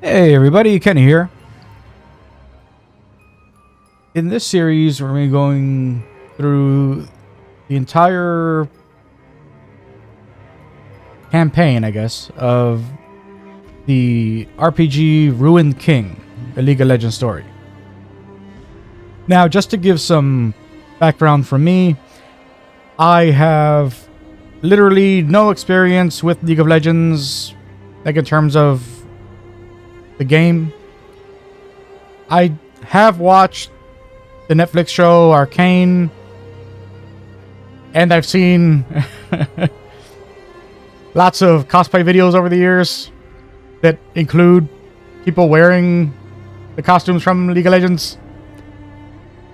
Hey everybody, Kenny here. In this series, we're going to be going through the entire campaign, I guess, of the RPG Ruined King, a League of Legends story. Now, just to give some background from me, I have literally no experience with League of Legends, like in terms of the game. I have watched the Netflix show Arcane, and I've seen lots of cosplay videos over the years that include people wearing the costumes from League of Legends.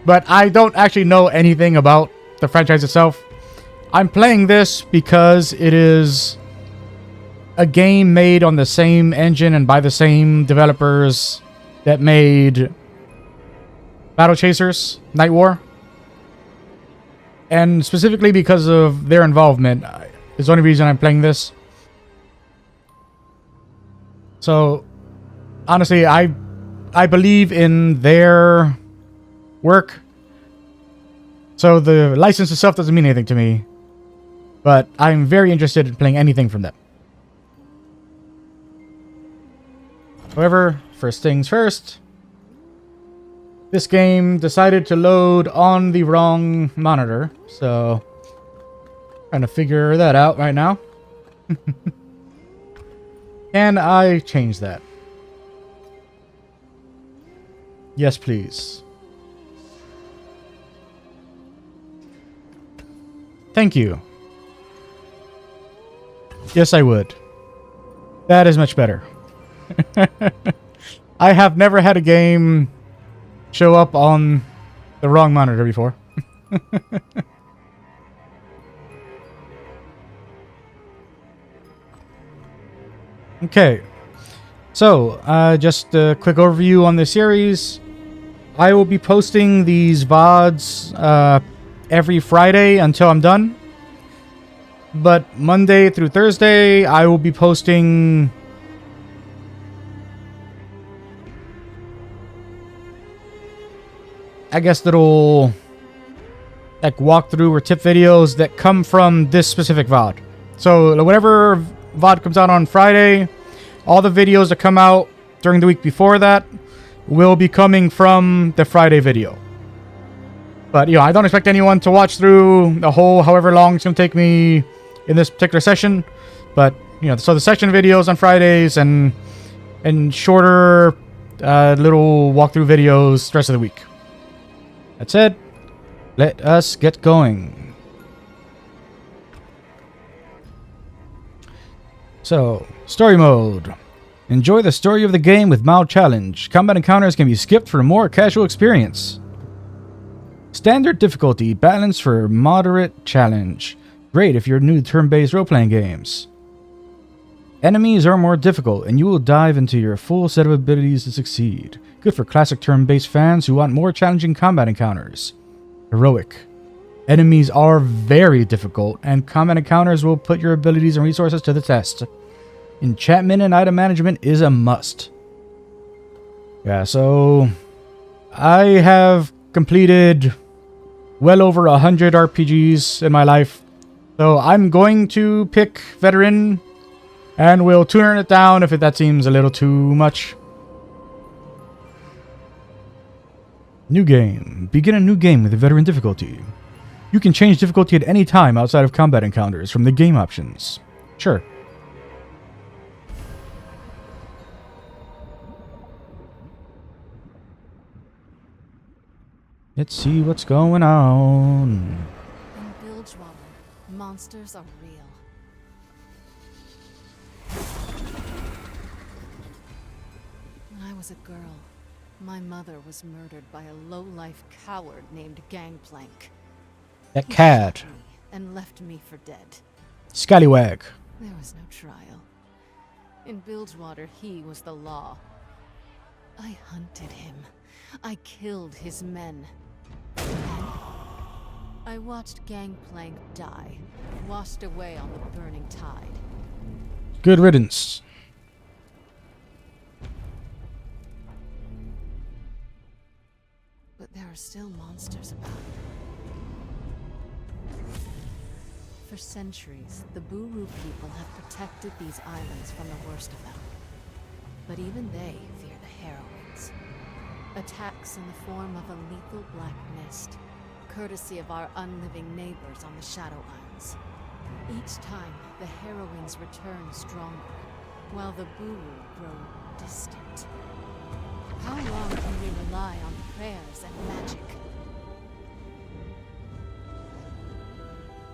But I don't actually know anything about the franchise itself. I'm playing this because it is a game made on the same engine and by the same developers that made Battle Chasers, Nightwar. And specifically because of their involvement is the only reason I'm playing this. So, honestly, I believe in their work. So the license itself doesn't mean anything to me. But I'm very interested in playing anything from them. However, first things first. This game decided to load on the wrong monitor. So, trying to figure that out right now. Can I change that? Yes, please. Thank you. Yes, I would. That is much better. I have never had a game show up on the wrong monitor before. Okay. So, just a quick overview on the series. I will be posting these VODs every Friday until I'm done. But Monday through Thursday, I will be posting I guess little like walkthrough or tip videos that come from this specific VOD. So whatever VOD comes out on Friday, all the videos that come out during the week before that will be coming from the Friday video. But, I don't expect anyone to watch through the whole however long it's going to take me in this particular session. But, so the session videos on Fridays and shorter little walkthrough videos the rest of the week. That said, let us get going. So, story mode. Enjoy the story of the game with mild challenge. Combat encounters can be skipped for a more casual experience. Standard difficulty, balanced for moderate challenge. Great if you're new to turn-based role-playing games. Enemies are more difficult, and you will dive into your full set of abilities to succeed. Good for classic turn-based fans who want more challenging combat encounters. Heroic. Enemies are very difficult, and combat encounters will put your abilities and resources to the test. Enchantment and item management is a must. Yeah, so I have completed well over 100 RPGs in my life. So I'm going to pick veteran, and we'll turn it down if that seems a little too much. New game. Begin a new game with a veteran difficulty. You can change difficulty at any time outside of combat encounters from the game options. Sure. Let's see what's going on. In Bilgewater, monsters are real. When I was a girl, my mother was murdered by a low-life coward named Gangplank. That cat. He shot me and left me for dead. Scallywag. There was no trial. In Bilgewater, he was the law. I hunted him. I killed his men. I watched Gangplank die, washed away on the burning tide. Good riddance. still monsters about. For centuries, the Buru people have protected these islands from the worst of them. But even they fear the Harrowings. Attacks in the form of a lethal black mist, courtesy of our unliving neighbors on the Shadow Isles. Each time, the Harrowings return stronger, while the Buru grow distant. How long can we rely on prayers and magic?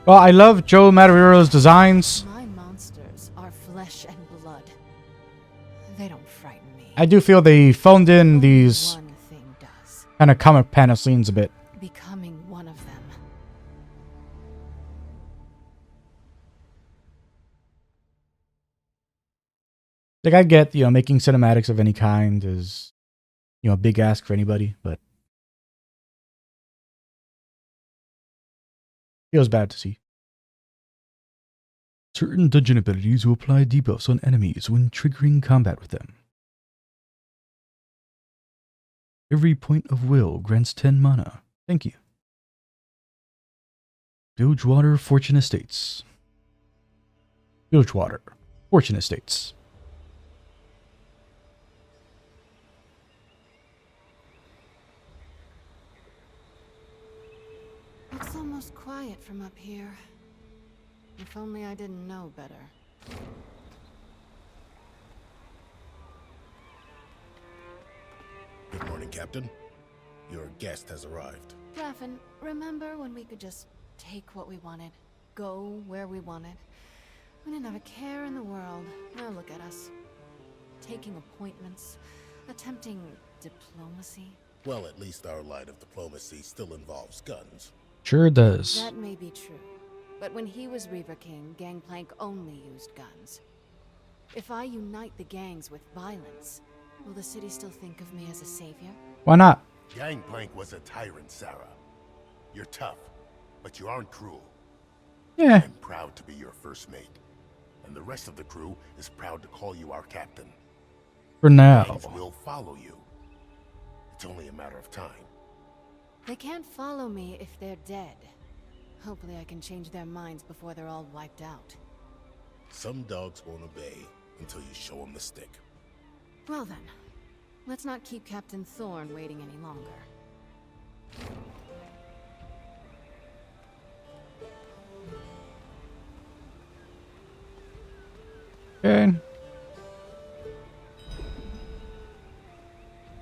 Well, I love Joe Mataruro's designs. My monsters are flesh and blood. They don't frighten me. I do feel they phoned in Only these one thing does. kind of comic panel scenes a bit. Becoming one of them. Like, I get, making cinematics of any kind is, a big ask for anybody, but feels bad to see. Certain dungeon abilities will apply debuffs on enemies when triggering combat with them. Every point of will grants 10 mana. Thank you. Bilgewater Fortune Estates. Bilgewater Fortune Estates. It's almost quiet from up here. If only I didn't know better. Good morning, Captain. Your guest has arrived. Raffen, remember when we could just take what we wanted, go where we wanted? We didn't have a care in the world. Now look at us. Taking appointments, attempting diplomacy. Well, at least our line of diplomacy still involves guns. Sure does. That may be true. But when he was Reaver King, Gangplank only used guns. If I unite the gangs with violence, will the city still think of me as a savior? Why not? Gangplank was a tyrant, Sarah. You're tough, but you aren't cruel. Yeah. I'm proud to be your first mate. And the rest of the crew is proud to call you our captain. For now. Gangs will follow you. It's only a matter of time. They can't follow me if they're dead. Hopefully I can change their minds before they're all wiped out. Some dogs won't obey until you show them the stick. Well then, let's not keep Captain Thorn waiting any longer. Okay.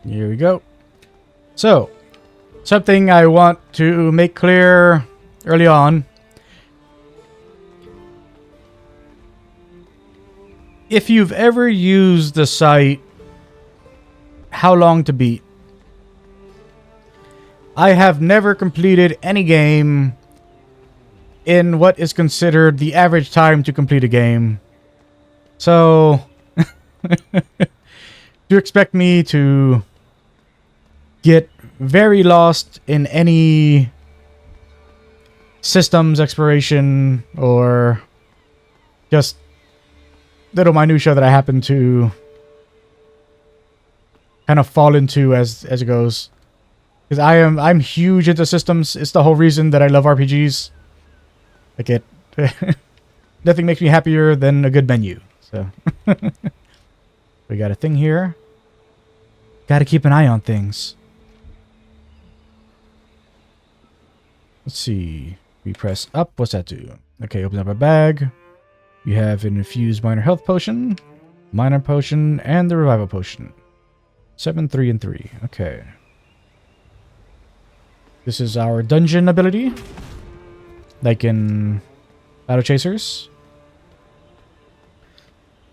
Here we go. So, something I want to make clear early on. If you've ever used the site How Long to Beat, I have never completed any game in what is considered the average time to complete a game. So, do you expect me to get very lost in any systems exploration or just little minutia that I happen to kind of fall into as it goes? Because I'm huge into systems. It's the whole reason that I love RPGs. Like it nothing makes me happier than a good menu. So we got a thing here. Gotta keep an eye on things. Let's see. We press up. What's that do? Okay, open up a bag. We have an infused minor health potion, minor potion, and the revival potion. 7, 3, and 3. Okay. This is our dungeon ability. Like in Battle Chasers.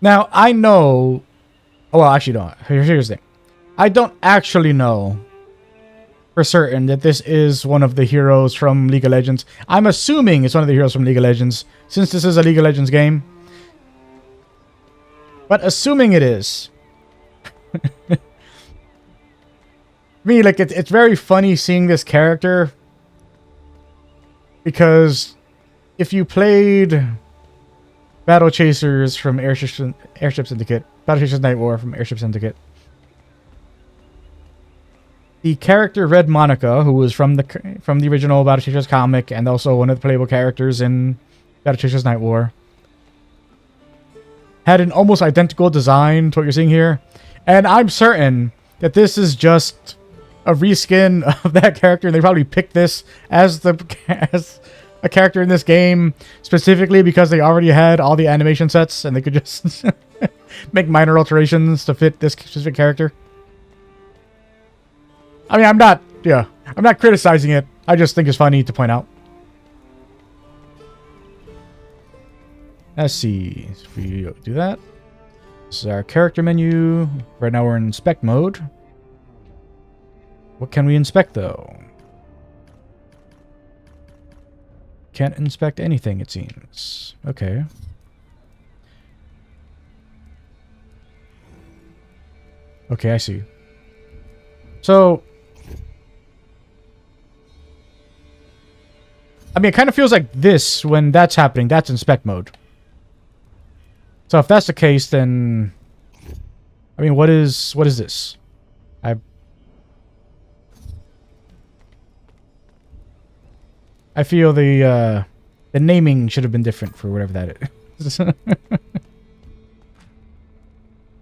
Now, I know... Oh, well, actually, no. Here's the thing. I don't actually know for certain that this is one of the heroes from League of Legends. I'm assuming it's one of the heroes from League of Legends, since this is a League of Legends game. But assuming it is... me, like, it's very funny seeing this character. Because if you played Battle Chasers from Airship Syndicate, Battle Chasers Nightwar from Airship Syndicate, the character Red Monica, who was from the original Battle Chasers comic and also one of the playable characters in Battle Chasers Nightwar, had an almost identical design to what you're seeing here. And I'm certain that this is just a reskin of that character. They probably picked this as a character in this game specifically because they already had all the animation sets and they could just make minor alterations to fit this specific character. I mean, I'm not criticizing it. I just think it's funny to point out. Let's see if we do that. This is our character menu. Right now we're in inspect mode. What can we inspect though? Can't inspect anything, it seems. Okay. Okay, I see. So, I mean, it kind of feels like this when that's happening. That's inspect mode. So if that's the case, then I mean, what is this? I feel the naming should have been different for whatever that is. I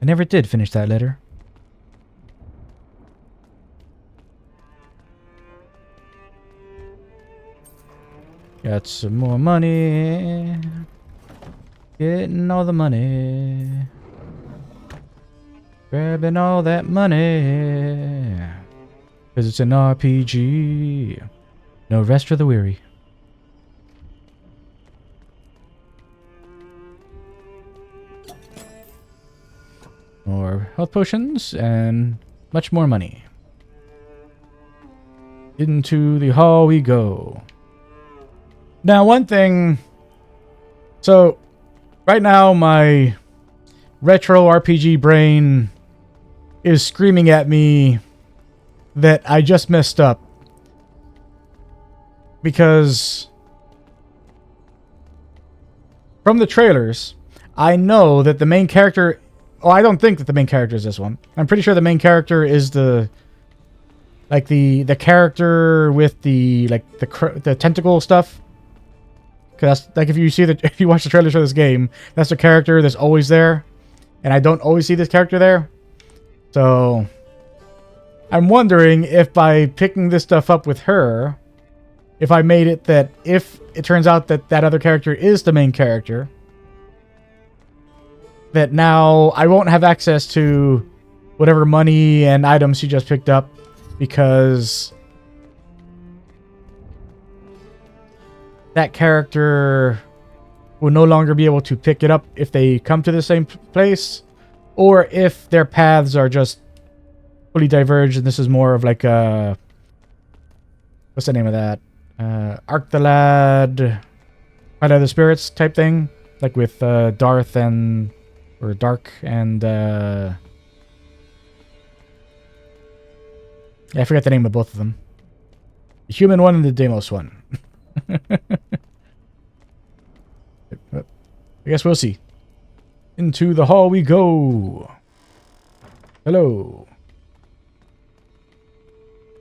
never did finish that letter. Got some more money. Getting all the money. Grabbing all that money. Because it's an RPG. No rest for the weary. More health potions and much more money. Into the hall we go. Now, one thing. So, right now, my retro RPG brain is screaming at me that I just messed up. Because from the trailers, I know that the main character... Oh, I don't think that the main character is this one. I'm pretty sure the main character is the character with the tentacle stuff. Because like if you watch the trailers for this game, that's the character that's always there, and I don't always see this character there. So I'm wondering if by picking this stuff up with her, if I made it that if it turns out that that other character is the main character, that now I won't have access to whatever money and items she just picked up because that character will no longer be able to pick it up if they come to the same place, or if their paths are just fully diverged and this is more of like a... What's the name of that? Arc the Lad, Fight of the Spirits type thing. Like with Darth and... Or Dark and... Yeah, I forgot the name of both of them. The human one and the Deimos one. I guess we'll see. Into the hall we go. Hello.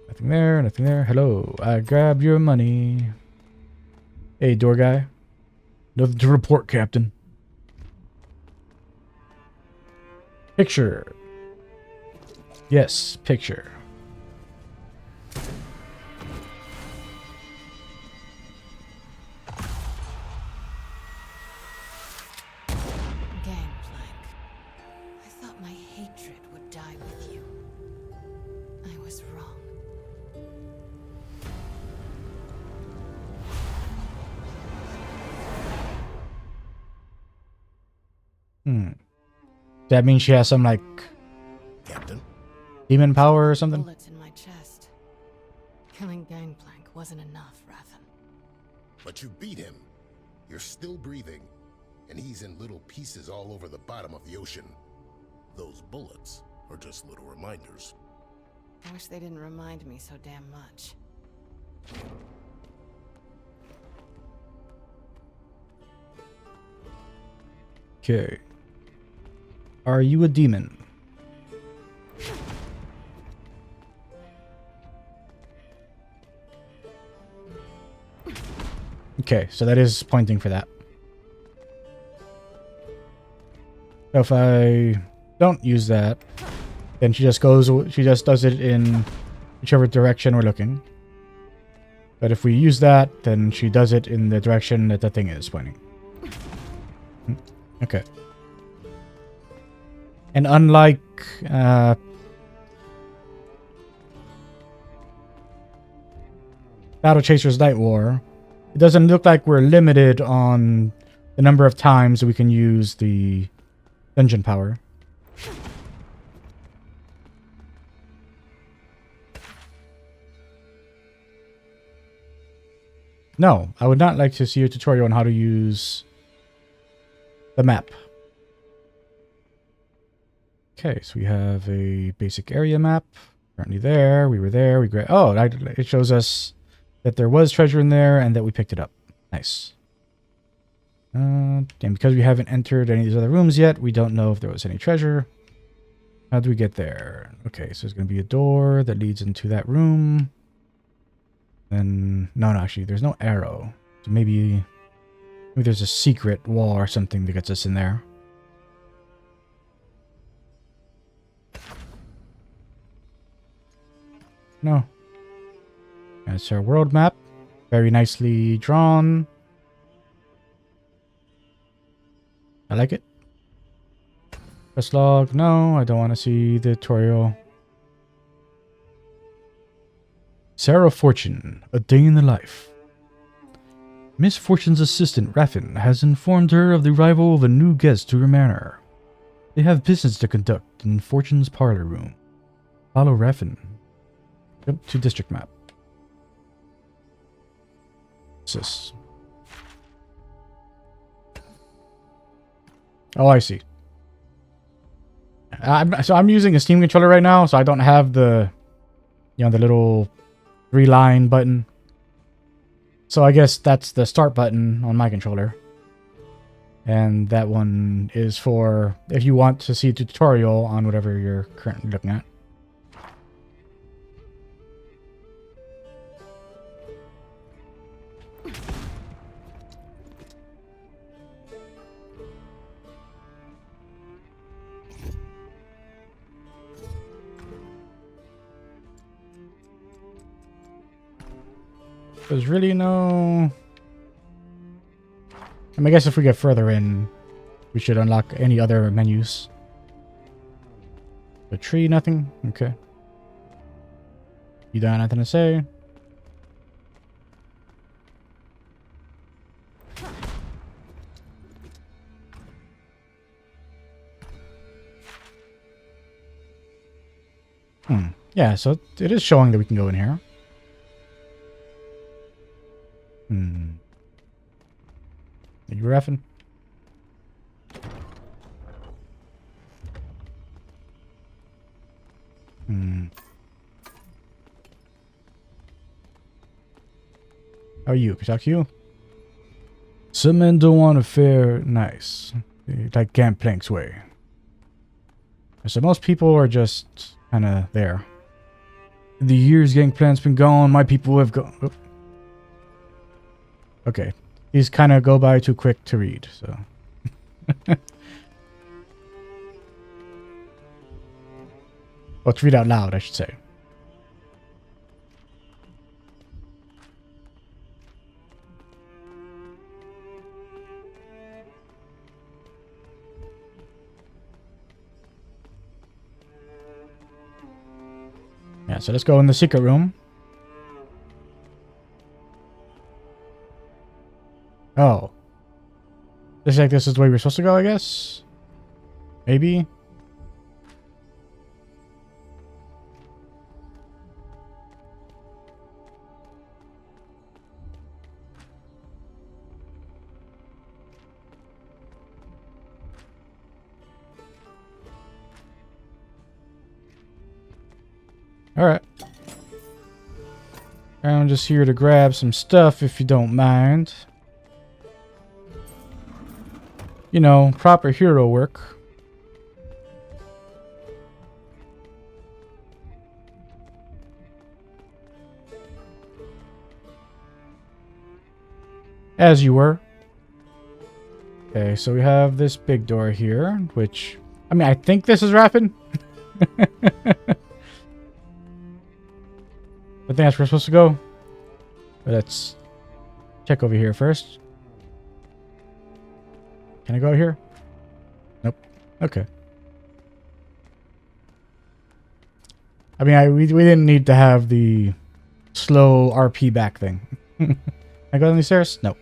Nothing there, nothing there. Hello. I grabbed your money. Hey, door guy. Nothing to report, Captain. Picture. Yes, picture. That means she has some, like, Captain? demon power or something? Bullets in my chest. Killing Gangplank wasn't enough, Rathan. But you beat him. You're still breathing. And he's in little pieces all over the bottom of the ocean. Those bullets are just little reminders. I wish they didn't remind me so damn much. Okay. Are you a demon? Okay, so that is pointing for that. So if I don't use that, then she just does it in whichever direction we're looking. But if we use that, then she does it in the direction that the thing is pointing. Okay. And unlike Battle Chaser's Nightwar, it doesn't look like we're limited on the number of times we can use the dungeon power. No, I would not like to see a tutorial on how to use the map. Okay, so we have a basic area map. Currently there, we were there, it shows us that there was treasure in there and that we picked it up. Nice. And because we haven't entered any of these other rooms yet, we don't know if there was any treasure. How do we get there? Okay, so there's going to be a door that leads into that room. And no, actually, there's no arrow. So maybe there's a secret wall or something that gets us in there. No. That's our world map. Very nicely drawn. I like it. Quest log. No, I don't want to see the tutorial. Sarah Fortune, a day in the life. Miss Fortune's assistant, Raffin, has informed her of the arrival of a new guest to her manor. They have business to conduct in Fortune's parlor room. Follow Raffin. Yep, to district map. What's this? Oh, I see. I'm using a Steam controller right now, so I don't have the, the little 3-line button. So I guess that's the start button on my controller. And that one is for if you want to see a tutorial on whatever you're currently looking at. There's really no... I guess if we get further in, we should unlock any other menus. The tree, nothing? Okay. You got nothing to say? Yeah, so it is showing that we can go in here. Are you reffing? How are you? Can I talk to you? Some men don't want to fare nice. They like Gangplank's way. So most people are just kind of there. In the years Gangplank's been gone, my people have gone... Oh. Okay. These kind of go by too quick to read, so... Well, to read out loud, I should say. Yeah, so let's go in the secret room. Oh. Looks like this is the way we're supposed to go, I guess? Maybe? Alright. I'm just here to grab some stuff if you don't mind. You know, proper hero work. As you were. Okay, so we have this big door here, which... I mean, I think this is Raffin. I think that's where we're supposed to go. But let's check over here first. Can I go here? Nope. Okay. I mean, we didn't need to have the slow RP back thing. Can I go down these stairs? Nope.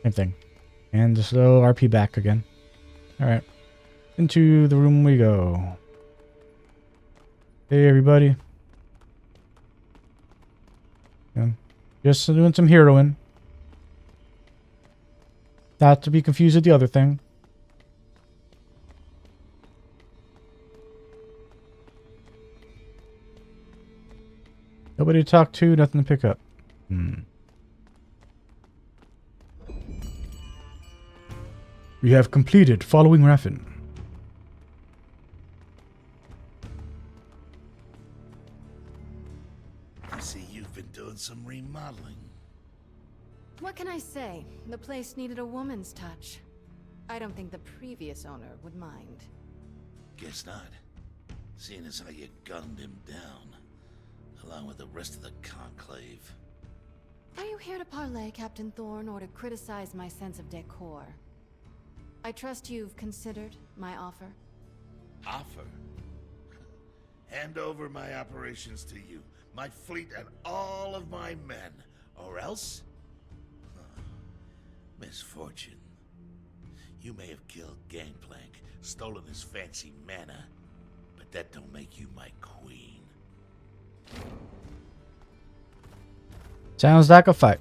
Same thing. And the slow RP back again. Alright. Into the room we go. Hey, everybody. Yeah. Just doing some heroing. Not to be confused with the other thing. Nobody to talk to, nothing to pick up. We have completed following Raffin. I see you've been doing some remodeling. What can I say? The place needed a woman's touch. I don't think the previous owner would mind. Guess not. Seeing as how you gunned him down, along with the rest of the conclave. Are you here to parley, Captain Thorne, or to criticize my sense of decor? I trust you've considered my offer. Offer? Hand over my operations to you, my fleet and all of my men, or else? Misfortune. You may have killed Gangplank, stolen his fancy mana, but that don't make you my queen. Sounds like a fight.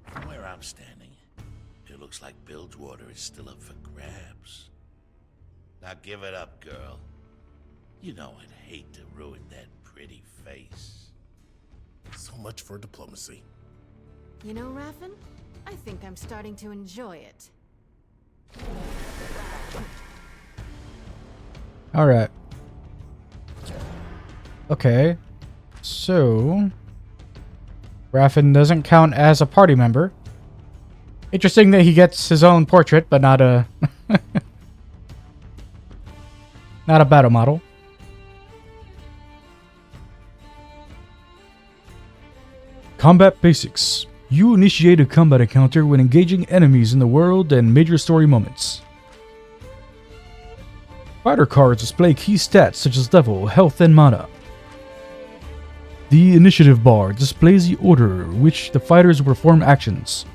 From where I'm standing, it looks like Bilgewater is still up for grabs. Now give it up, girl. You know I'd hate to ruin that pretty face. So much for diplomacy. You know, Raffin, I think I'm starting to enjoy it. Alright. Okay. So... Raffin doesn't count as a party member. Interesting that he gets his own portrait, but not a... not a battle model. Combat basics. You initiate a combat encounter when engaging enemies in the world and major story moments. Fighter cards display key stats such as level, health, and mana. The initiative bar displays the order in which the fighters will perform actions.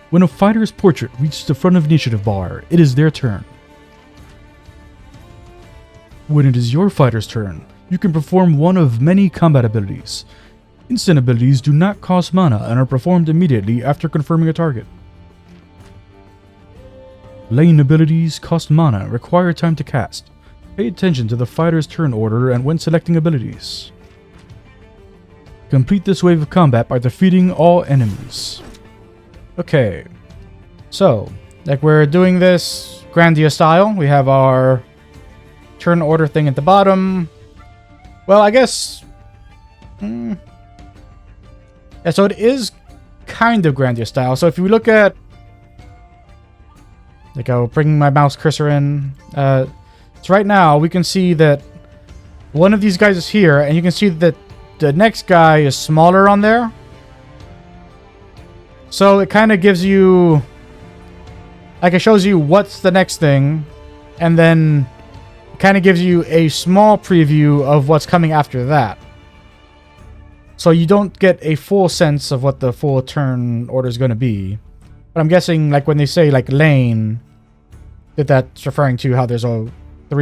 When a fighter's portrait reaches the front of the initiative bar, it is their turn. When it is your fighter's turn, you can perform one of many combat abilities. Instant abilities do not cost mana and are performed immediately after confirming a target. Lane abilities cost mana and require time to cast. Pay attention to the fighter's turn order and when selecting abilities. Complete this wave of combat by defeating all enemies. Okay, so, like we're doing this Grandia style. We have our turn order thing at the bottom. Well, I guess... Yeah, so it is kind of Grandia style. So if you look at... Like, I'll bring my mouse cursor in. So right now, we can see that one of these guys is here, and you can see that the next guy is smaller on there. So it kind of gives you... Like, it shows you what's the next thing, and then it kind of gives you a small preview of what's coming after that. So you don't get a full sense of what the full turn order is going to be. But I'm guessing, like, when they say, like, lane, that that's referring to how there's 3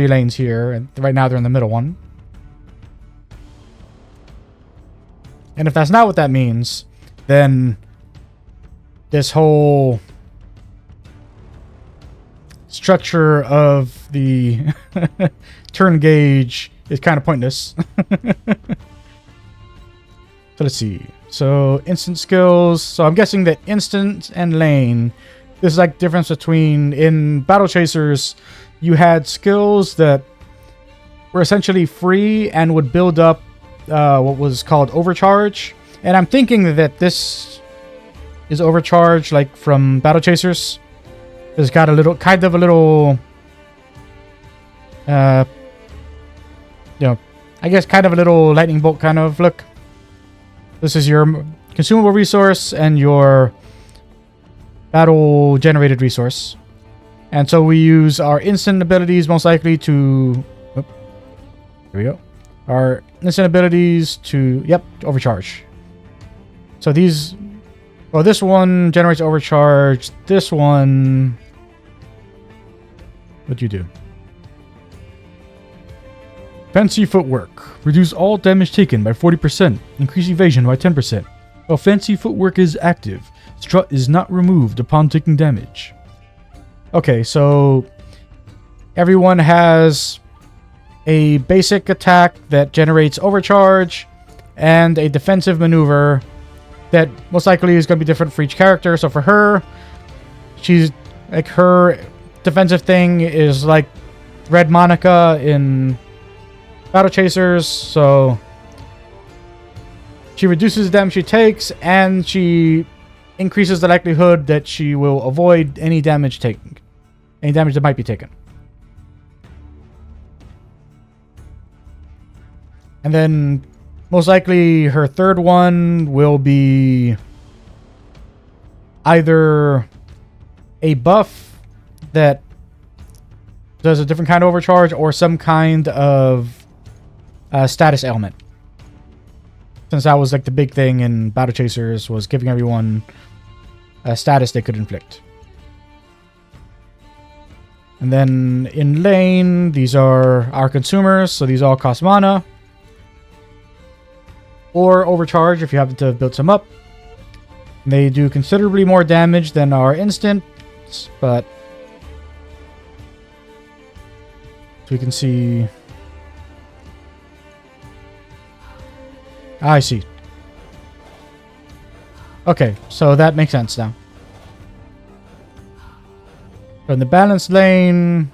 lanes here, and right now they're in the middle one. And if that's not what that means, then this whole structure of the turn gauge is kind of pointless. So let's see. So instant skills. So I'm guessing that instant and lane, this is like difference between, in Battle Chasers, you had skills that were essentially free and would build up what was called overcharge. And I'm thinking that this is overcharged, like from Battle Chasers. It's got a little, kind of a little, I guess kind of a little lightning bolt kind of look. This is your consumable resource and your battle generated resource. And so we use our instant abilities most likely to... Here we go. Our instant abilities to... Yep, overcharge. So these... Well, this one generates overcharge. This one... What do you do? Fancy footwork. Reduce all damage taken by 40%. Increase evasion by 10%. While fancy footwork is active, strut is not removed upon taking damage. Okay, so everyone has a basic attack that generates overcharge and a defensive maneuver that most likely is going to be different for each character. So for her, she's like, her defensive thing is like Red Monica in Battle Chasers. So she reduces the damage she takes, and she increases the likelihood that she will avoid any damage taken. Any damage that might be taken. And then most likely her third one will be either a buff that does a different kind of overcharge or some kind of status ailment. Since that was like the big thing in Battle Chasers, was giving everyone a status they could inflict. And then in lane, these are our consumers, so these all cost mana. Or overcharge if you happen to have built some up. They do considerably more damage than our instants, but... So we can see... I see. Okay, so that makes sense now. In the balance lane,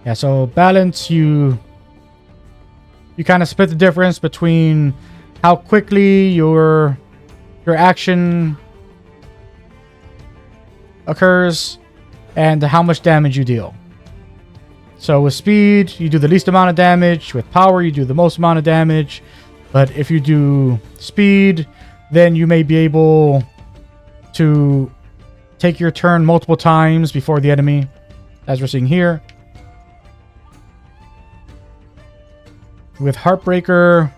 yeah, so balance, you kind of split the difference between how quickly your action occurs and how much damage you deal. So with speed, you do the least amount of damage. With power, you do the most amount of damage. But if you do speed, then you may be able to take your turn multiple times before the enemy, as we're seeing here. With Heartbreaker,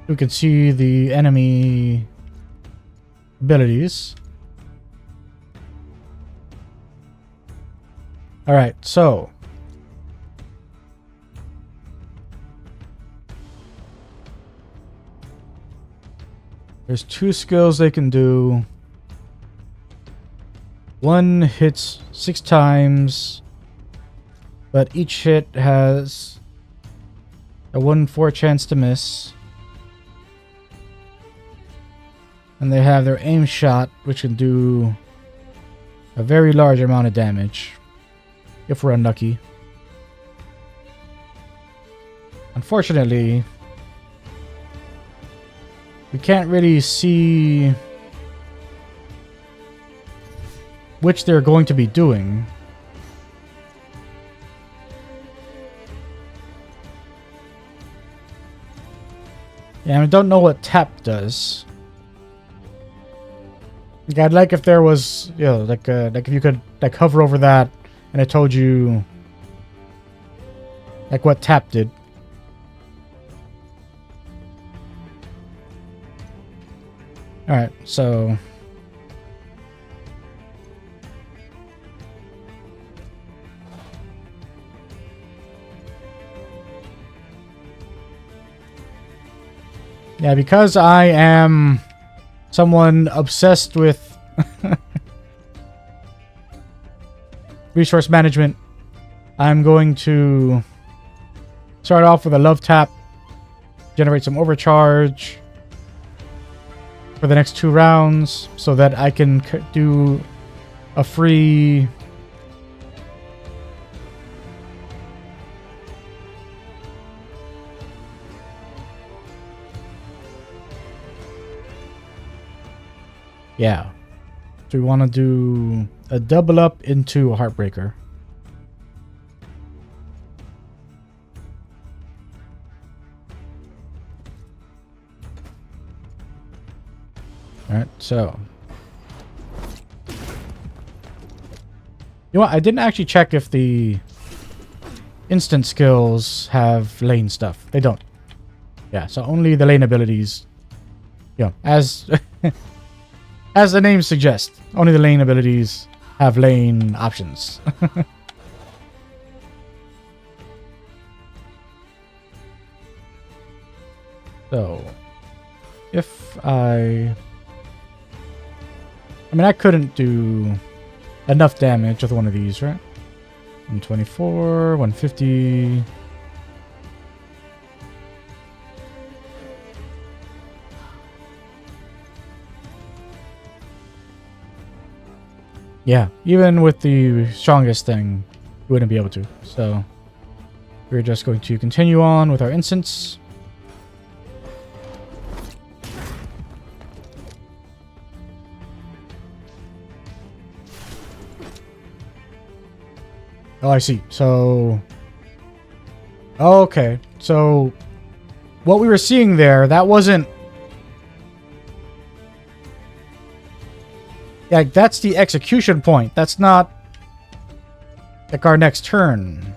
we can see the enemy abilities. Alright, so there's two skills they can do. One hits 6 times, but each hit has a 1 in 4 chance to miss. And they have their aim shot, which can do a very large amount of damage, if we're unlucky. Unfortunately, we can't really see which they're going to be doing. Yeah, I don't know what tap does. Like, I'd like if there was, you know, like if you could like hover over that and it told you like what tap did. All right, so yeah, because I am someone obsessed with resource management. I'm going to start off with a love tap, generate some overcharge for the next 2 rounds so that I can do a free... Yeah. So we want to do a double up into a Heartbreaker. Alright, so. You know what? I didn't actually check if the instant skills have lane stuff. They don't. Yeah, so only the lane abilities. Yeah, as as the name suggests, only the lane abilities have lane options. So, if I mean, I couldn't do enough damage with one of these, right? 124, 150. Yeah, even with the strongest thing, we wouldn't be able to. So, we're just going to continue on with our instance. Oh, I see. So... Okay. So... What we were seeing there, that wasn't... Like, that's the execution point. That's not... like, our next turn.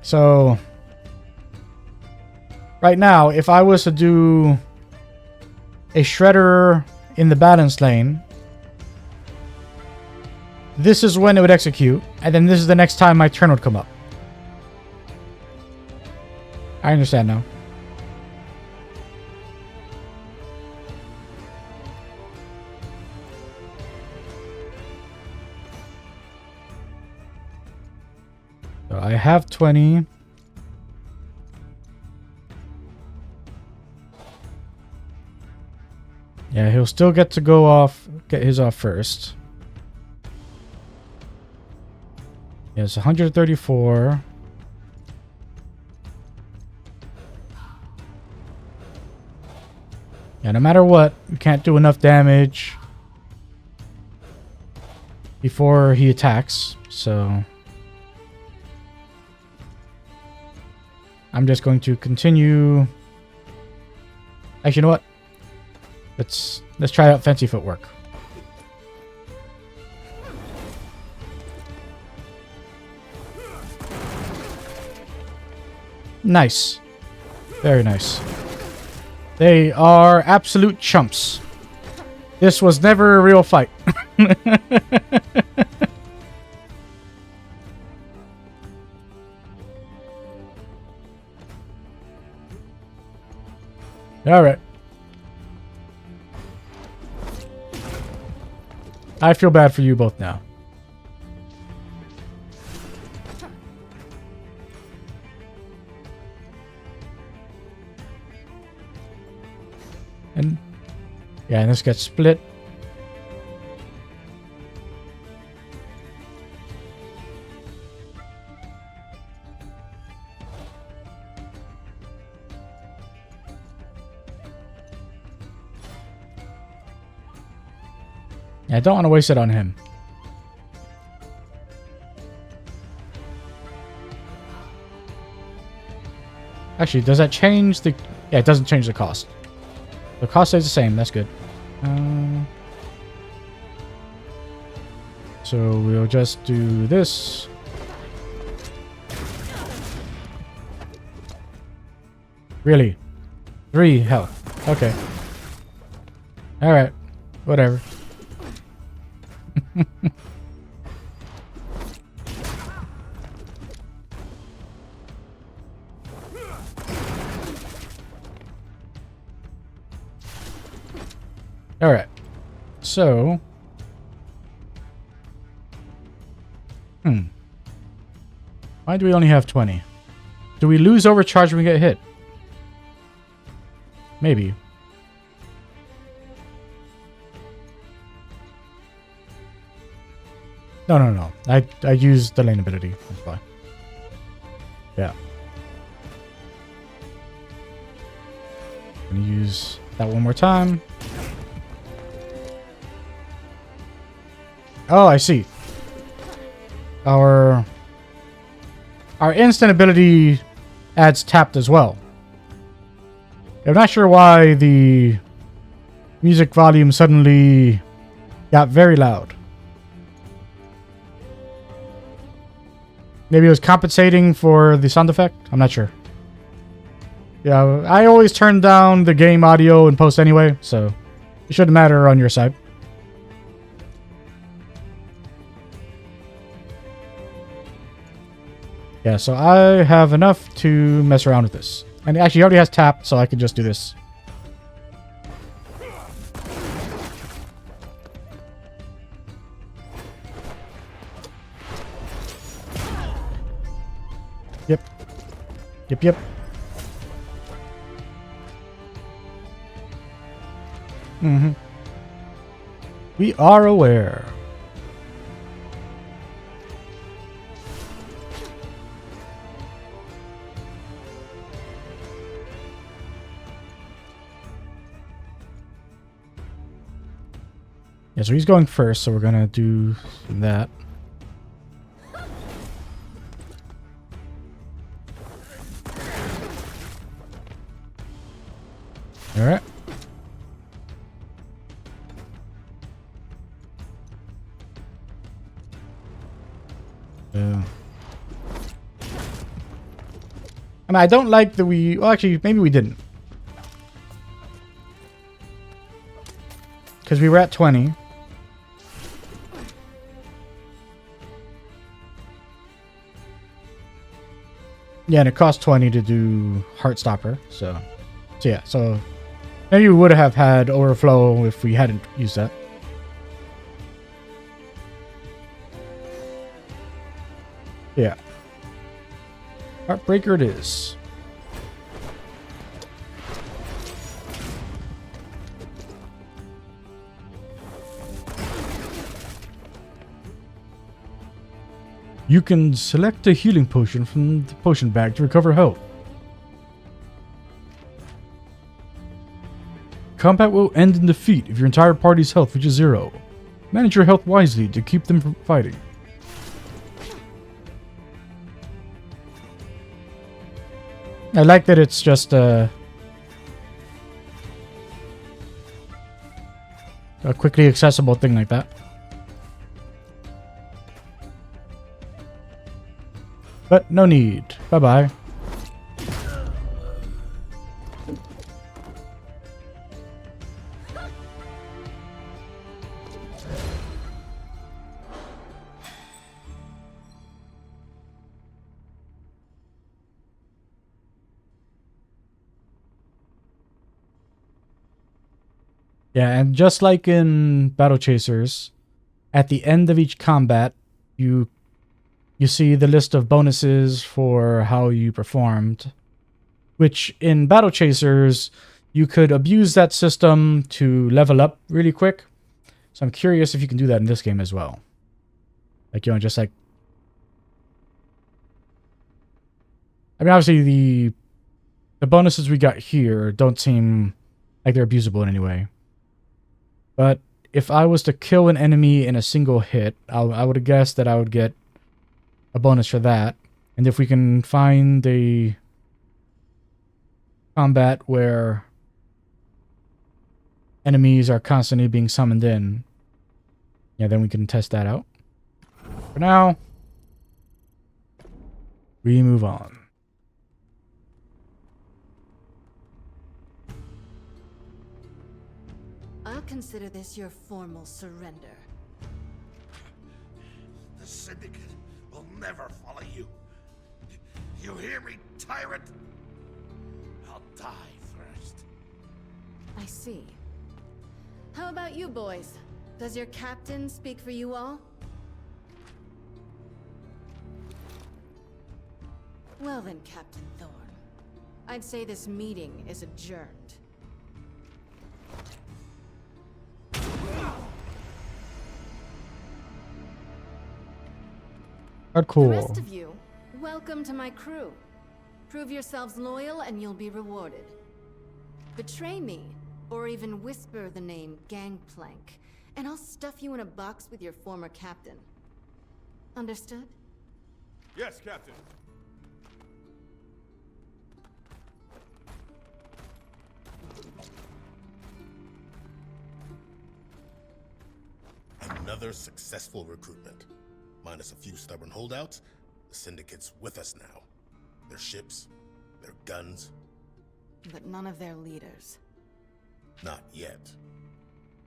So... Right now, if I was to do... a Shredder in the balance lane... This is when it would execute, and then this is the next time my turn would come up. I understand now. So I have 20. Yeah, he'll still get to go off, get his off first. Yes, 134. Yeah, no matter what, we can't do enough damage before he attacks, so I'm just going to continue. Actually, you know what? Let's try out Fancy Footwork. Nice. Very nice. They are absolute chumps. This was never a real fight. Alright. I feel bad for you both now. And yeah, and this gets split. Yeah, I don't want to waste it on him. Actually, does that change the... Yeah, it doesn't change the cost. The cost stays the same. That's good. So we'll just do this. Really? 3 health. Okay. Alright. Whatever. Alright. So... Why do we only have 20? Do we lose overcharge when we get hit? Maybe. No. I used the lane ability. That's why. Yeah. Gonna use that one more time. Oh, I see. Our instant ability adds tapped as well. I'm not sure why the music volume suddenly got very loud. Maybe it was compensating for the sound effect? I'm not sure. Yeah, I always turn down the game audio in post anyway, so it shouldn't matter on your side. Yeah, so I have enough to mess around with this. And actually, he already has tap, so I can just do this. Yep. We are aware. Yeah, so he's going first, so we're gonna do that. Alright. I mean, I don't like that we... Well, actually, maybe we didn't. Because we were at 20. Yeah, and it cost 20 to do Heartstopper, so yeah, so maybe we would have had overflow if we hadn't used that. Yeah. Heartbreaker it is. You can select a healing potion from the potion bag to recover health. Combat will end in defeat if your entire party's health reaches 0. Manage your health wisely to keep them from fighting. I like that it's just a quickly accessible thing like that. But no need. Bye-bye. Yeah, and just like in Battle Chasers, at the end of each combat, you see the list of bonuses for how you performed, which in Battle Chasers, you could abuse that system to level up really quick. So I'm curious if you can do that in this game as well. Like, you know, just like... I mean, obviously the bonuses we got here don't seem like they're abusable in any way. But if I was to kill an enemy in a single hit, I would have guessed that I would get a bonus for that. And if we can find a combat where enemies are constantly being summoned in, yeah, then we can test that out. For now, we move on. I'll consider this your formal surrender. The Syndicate will never follow you. You hear me, tyrant? I'll die first. I see. How about you boys? Does your captain speak for you all? Well then, Captain Thorne. I'd say this meeting is adjourned. The rest Hardcore. of you, welcome to my crew. Prove yourselves loyal and you'll be rewarded. Betray me, or even whisper the name Gangplank, and I'll stuff you in a box with your former captain. Understood? Yes, Captain. Another successful recruitment. Minus a few stubborn holdouts, the Syndicate's with us now. Their ships, their guns. But none of their leaders. Not yet.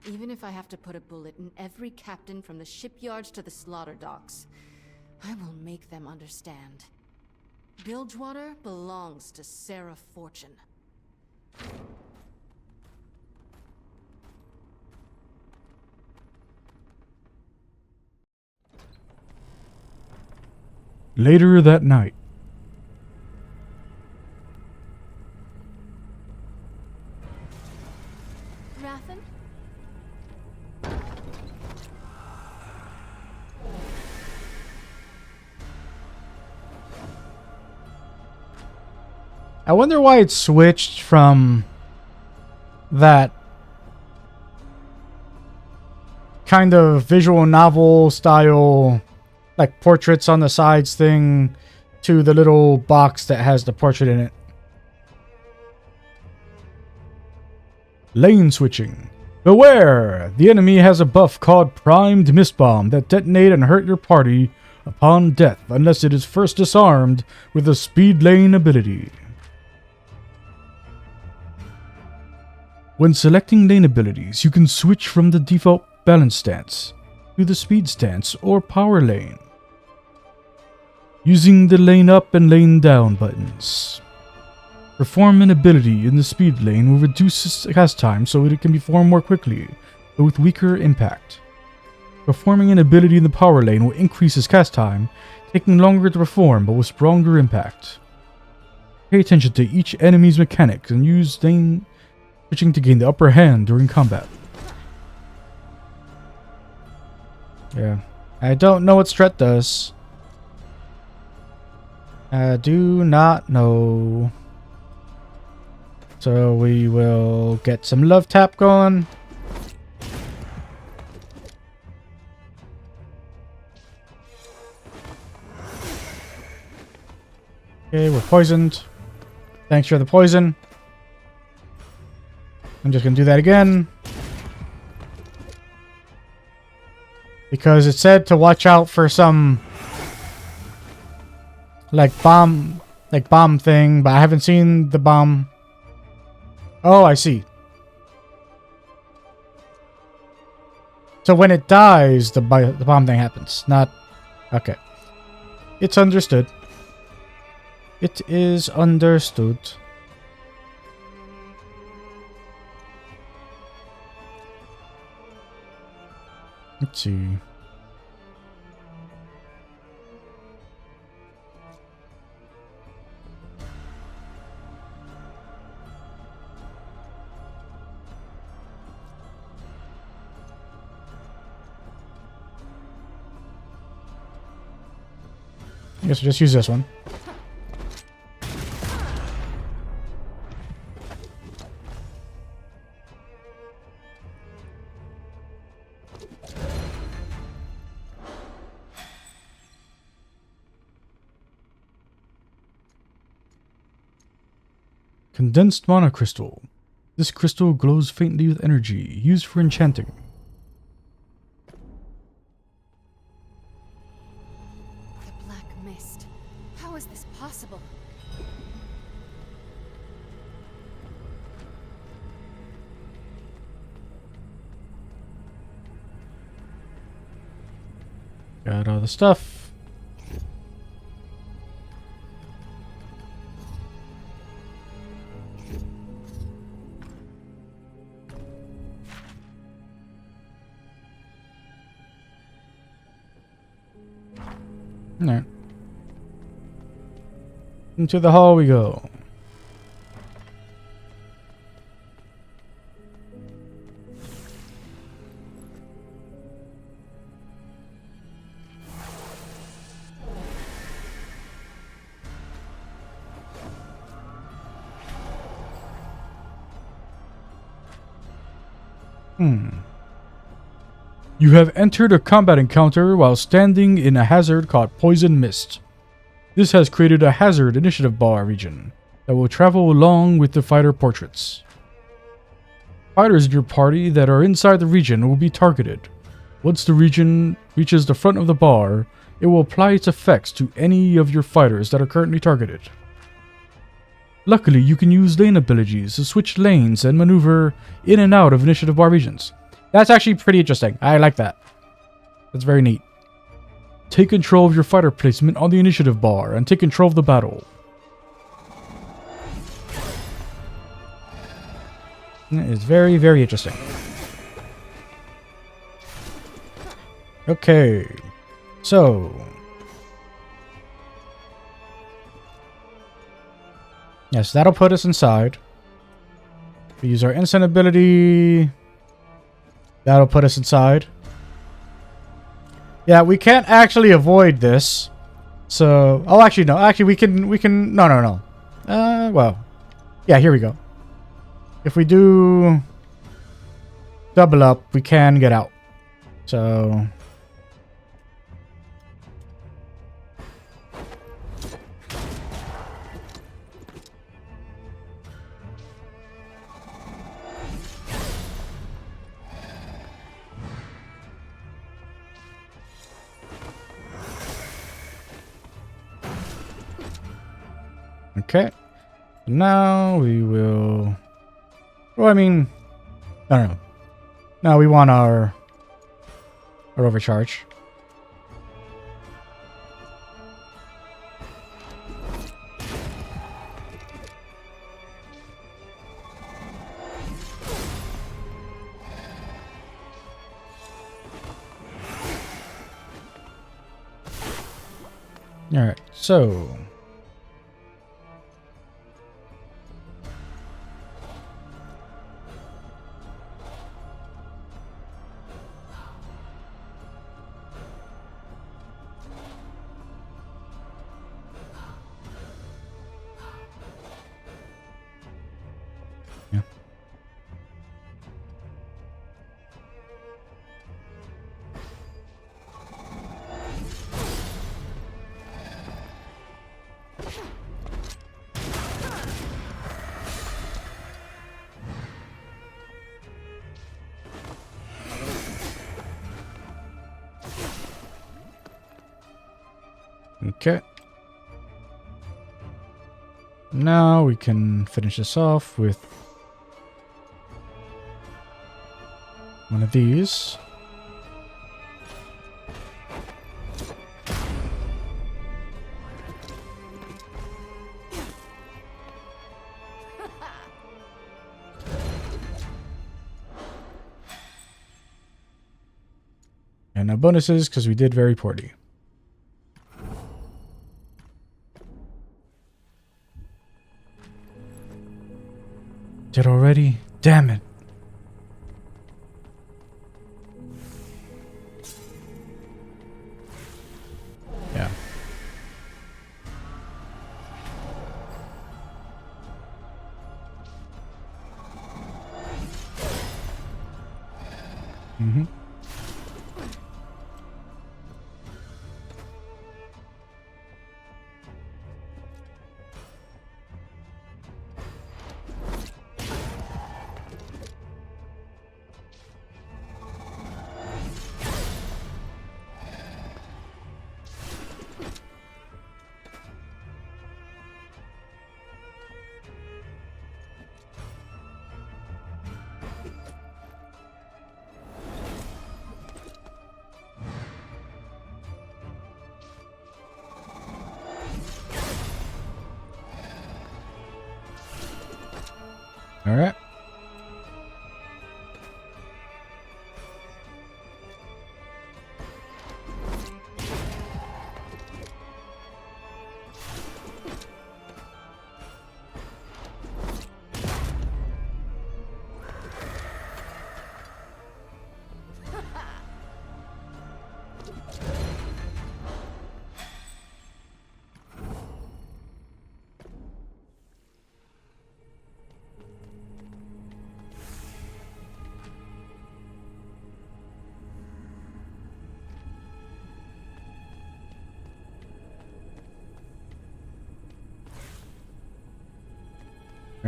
Even if I have to put a bullet in every captain from the shipyards to the slaughter docks, I will make them understand. Bilgewater belongs to Sarah Fortune. Later that night. Rathan? I wonder why it switched from that kind of visual novel style, like portraits on the sides thing, to the little box that has the portrait in it. Lane switching. Beware! The enemy has a buff called Primed Mist Bomb that detonate and hurt your party upon death unless it is first disarmed with a speed lane ability. When selecting lane abilities, you can switch from the default balance stance to the speed stance or power lane, using the lane up and lane down buttons. Perform an ability in the speed lane will reduce its cast time so that it can be performed more quickly, but with weaker impact. Performing an ability in the power lane will increase its cast time, taking longer to perform but with stronger impact. Pay attention to each enemy's mechanics and use lane switching to gain the upper hand during combat. Yeah. I don't know what Stret does. I do not know. So we will get some love tap going. Okay, we're poisoned. Thanks for the poison. I'm just gonna do that again. Because it said to watch out for some bomb thing, but I haven't seen the bomb. Oh, I see. So when it dies, the bomb thing happens. Not... Okay. It's understood. It is understood. Let's see. I guess we'll just use this one. Condensed mana crystal. This crystal glows faintly with energy, used for enchanting. The black mist. How is this possible? Got all the stuff. No. Into the hall we go. You have entered a combat encounter while standing in a hazard called Poison Mist. This has created a hazard initiative bar region that will travel along with the fighter portraits. Fighters in your party that are inside the region will be targeted. Once the region reaches the front of the bar, it will apply its effects to any of your fighters that are currently targeted. Luckily, you can use lane abilities to switch lanes and maneuver in and out of initiative bar regions. That's actually pretty interesting. I like that. That's very neat. Take control of your fighter placement on the initiative bar and take control of the battle. It's very, very interesting. Okay. So. Yes, that'll put us inside. We use our instant ability. That'll put us inside. Yeah, we can't actually avoid this. So, oh, actually, no. Actually, we can, no. Well. Yeah, here we go. If we do double up, we can get out. So. Okay. Now we will... Well, I mean... I don't know. Now we want our overcharge. Alright, so... Okay. Now we can finish this off with one of these. And no bonuses because we did very poorly. Did already? Damn it. Yeah. Mm-hmm. All right.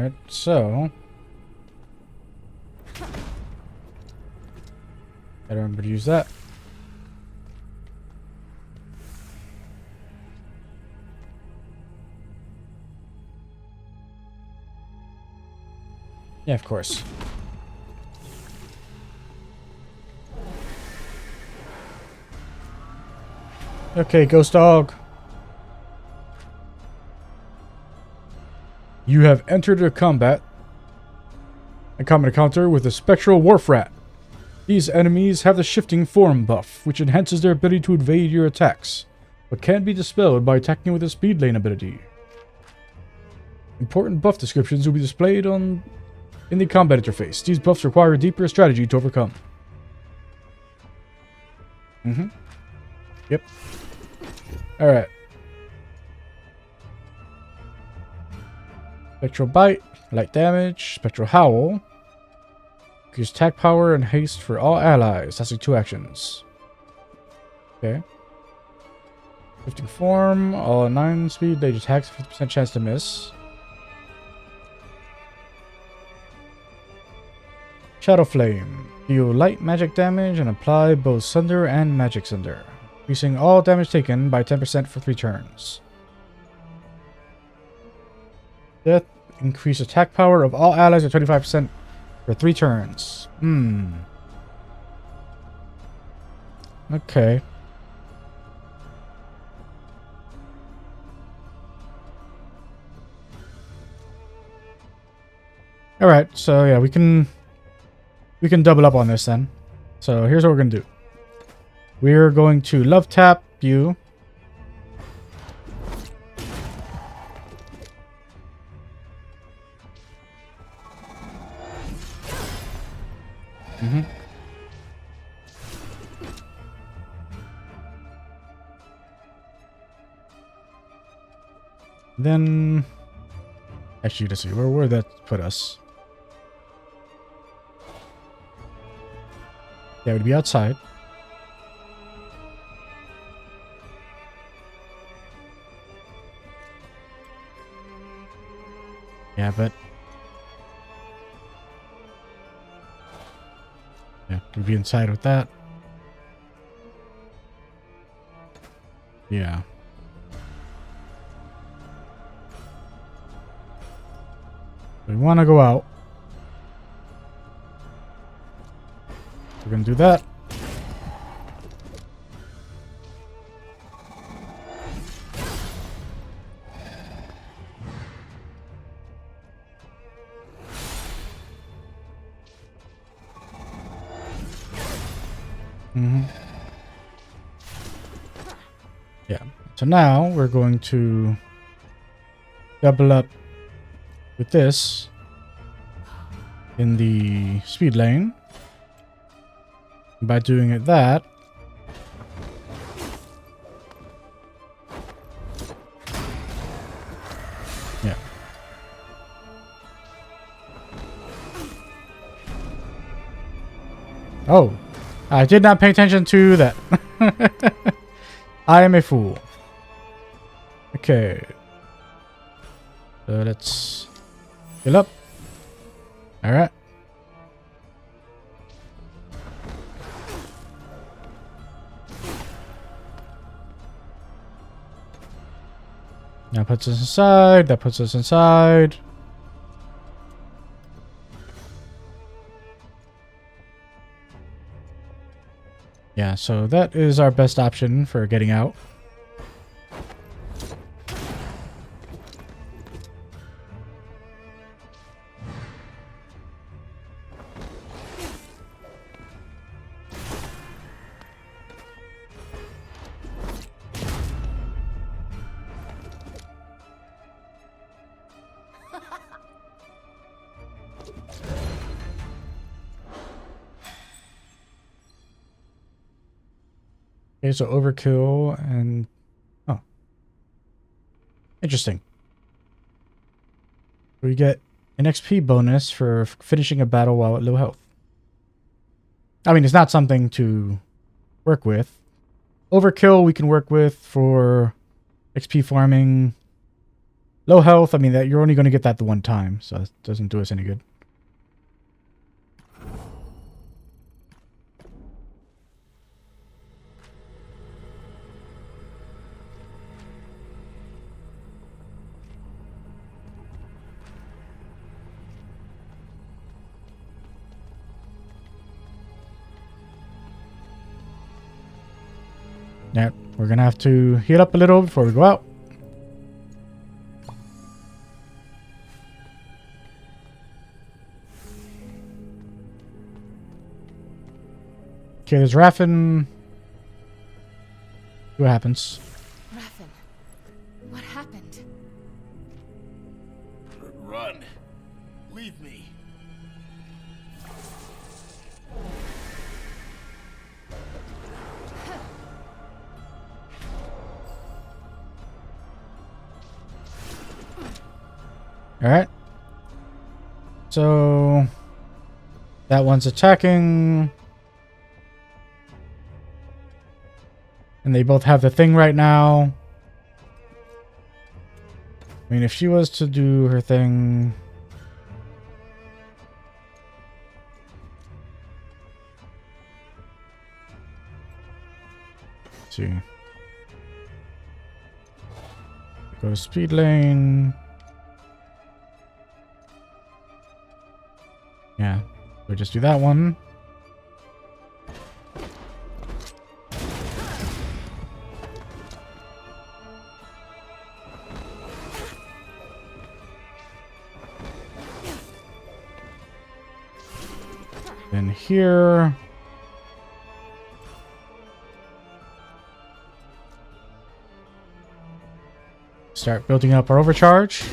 Alright, so... I don't remember to use that. Yeah, of course. Okay, Ghost Dog. You have entered a combat encounter with a Spectral Wharf Rat. These enemies have the Shifting Form buff, which enhances their ability to evade your attacks, but can be dispelled by attacking with a Speed Lane ability. Important buff descriptions will be displayed in the combat interface. These buffs require a deeper strategy to overcome. Yep. Alright. Spectral Bite, light damage, Spectral Howl. Use attack power and haste for all allies. That's like 2 actions. Okay. Shifting Form, all 9 speed, they attacks, 50% chance to miss. Shadow Flame. Deal light magic damage and apply both Sunder and Magic Sunder, increasing all damage taken by 10% for 3 turns. Death. Increase attack power of all allies by 25% for 3 turns. Okay. Alright, so yeah, we can double up on this then. So here's what we're gonna do. We're going to love tap you. Then, actually, let's see, where would that put us? Yeah, it would be outside. Yeah, but... yeah, we'd be inside with that. Yeah. We want to go out. We're going to do that. Yeah. So now we're going to double up with this in the speed lane. By doing it that, yeah. Oh, I did not pay attention to that. I am a fool. Okay. So let's heal up. All right. That puts us inside. That puts us inside. Yeah, so that is our best option for getting out. Okay, so overkill and... oh. Interesting. We get an XP bonus for finishing a battle while at low health. I mean, it's not something to work with. Overkill we can work with for XP farming. Low health, I mean, that you're only going to get that the one time, so it doesn't do us any good. Yep, we're going to have to heal up a little before we go out. Okay, there's Raffin. See what happens. Raffin, what happened? Run. Leave me. Alright. So that one's attacking. And they both have the thing right now. I mean, if she was to do her thing... Let's see. Go to speed lane. Yeah, we'll just do that one. Then here. Start building up our overcharge.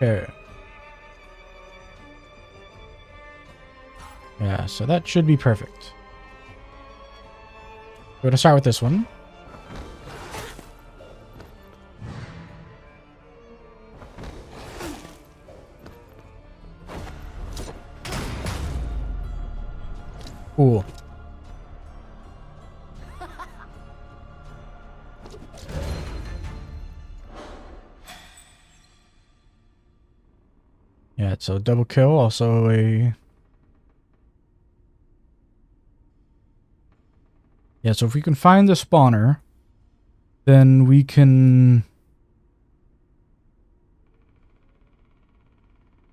Okay. Yeah, so that should be perfect. We're going to start with this one. Cool. Yeah, so double kill, also a... Yeah, so if we can find the spawner, then we can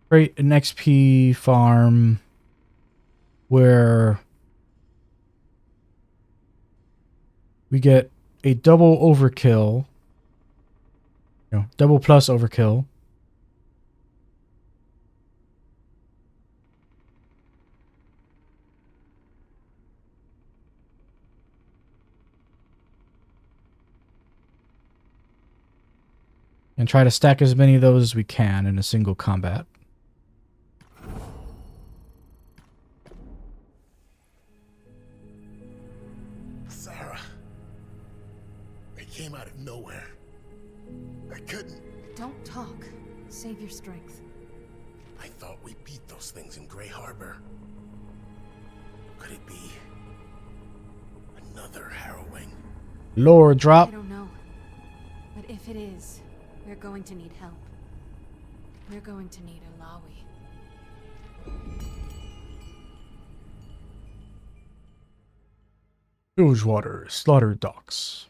create an XP farm where we get a double overkill, double plus overkill. And try to stack as many of those as we can in a single combat. Sarah. They came out of nowhere. I couldn't. Don't talk. Save your strength. I thought we beat those things in Grey Harbor. Could it be another harrowing? Lore drop. I don't know. But if it is, we're going to need help. We're going to need Alawi. Bilgewater, Slaughter Docks.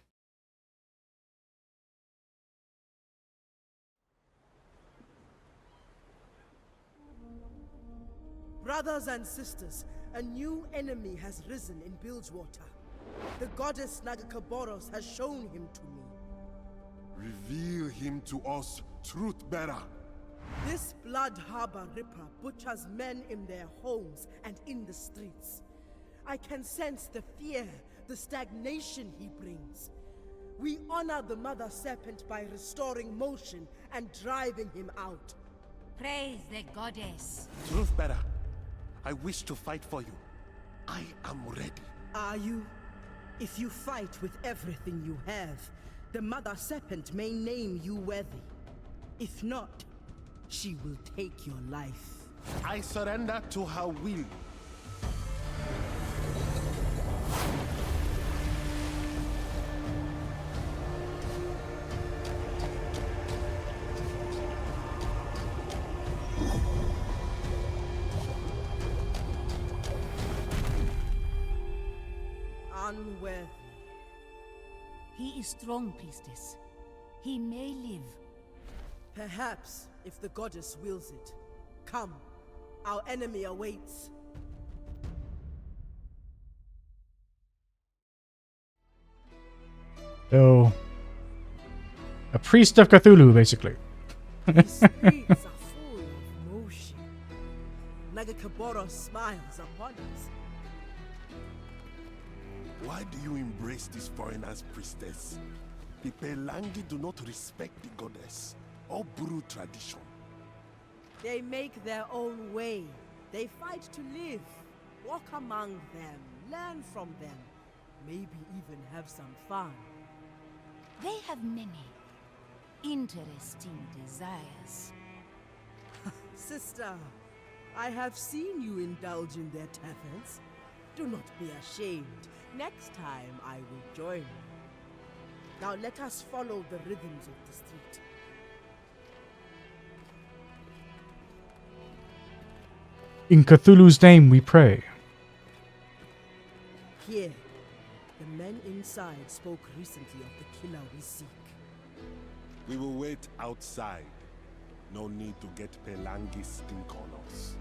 Brothers and sisters, a new enemy has risen in Bilgewater. The goddess Nagakaboros has shown him to me. Reveal him to us, Truth-bearer. This Blood Harbor Ripper butchers men in their homes and in the streets. I can sense the fear, the stagnation he brings. We honor the Mother Serpent by restoring motion and driving him out. Praise the goddess. Truth-bearer, I wish to fight for you. I am ready. Are you? If you fight with everything you have, the Mother Serpent may name you worthy. If not, she will take your life. I surrender to her will. Unworthy. He is strong, priestess. He may live. Perhaps, if the goddess wills it. Come, our enemy awaits. So, a priest of Cthulhu, basically. The streets are full of motion. Nagakaboros smiles upon us. Why do you embrace this foreigner's priestess? The Pelangi do not respect the goddess or Buru tradition. They make their own way. They fight to live. Walk among them. Learn from them. Maybe even have some fun. They have many interesting desires. Sister, I have seen you indulge in their taverns. Do not be ashamed. Next time I will join you. Now let us follow the rhythms of the street. In Cthulhu's name we pray. Here, the men inside spoke recently of the killer we seek. We will wait outside. No need to get Pelangi stink on us.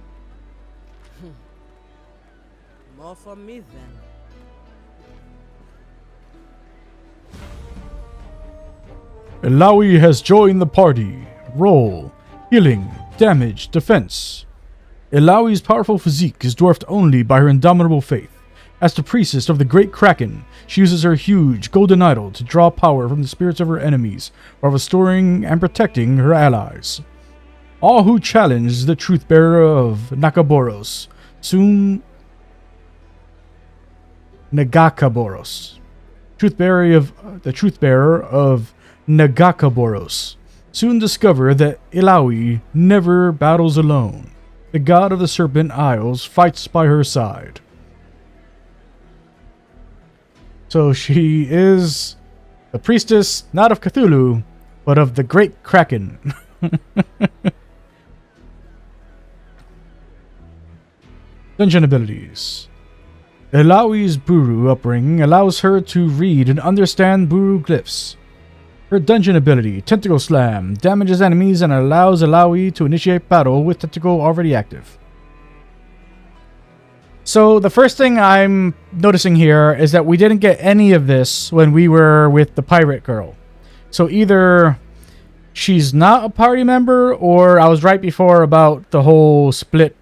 More for me then. Ilawi has joined the party. Roll. Healing. Damage. Defense. Ilawi's powerful physique is dwarfed only by her indomitable faith. As the priestess of the Great Kraken, she uses her huge golden idol to draw power from the spirits of her enemies, while restoring and protecting her allies. All who challenge the truth-bearer of Nakaboros soon... Nagakaboros. The truth-bearer of Nagakaboros soon discover that Ilawi never battles alone. The god of the Serpent Isles fights by her side. So she is the priestess, not of Cthulhu, but of the Great Kraken. Dungeon abilities. Ilawi's Buru upbringing allows her to read and understand Buru glyphs. Her dungeon ability, Tentacle Slam, damages enemies and allows Ilawi to initiate battle with Tentacle already active. So the first thing I'm noticing here is that we didn't get any of this when we were with the pirate girl. So either she's not a party member, or I was right before about the whole split,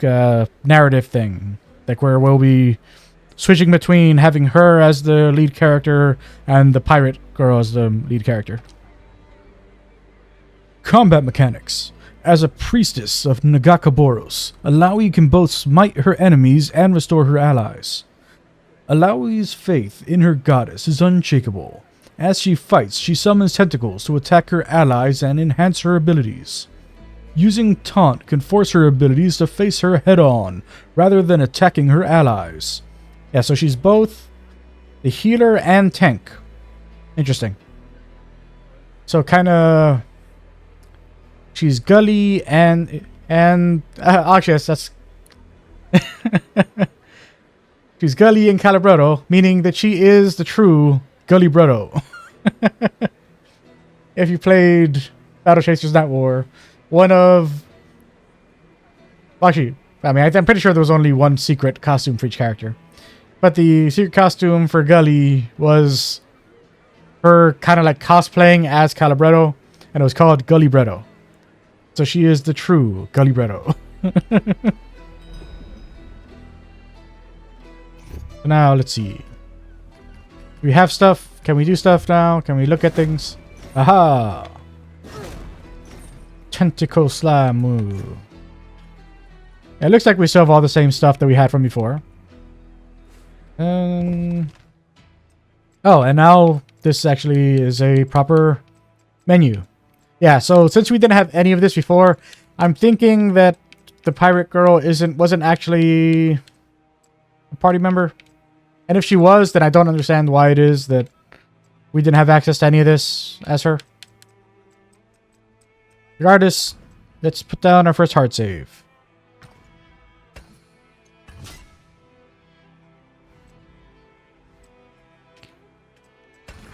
narrative thing. Where we'll be switching between having her as the lead character and the pirate girl as the lead character. Combat mechanics. As a priestess of Nagakaboros, Ilawi can both smite her enemies and restore her allies. Ilawi's faith in her goddess is unshakable. As she fights, she summons tentacles to attack her allies and enhance her abilities. Using taunt can force her abilities to face her head-on, rather than attacking her allies. Yeah, so she's both the healer and tank. Interesting. So kind she's gully and actually that's she's gully and calibretto, meaning that she is the true gullybretto. If you played Battle Chasers Nightwar, one of Well, actually, I mean, I'm pretty sure there was only one secret costume for each character. But the secret costume for Gully was her kind of like cosplaying as Calibretto, and it was called Gullybretto. So she is the true Gullybretto. Now, let's see. We have stuff. Can we do stuff now? Can we look at things? Aha! Tentacle Slam move. It looks like we still have all the same stuff that we had from before. Oh, and now this actually is a proper menu. Yeah, so since we didn't have any of this before, I'm thinking that the pirate girl wasn't actually a party member. And if she was, then I don't understand why it is that we didn't have access to any of this as her. Regardless, let's put down our first hard save.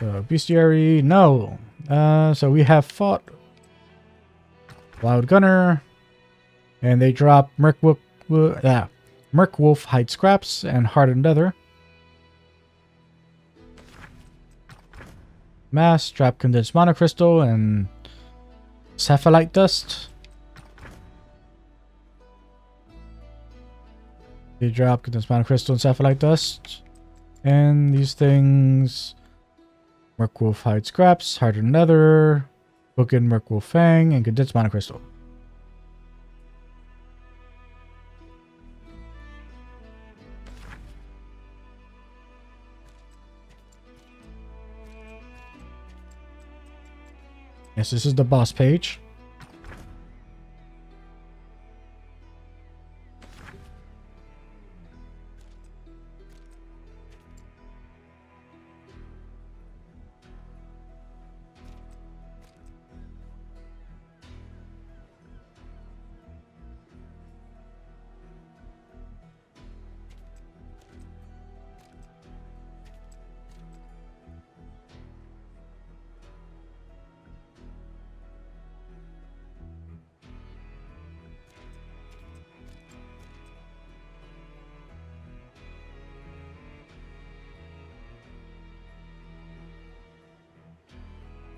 Bestiary, no. So we have fought Wild Gunner, and they drop Merkwolf hide scraps and hardened leather. Mass drop condensed monocrystal and sapphire dust. They drop condensed monocrystal and sapphire dust, and these things. Merkwolf hide scraps, hardened leather, broken Merkwolf fang, and condensed monocrystal. Yes, this is the boss page.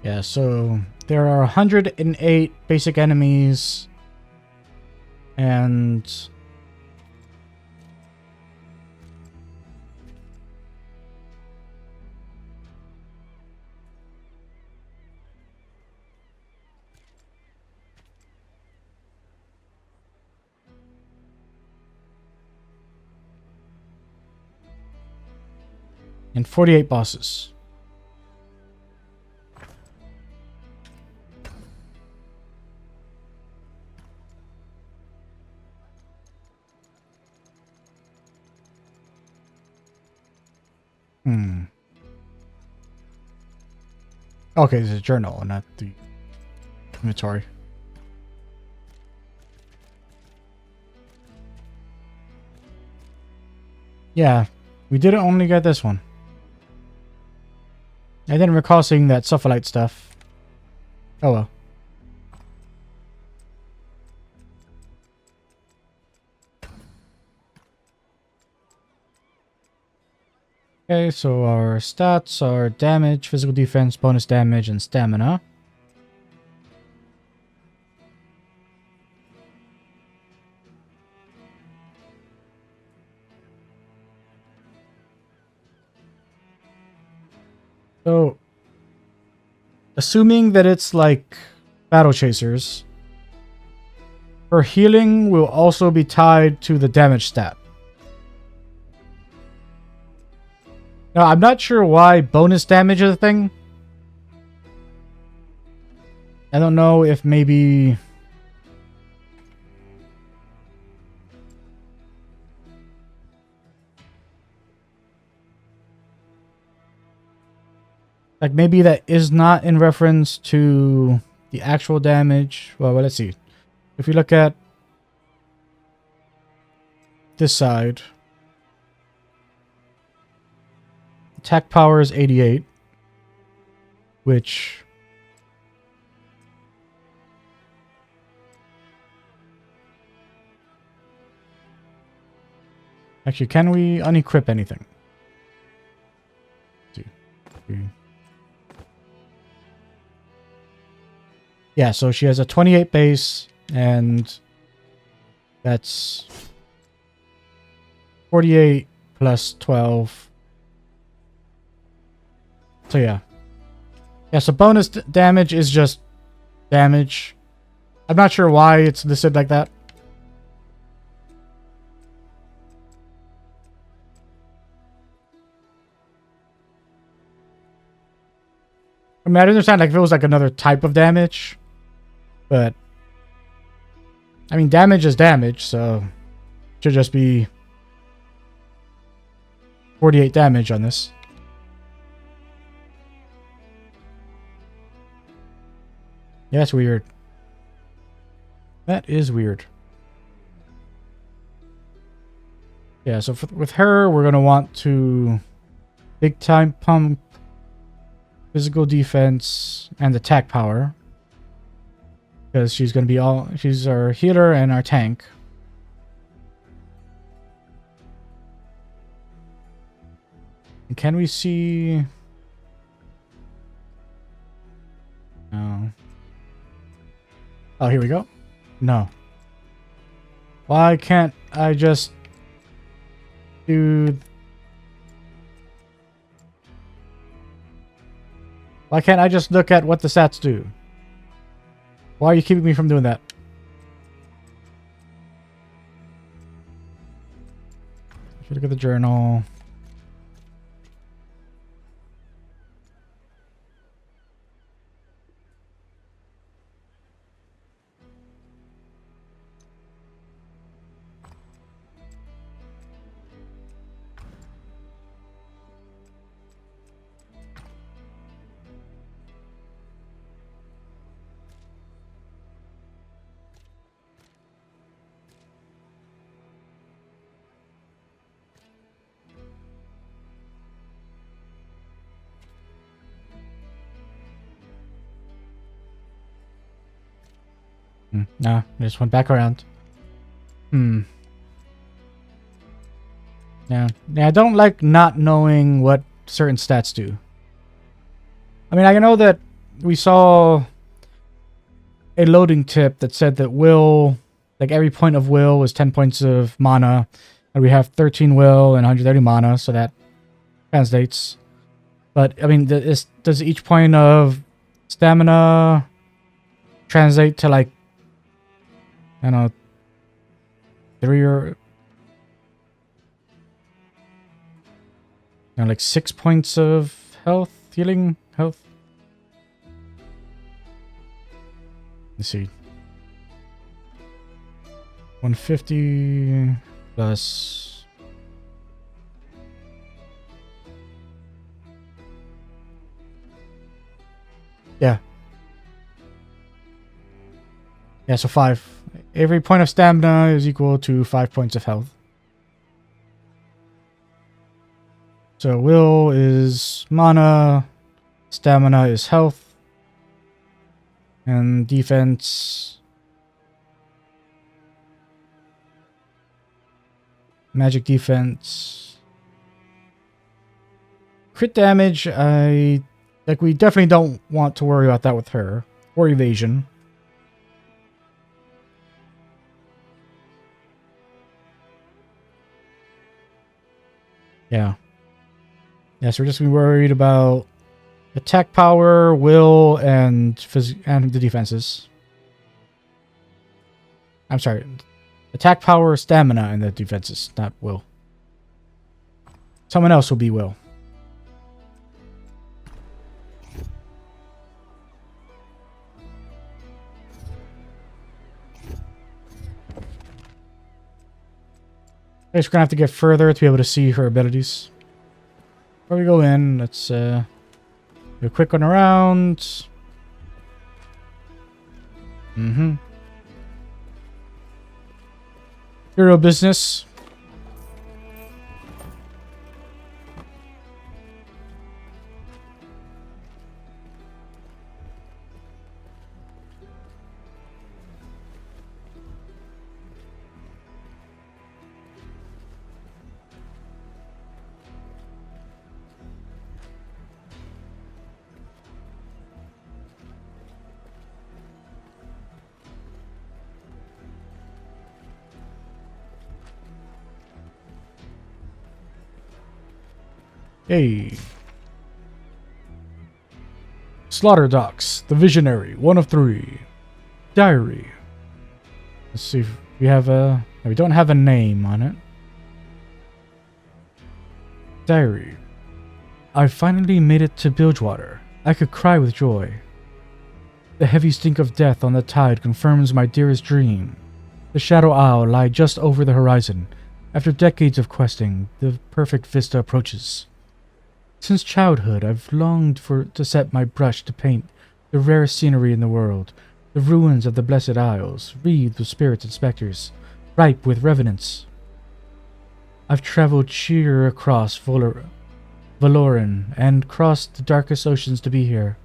Yeah, so there are 108 basic enemies, and and 48 bosses. Okay, this is a journal, not the inventory. Yeah, we didn't only get this one. I didn't recall seeing that sulfurite stuff. Oh well. Okay, so our stats are damage, physical defense, bonus damage, and stamina. So, assuming that it's like battle chasers, her healing will also be tied to the damage stat. Now, I'm not sure why bonus damage is a thing. I don't know if maybe... like, maybe that is not in reference to the actual damage. Well, let's see. If we look at this side... attack power is 88, which Actually, can we unequip anything? Yeah, so she has a 28 base, and that's 48 plus 12. So yeah. Yeah, so bonus damage is just damage. I'm not sure why it's listed like that. I mean, I understand like if it was like another type of damage, but I mean, damage is damage, so it should just be 48 damage on this. Yeah, that's weird. That is weird. Yeah, so with her, we're going to want to big time pump physical defense and attack power. Because she's going to be she's our healer and our tank. And can we see... No. Oh, here we go. No. Why can't I just do... Why can't I just look at what the stats do? Why are you keeping me from doing that? Should look at the journal. No, I just went back around. Yeah, I don't like not knowing what certain stats do. I mean, I know that we saw a loading tip that said that will, like every point of will is 10 points of mana, and we have 13 will and 130 mana, so that translates. But, I mean, does each point of stamina translate to, like, I don't know, 3 or... like 6 points of health, healing, health? Let's see. 150 plus... Yeah. Yeah, so 5. Every point of stamina is equal to 5 points of health. So will is mana, stamina is health, and defense, magic defense. Crit damage, we definitely don't want to worry about that with her, or evasion. Yeah. Yeah, so we're just going to be worried about attack power, will, and the defenses. I'm sorry. Attack power, stamina, and the defenses, not will. Someone else will be will. I guess we're going to have to get further to be able to see her abilities. Before we go in, let's do a quick one around. Hero business. Hey. Slaughter Docks, the Visionary, 1 of 3. Diary. Let's see if we have a... We don't have a name on it. Diary. I finally made it to Bilgewater. I could cry with joy. The heavy stink of death on the tide confirms my dearest dream. The Shadow Isle lie just over the horizon. After decades of questing, the perfect vista approaches. Since childhood, I've longed to set my brush to paint the rarest scenery in the world, the ruins of the Blessed Isles, wreathed with spirits and specters, ripe with revenants. I've traveled sheer across Valoran and crossed the darkest oceans to be here.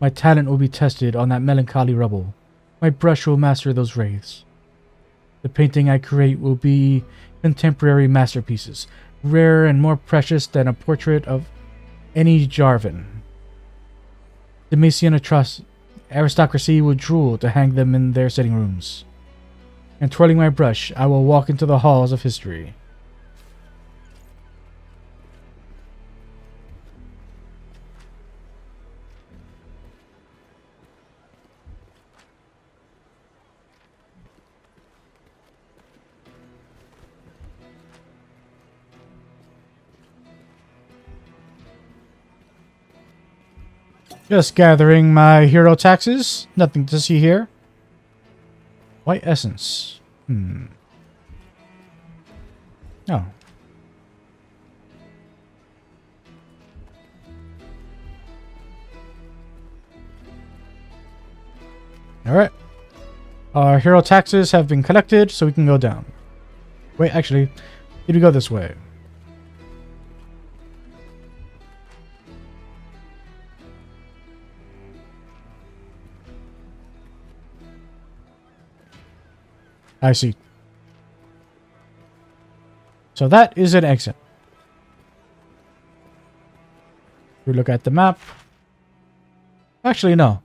My talent will be tested on that melancholy rubble. My brush will master those wraiths. The painting I create will be contemporary masterpieces, rare and more precious than a portrait of any Jarvan. The Macian aristocracy will drool to hang them in their sitting rooms. And twirling my brush, I will walk into the halls of history. Just gathering my hero taxes. Nothing to see here. White essence. Oh. Alright. Our hero taxes have been collected, so we can go down. Wait, actually, did we go this way? I see. So that is an exit. We look at the map. Actually, no.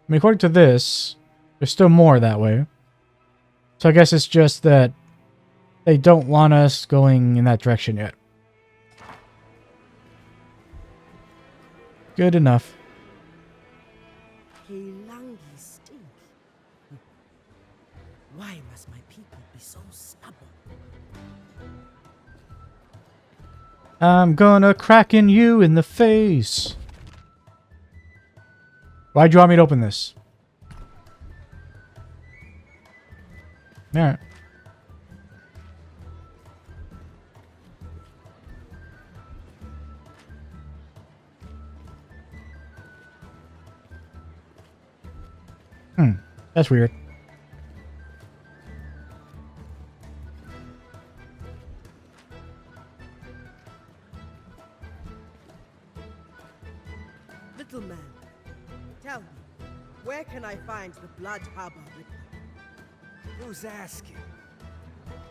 I mean, according to this, there's still more that way. So I guess it's just that they don't want us going in that direction yet. Good enough. Heilangi stink. Why must my people be so stubborn? I'm gonna cracken you in the face. Why'd you want me to open this? Alright. That's weird. Little man, tell me, where can I find the Blood Harbor Ripper? Who's asking?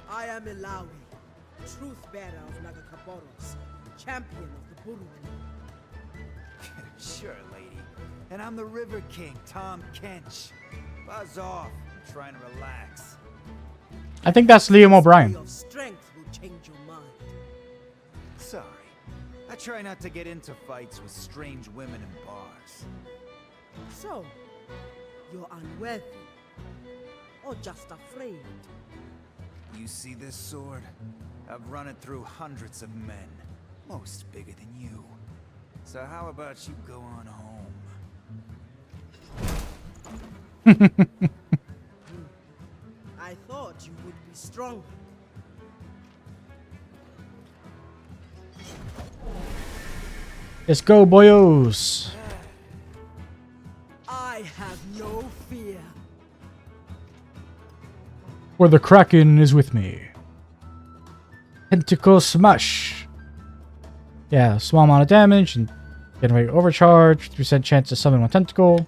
I am Ilawi, truth-bearer of Nagakaboros, champion of the Buru people. Sure, lady. And I'm the River King, Tom Kench. Buzz off. I'm trying to relax. I think that's Liam O'Brien. Of strength will change your mind. Sorry. I try not to get into fights with strange women in bars. So, you're unworthy, or just afraid? You see this sword? I've run it through hundreds of men, most bigger than you. So how about you go on home? I thought you would be stronger. Let's go, boyos. I have no fear. For the Kraken is with me. Tentacle Smash. Yeah, small amount of damage and generate overcharge. 3% chance to summon one tentacle.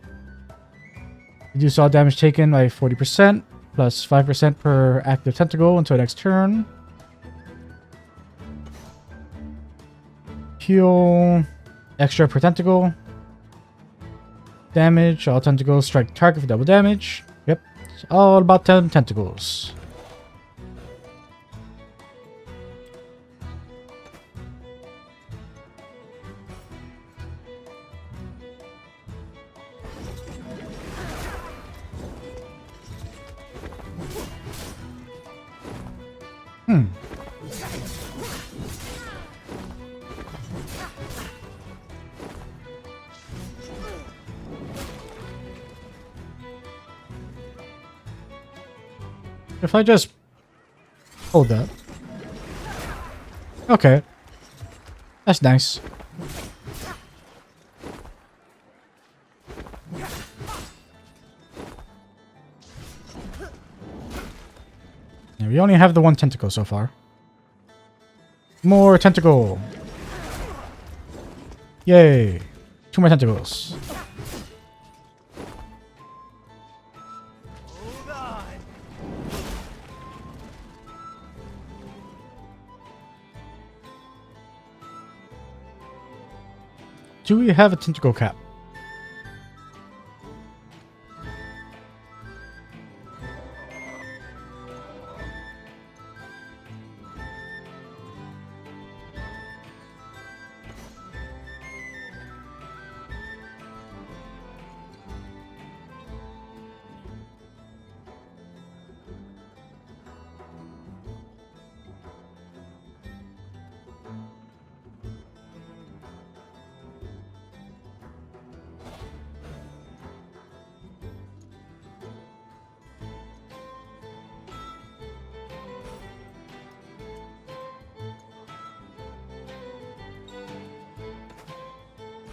Reduce all damage taken by 40%, plus 5% per active tentacle until next turn. Heal. Extra per tentacle. Damage. All tentacles strike target for double damage. Yep. It's all about 10 tentacles. If I just hold that. Okay. That's nice. Yeah, we only have the one tentacle so far. More tentacle. Yay. 2 more tentacles. Do we have a tentacle cap?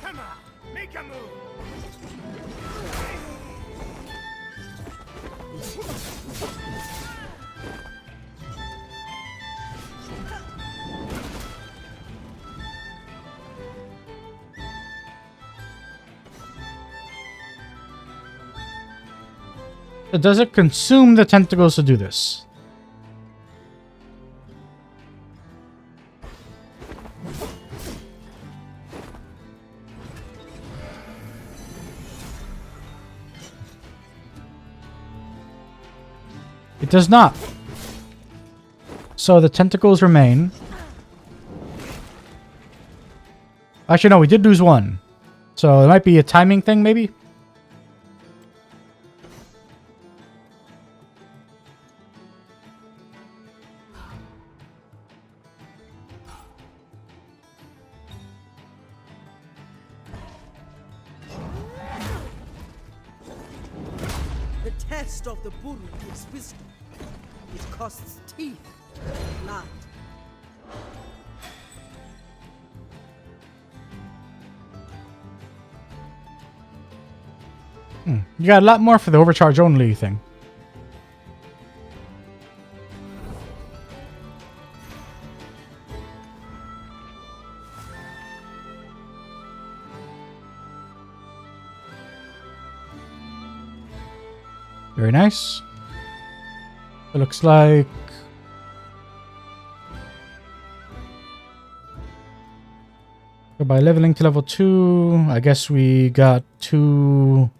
Come on, make a move. So does it consume the tentacles to do this? It does not. So the tentacles remain. Actually, no, we did lose one. So it might be a timing thing, maybe? The test of the Buru is wisdom. It costs teeth and blood. You got a lot more for the overcharge only thing. Very nice. It looks like so by leveling to level 2, I guess we got two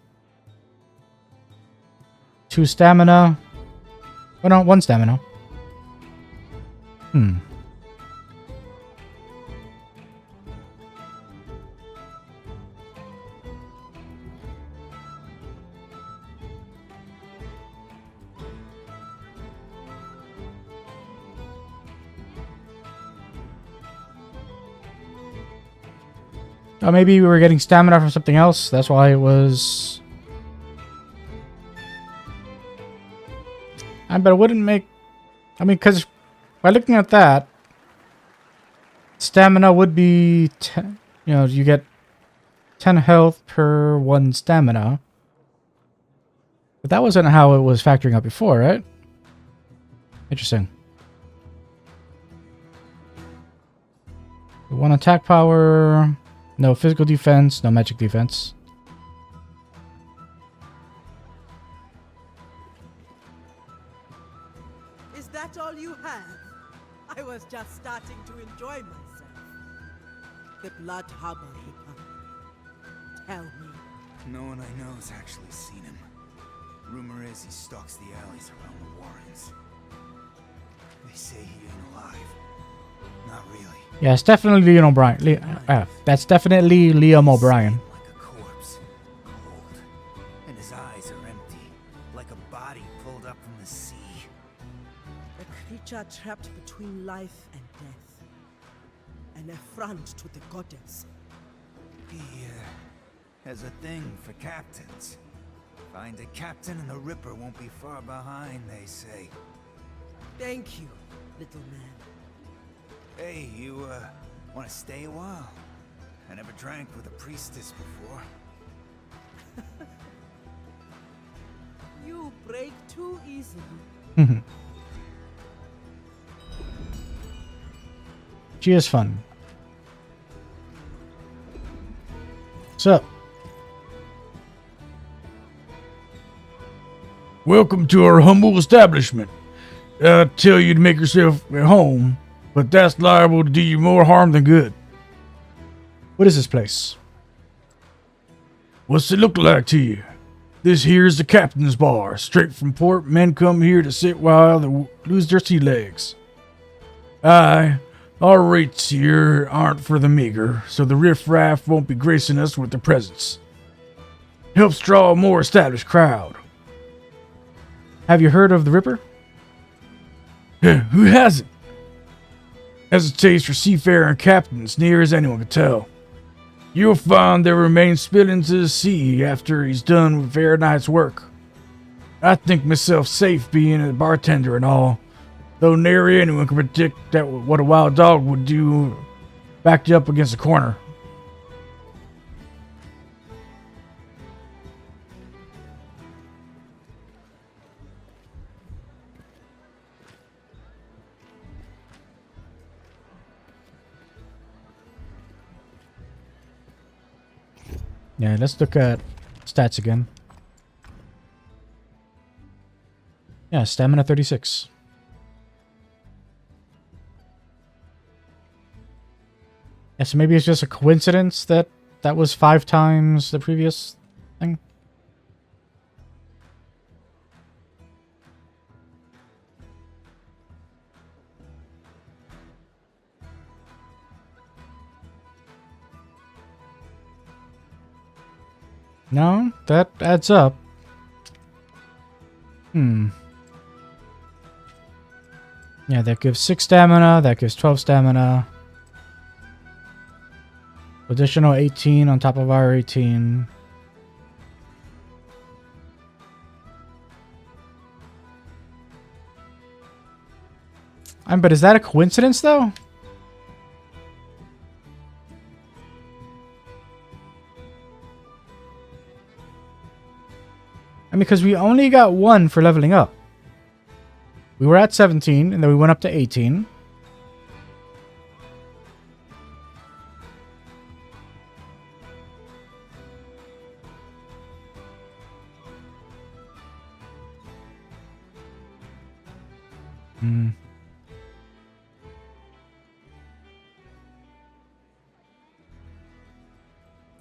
stamina. Oh no, 1 stamina. Oh, maybe we were getting stamina from something else. That's why it was... but it wouldn't make... I mean, because by looking at that, stamina would be... you know, you get 10 health per 1 stamina. But that wasn't how it was factoring up before, right? Interesting. 1 attack power... No physical defense, no magic defense. Is that all you have? I was just starting to enjoy myself. The Blood Harbor Reaper. Tell me. No one I know has actually seen him. Rumor is he stalks the alleys around the Warrens. They say he ain't alive. Not really. Yeah, it's definitely Liam O'Brien. That's definitely Liam O'Brien. Like a corpse, cold, and his eyes are empty, like a body pulled up from the sea. A creature trapped between life and death. An affront to the goddess. He has a thing for captains. Find a captain and the Ripper won't be far behind, they say. Thank you, little man. Hey, you, want to stay a while? I never drank with a priestess before. You break too easily. She is fun. What's up? Welcome to our humble establishment. I tell you to make yourself at home, but that's liable to do you more harm than good. What is this place? What's it look like to you? This here's the captain's bar. Straight from port, men come here to sit while they lose their sea legs. Aye, our rates here aren't for the meager, so the riffraff won't be gracing us with their presence. Helps draw a more established crowd. Have you heard of the Ripper? Who hasn't? Has a taste for seafaring captains, near as anyone can tell. You'll find there remains spill into the sea after he's done with fair night's work. I think myself safe being a bartender and all, though nary anyone can predict that what a wild dog would do backed you up against a corner. Yeah, let's look at stats again. Yeah, stamina 36. Yeah, so maybe it's just a coincidence that that was 5 times the previous thing. No, that adds up. Yeah, that gives 6 stamina, that gives 12 stamina. Additional 18 on top of our 18. But is that a coincidence, though? Because we only got 1 for leveling up. We were at 17, and then we went up to 18.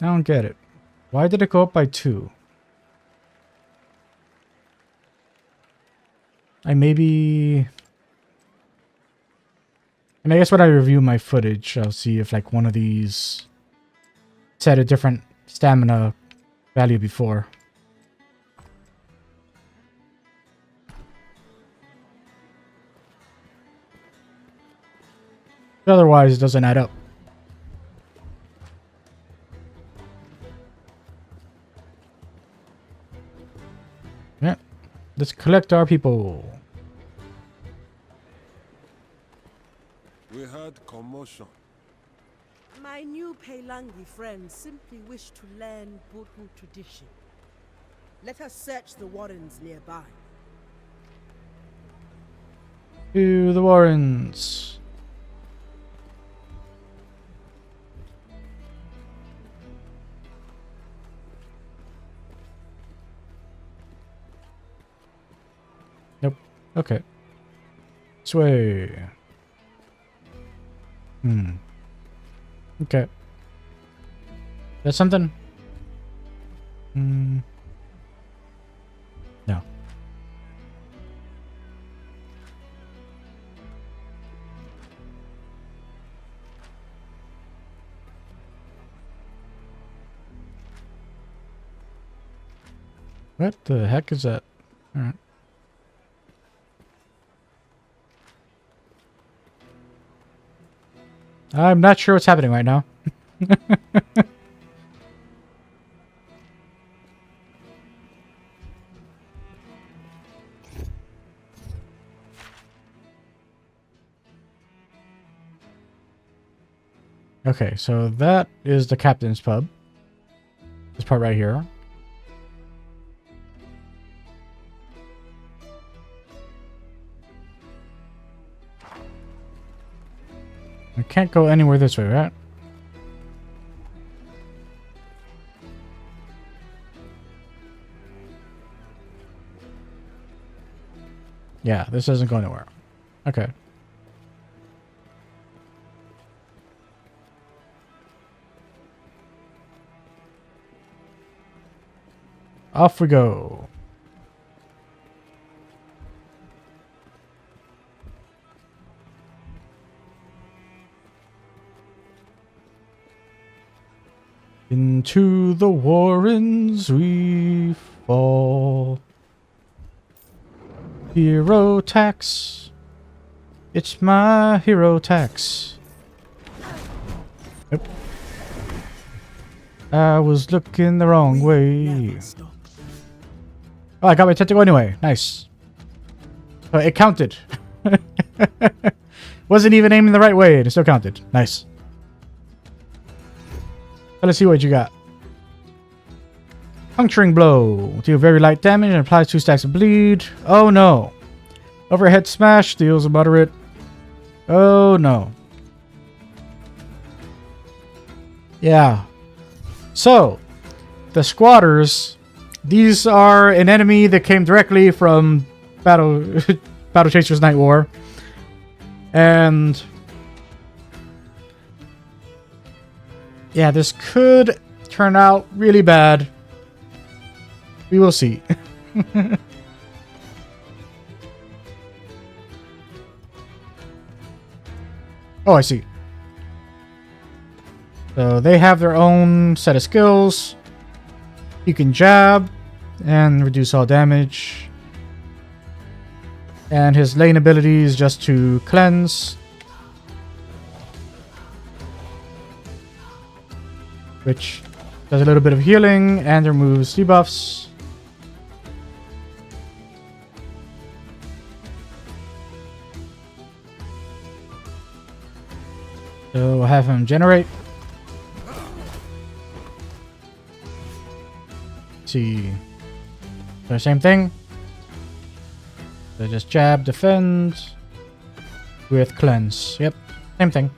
I don't get it. Why did it go up by 2? I guess when I review my footage, I'll see if like one of these set a different stamina value before. But otherwise, it doesn't add up. Yeah, let's collect our people. We heard commotion. My new Peilangi friends simply wish to learn Butu tradition. Let us search the warrens nearby. To the warrens. Nope. Okay. This way. Okay. That's something? No. What the heck is that? Alright. I'm not sure what's happening right now. Okay, so that is the captain's pub. This part right here. I can't go anywhere this way, right? Yeah, this doesn't go anywhere. Okay. Off we go. Into the warrens we fall. Hero tax. It's my hero tax. Yep. I was looking the wrong way. Oh, I got my tentacle anyway. Nice. Oh, it counted. Wasn't even aiming the right way. It still counted. Nice. Let's see what you got. Puncturing blow. Deal very light damage and applies 2 stacks of bleed. Oh no. Overhead smash deals a moderate. Oh no. Yeah. So, the squatters. These are an enemy that came directly from Battle Chasers Nightwar. And yeah, this could turn out really bad. We will see. Oh, I see. So they have their own set of skills. You can jab and reduce all damage. And his lane ability is just to cleanse, which does a little bit of healing and removes debuffs. So we'll have him generate. See. So same thing. So just jab, defend with cleanse. Yep, same thing.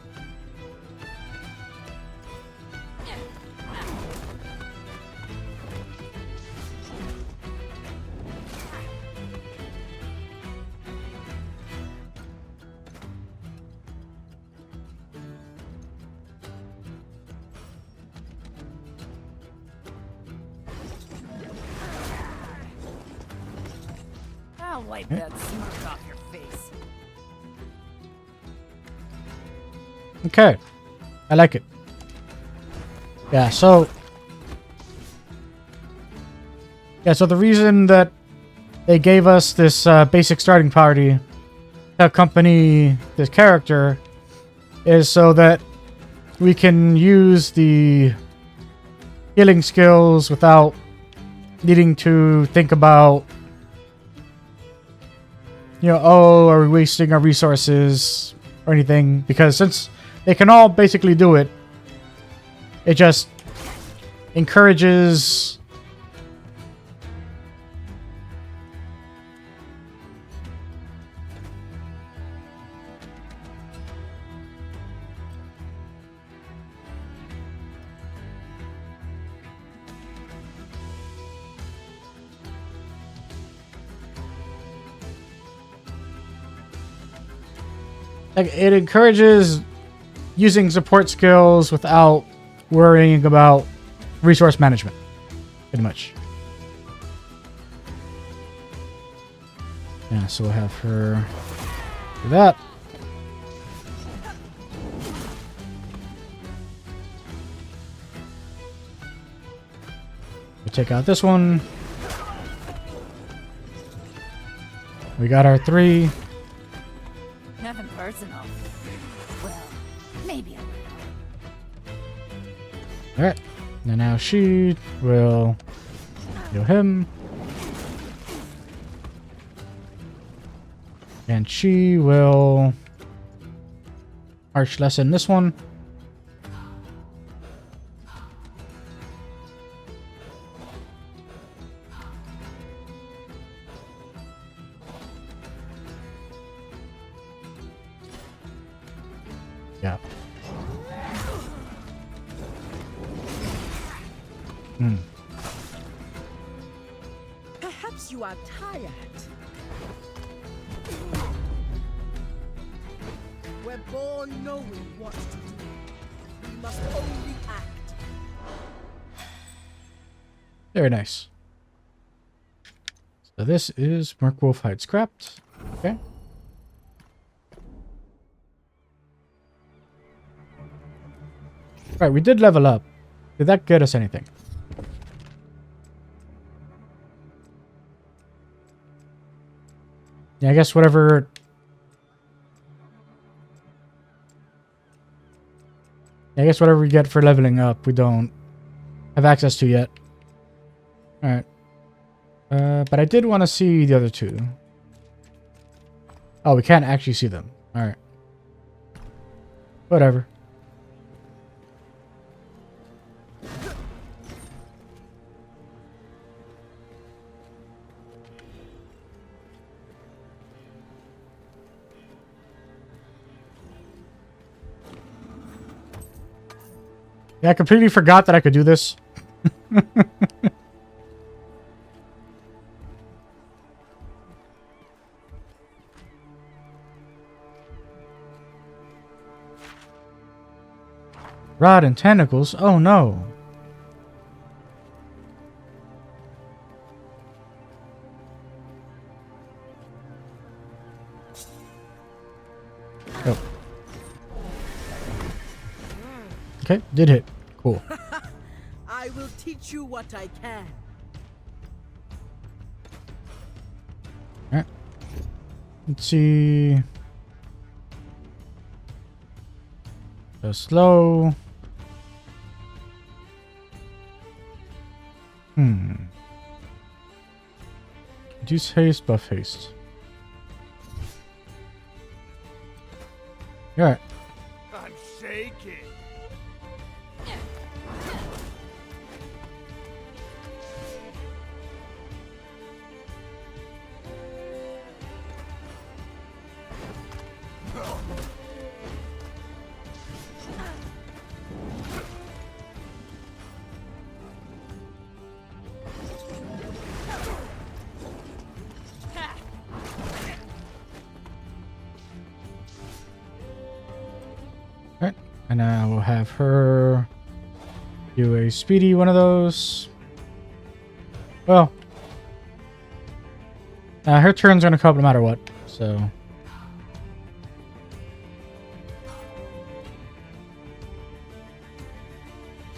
I'll wipe that smirk off your face. Okay. I like it. Yeah, so the reason that they gave us this basic starting party to accompany this character is so that we can use the healing skills without needing to think about, you know, oh, are we wasting our resources or anything? Because since they can all basically do it, it just encourages using support skills without worrying about resource management, pretty much. Yeah, so we'll have her do that. We'll take out this one. We got our 3. Nothing personal. Well, maybe a little. Alright. And now she will heal him. And she will Arch Lesson this one. Yeah. Hmm. Perhaps you are tired. We're born knowing what to do. We must only act. Very nice. So this is Merkwolf hide scrapped. Okay. Right, we did level up. Did that get us anything? Yeah, I guess whatever... I guess whatever we get for leveling up, we don't have access to yet. Alright. But I did want to see the other two. Oh, we can't actually see them. Alright. Whatever. Yeah, I completely forgot that I could do this. Rod and tentacles? Oh no. Oh. Okay, did hit. Cool. I will teach you what I can. Alright. Let's see. Go slow. Reduce haste, buff haste. Alright. I'm shaking. Alright. And now we'll have her do a speedy one of those. Well, her turn's gonna come no matter what, so.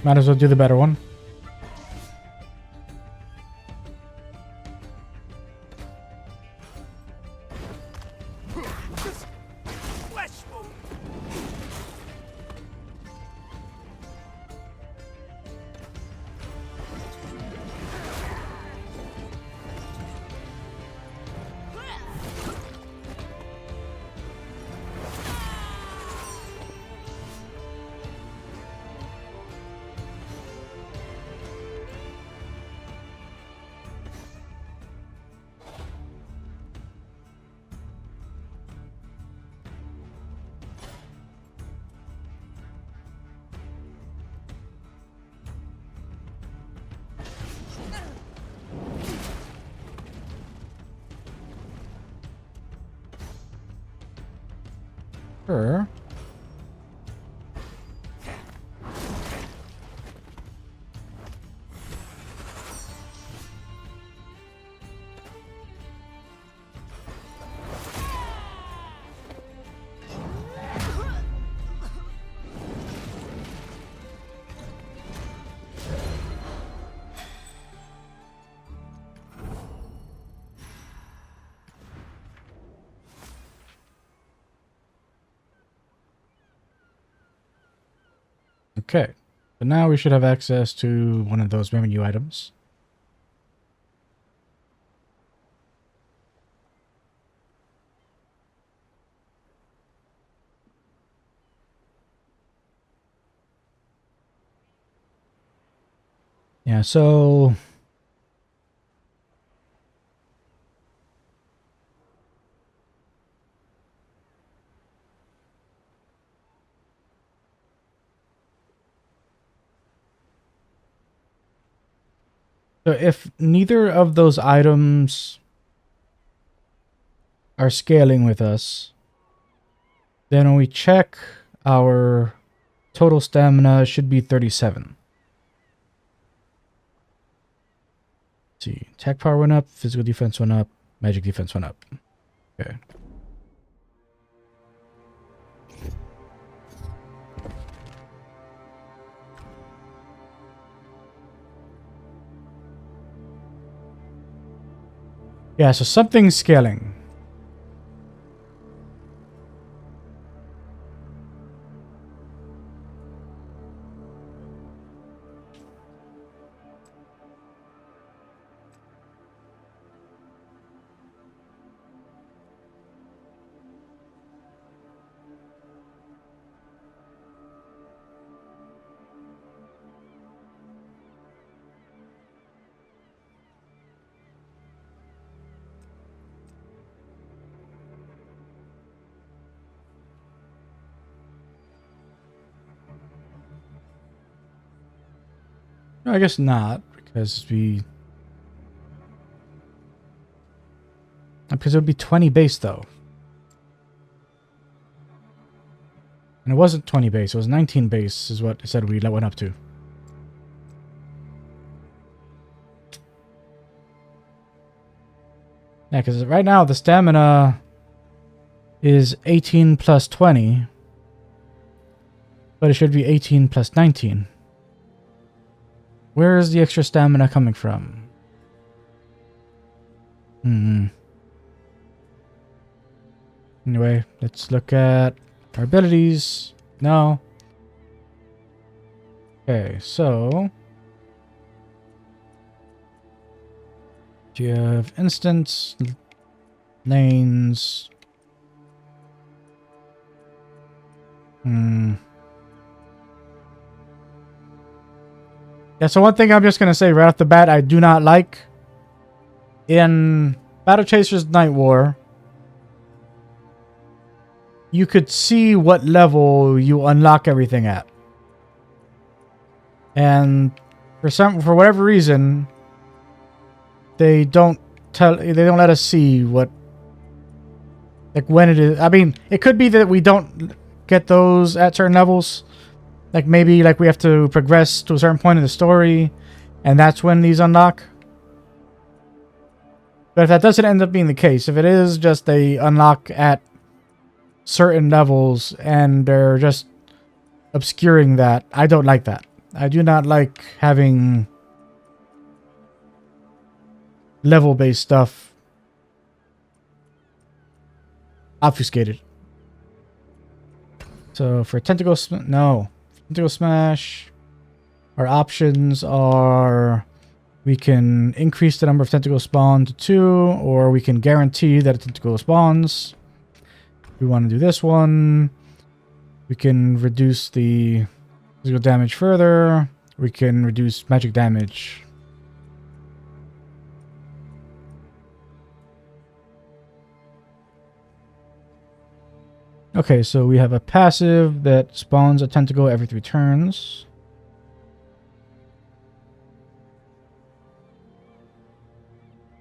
Might as well do the better one. Sure. Okay, so now we should have access to one of those menu items. Yeah, so So if neither of those items are scaling with us, then when we check, our total stamina should be 37. Let's see, attack power went up, physical defense went up, magic defense went up. Okay. Yeah, so something's scaling. No, I guess not, because it would be 20 base though. And it wasn't 20 base, it was 19 base is what it said we went up to. Yeah, because right now the stamina is 18 plus 20, but it should be 18 plus 19. Where is the extra stamina coming from? Anyway, let's look at our abilities. No. Okay, so do you have instants, lanes? Yeah, so one thing I'm just going to say right off the bat, I do not like in Battle Chasers Nightwar, you could see what level you unlock everything at. And for whatever reason, they don't let us see what, like, when it is. I mean, it could be that we don't get those at certain levels. Like maybe like we have to progress to a certain point in the story, and that's when these unlock. But if that doesn't end up being the case, if it is just they unlock at certain levels and they're just obscuring that, I don't like that. I do not like having level-based stuff obfuscated. So for Tentacle Smash, our options are we can increase the number of tentacles spawned to 2, or we can guarantee that a tentacle spawns. We want to do this one. We can reduce the physical damage further. We can reduce magic damage. Okay, so we have a passive that spawns a tentacle every 3 turns.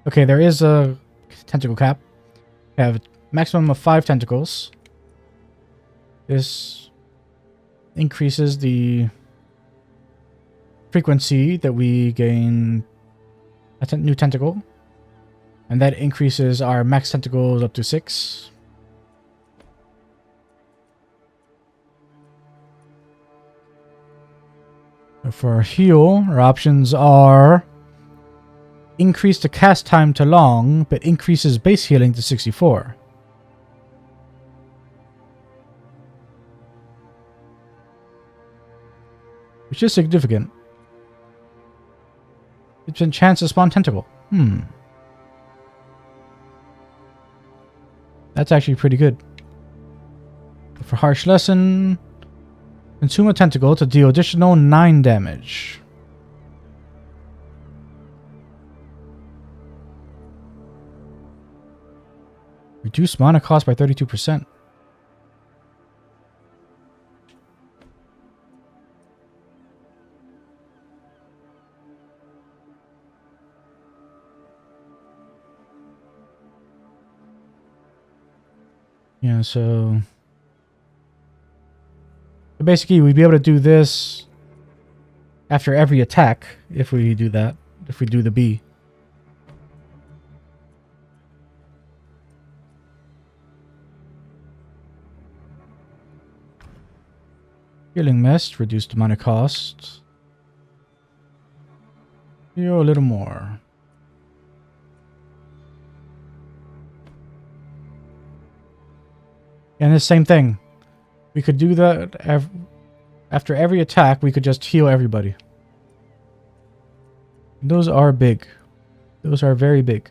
Okay, there is a tentacle cap. We have a maximum of 5 tentacles. This increases the frequency that we gain a new tentacle. And that increases our max tentacles up to 6. For our heal, our options are increase the cast time to long, but increases base healing to 64. Which is significant. It's a chance to spawn tentacle. That's actually pretty good. For Harsh Lesson, consume a tentacle to deal additional 9 damage. Reduce mana cost by 32%. Yeah, so basically we'd be able to do this after every attack if we do that. If we do the B. Healing Mist, reduced amount of cost. Heal a little more. And the same thing. We could do that after every attack, we could just heal everybody. Those are big. Those are very big.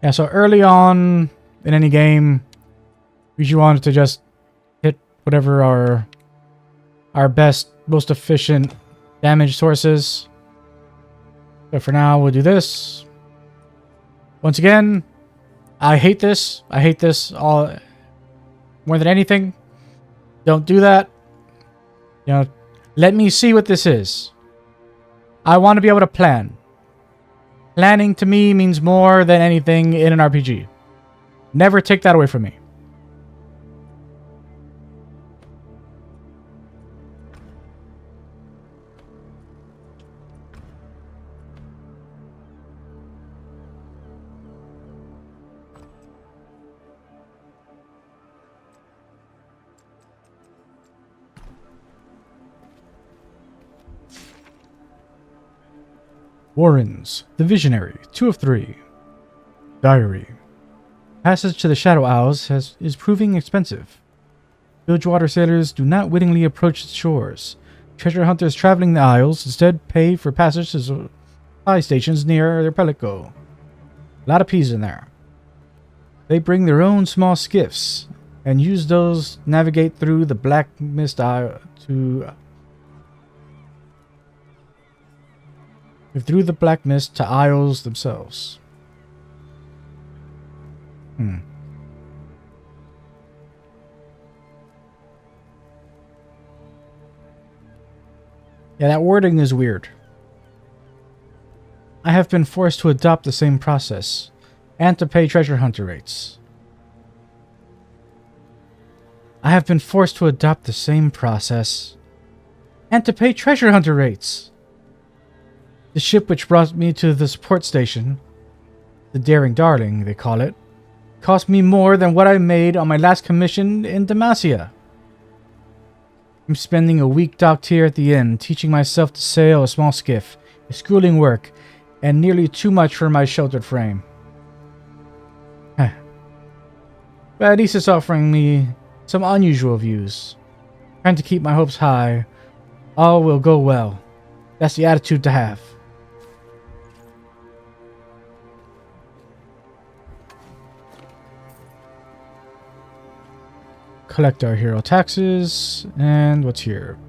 Yeah, so early on in any game, we usually want to just hit whatever our best, most efficient damage sources. So for now, we'll do this. Once again, I hate this. I hate this all more than anything. Don't do that. You know, let me see what this is. I want to be able to plan. Planning to me means more than anything in an RPG. Never take that away from me. Warrens, the Visionary, 2 of 3. Diary. Passage to the Shadow Isles is proving expensive. Bilgewater sailors do not wittingly approach its shores. Treasure hunters traveling the Isles instead pay for passage to supply stations near their Pelico. A lot of P's in there. They bring their own small skiffs and use those to navigate through the Black Mist Isle through the Black Mist to Isles themselves. Yeah, that wording is weird. I have been forced to adopt the same process and to pay treasure hunter rates. I have been forced to adopt the same process and to pay treasure hunter rates. The ship which brought me to the support station, the Daring Darling, they call it, cost me more than what I made on my last commission in Demacia. I'm spending a week docked here at the inn, teaching myself to sail a small skiff, schooling work, and nearly too much for my sheltered frame. But at least it's offering me some unusual views. Trying to keep my hopes high. All will go well. That's the attitude to have. Collect our hero taxes. And what's here?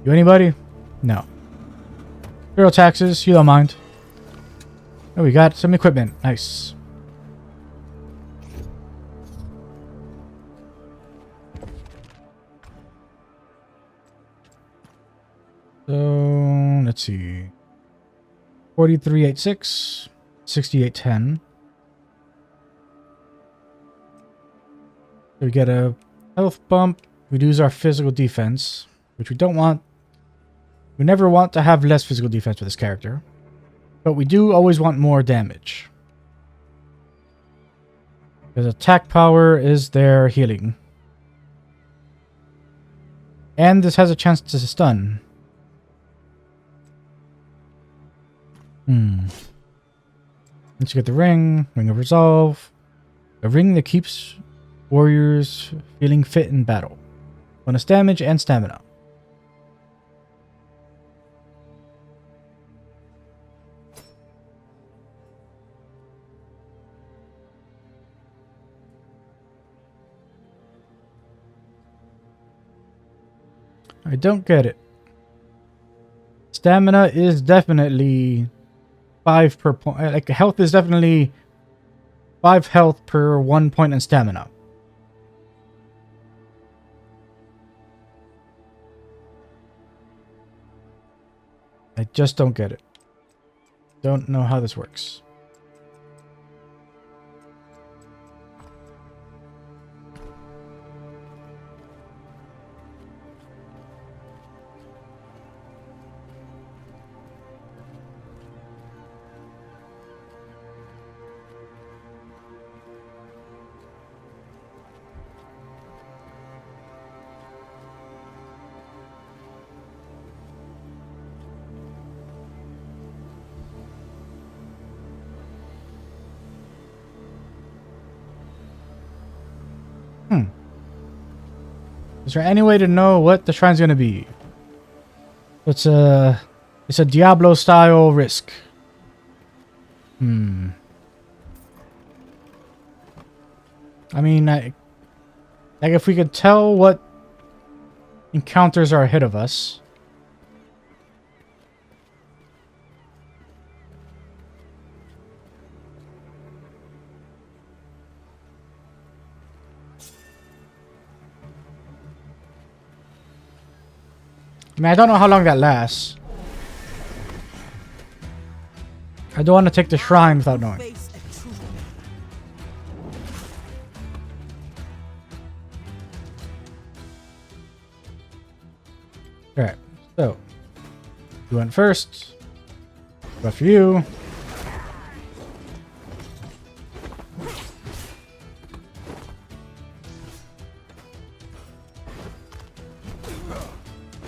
You anybody? No. Hero taxes, you don't mind. Oh, we got some equipment. Nice. So, let's see. 4386, 6810. So we get a health bump, reduce our physical defense, which we don't want. We never want to have less physical defense with this character, but we do always want more damage. Because attack power is their healing. And this has a chance to stun. Once you get the ring of resolve, a ring that keeps warriors feeling fit in battle. Bonus damage and stamina. I don't get it. Stamina is definitely 5 per point. Like, health is definitely 5 health per 1 point in stamina. I just don't get it. Don't know how this works. Is there any way to know what the shrine's gonna be? It's a Diablo style risk. I mean, like if we could tell what encounters are ahead of us. I mean, I don't know how long that lasts. I don't want to take the shrine without knowing. Face a true Alright, so you went first. But for you.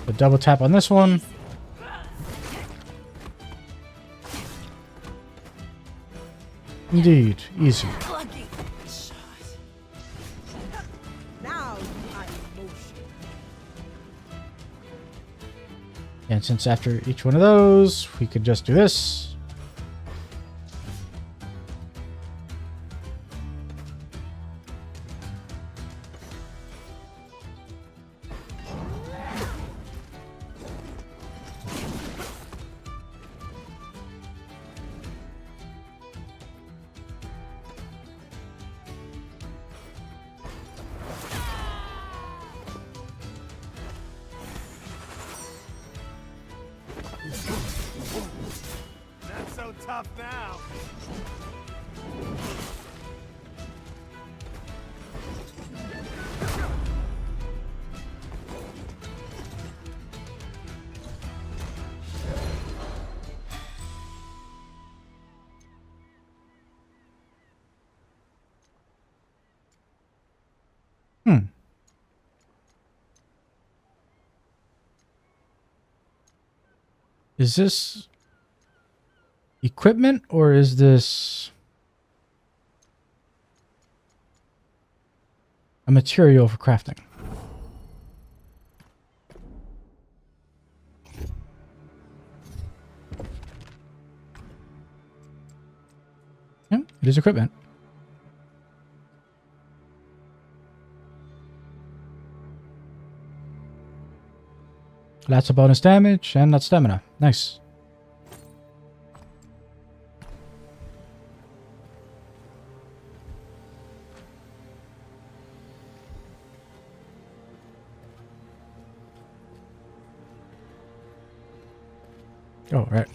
A double tap on this one. Indeed, easy. now you are in motion. And since after each one of those, we could just do this. Not so tough now. Is this equipment or is this a material for crafting? Yeah, it is equipment. Lots of bonus damage and that's stamina. Nice. Oh, right.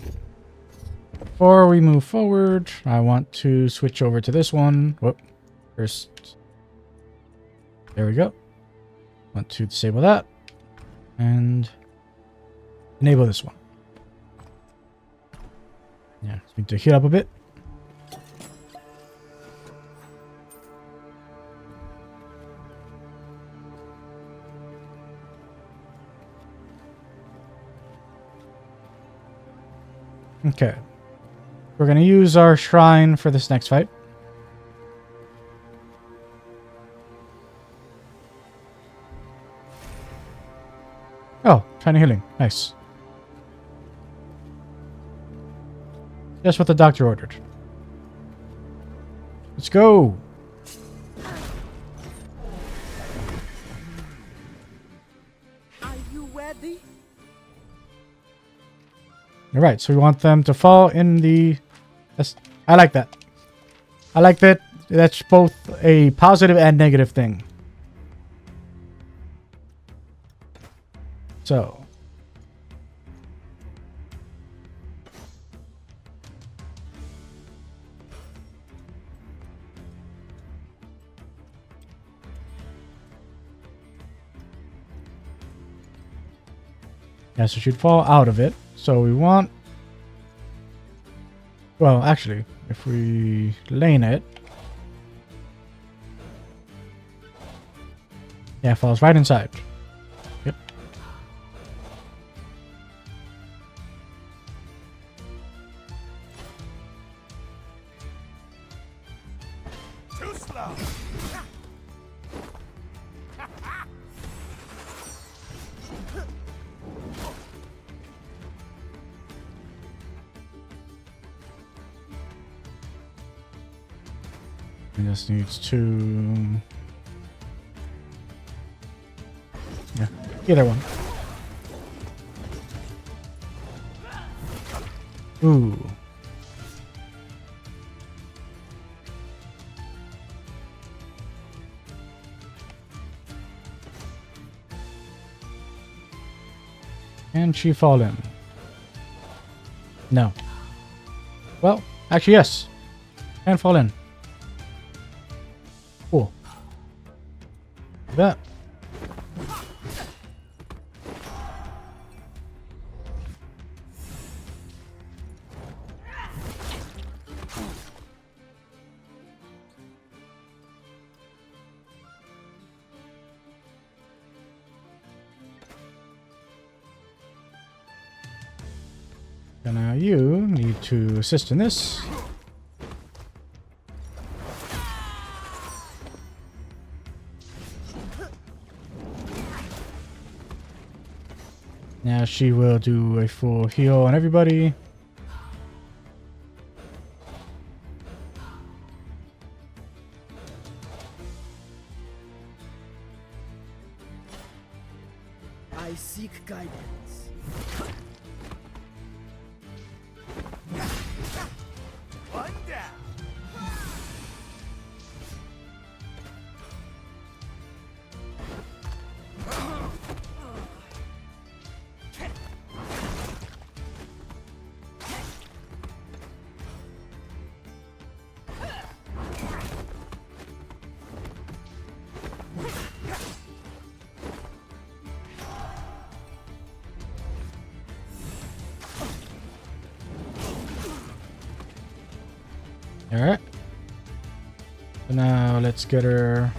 Before we move forward, I want to switch over to this one. Whoop. First. There we go. Want to disable that. And enable this one. Yeah, just need to heal up a bit. Okay. We're going to use our shrine for this next fight. Oh, tiny healing. Nice. Just what the doctor ordered. Let's go. Are you ready? All right, so we want them to fall in the... I like that. I like that That's both a positive and negative thing. So. Yeah, so she'd fall out of it. So we want... Well, actually, if we lane it... Yeah, it falls right inside. Yep. Too slow. It just needs to... Yeah, either one. Ooh. Can she fall in? No. Well, actually, yes. Can fall in. Cool. That. And now you need to assist in this. Now she will do a full heal on everybody. I seek guidance. One down. Alright. So now let's get her.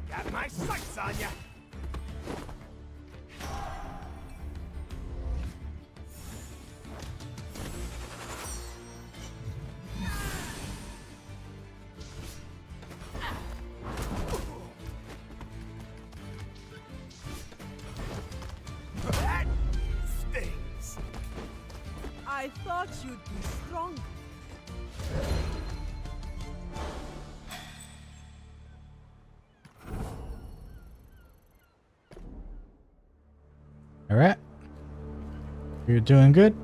Got my sights on ya. That stings. I thought you'd be stronger. Alright. You're doing good.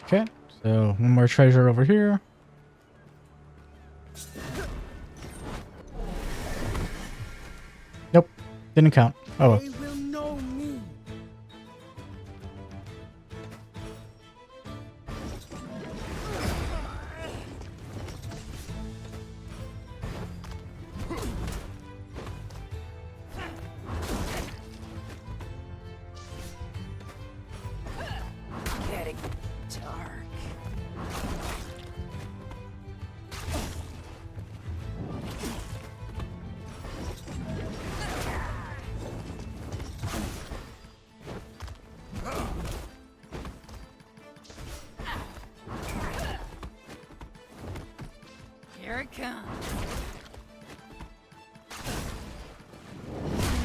Okay, so one more treasure over here. Didn't count. Oh well. They will know me. Getting dark. Here it comes.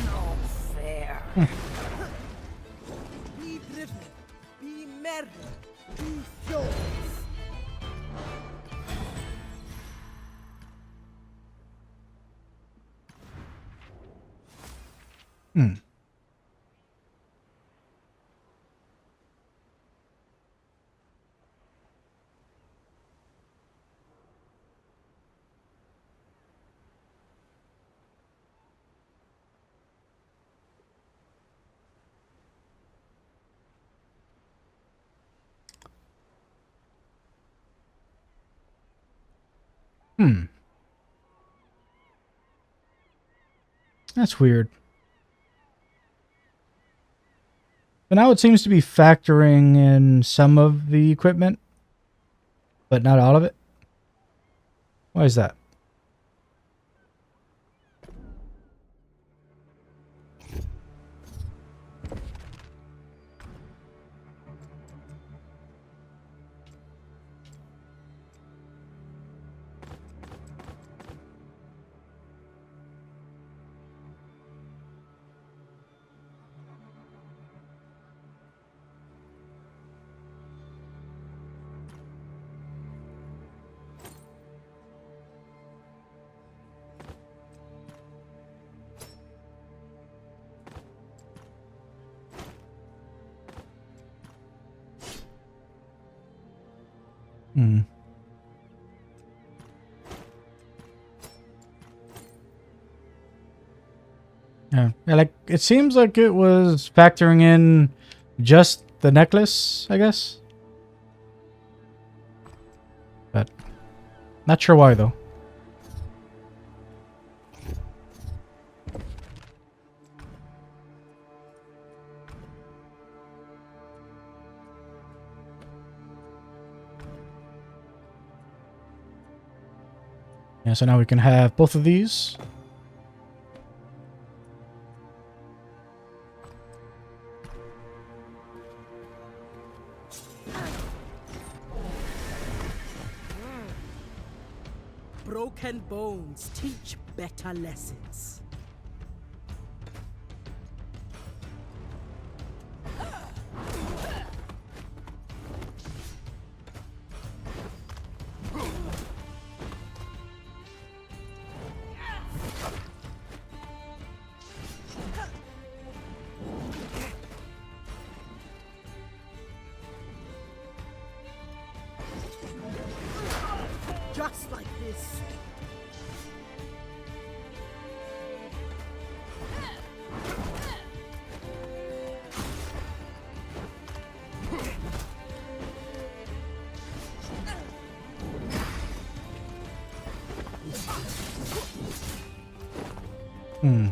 No fair. Be driven. Be merry. Be furious. Hmm. Hmm. That's weird. But now it seems to be factoring in some of the equipment, but not all of it. Why is that? Hmm. Yeah, like it seems like it was factoring in just the necklace, I guess. But not sure why though. Yeah, so now we can have both of these. Broken bones teach better lessons. Just like this. Hmm.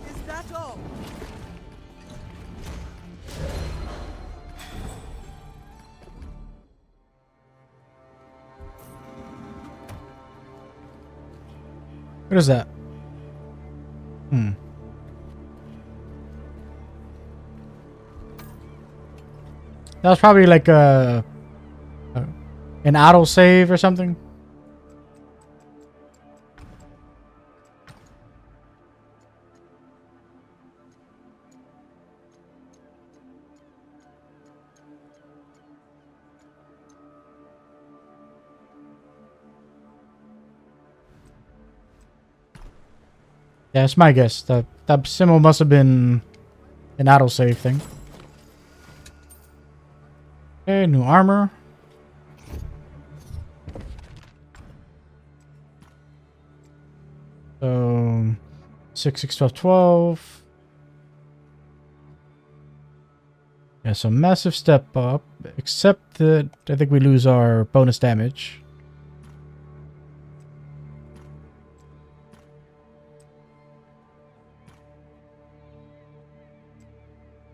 Is that all? What is that? Hmm. That was probably like an auto save or something. Yeah, it's my guess. That symbol must have been an autosave thing. Okay, new armor. So 6, 6, 12, 12. Yeah, so massive step up, except that I think we lose our bonus damage.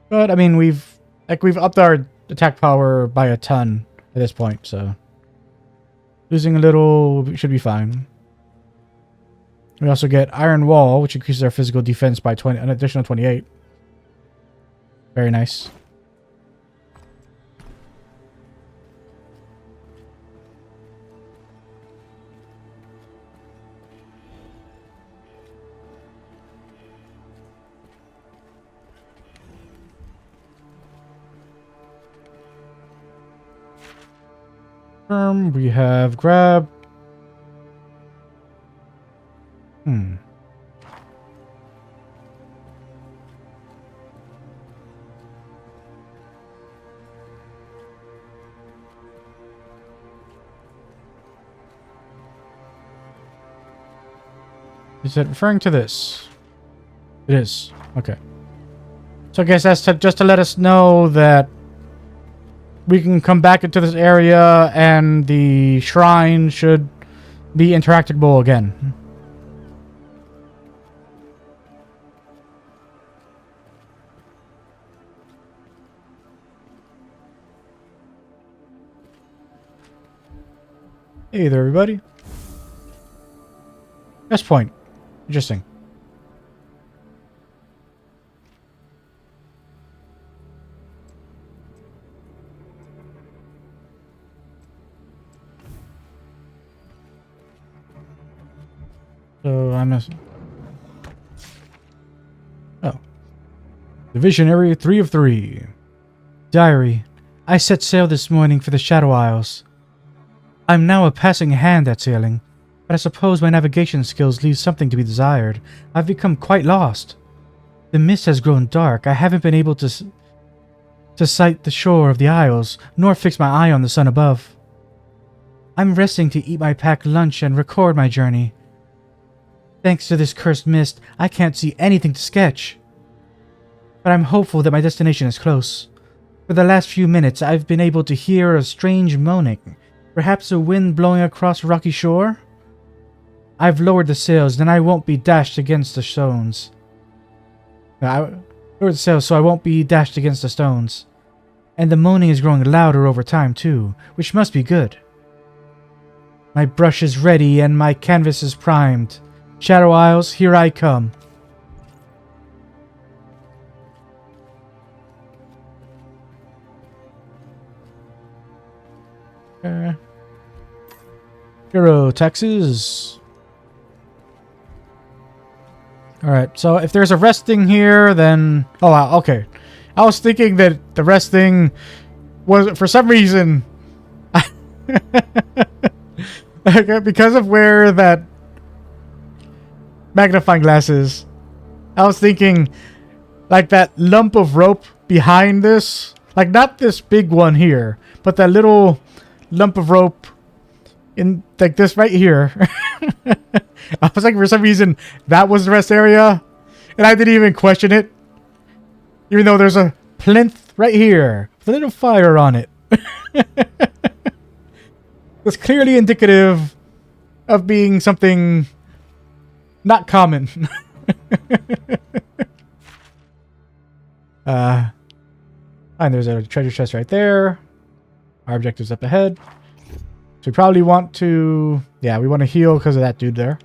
But I mean, we've upped our attack power by a ton at this point, so losing a little should be fine. We also get Iron Wall, which increases our physical defense by an additional 28. Very nice. We have grab. Is it referring to this? It is. Okay. So I guess that's just to let us know that we can come back into this area and the shrine should be interactable again. Hey there, everybody. Best point. Interesting. So I'm a... Oh. The Visionary 3 of 3. Diary. I set sail this morning for the Shadow Isles. I'm now a passing hand at sailing, but I suppose my navigation skills leave something to be desired. I've become quite lost. The mist has grown dark. I haven't been able to sight the shore of the Isles, nor fix my eye on the sun above. I'm resting to eat my packed lunch and record my journey. Thanks to this cursed mist, I can't see anything to sketch. But I'm hopeful that my destination is close. For the last few minutes, I've been able to hear a strange moaning. Perhaps a wind blowing across a rocky shore? I've lowered the sails, then I won't be dashed against the stones. I lowered the sails so I won't be dashed against the stones. And the moaning is growing louder over time too, which must be good. My brush is ready and my canvas is primed. Shadow Isles, here I come. Hero taxes. Alright, so if there's a resting here, then... Oh, wow, okay. I was thinking that the resting was, for some reason... because of where that magnifying glass is, I was thinking, like, that lump of rope behind this. Like, not this big one here, but that little lump of rope in, like, this right here. I was like, for some reason, that was the rest area, and I didn't even question it. Even though there's a plinth right here with a little fire on it. It's clearly indicative of being something not common. And there's a treasure chest right there. Our objective's up ahead. So we probably want to... Yeah, we want to heal because of that dude there.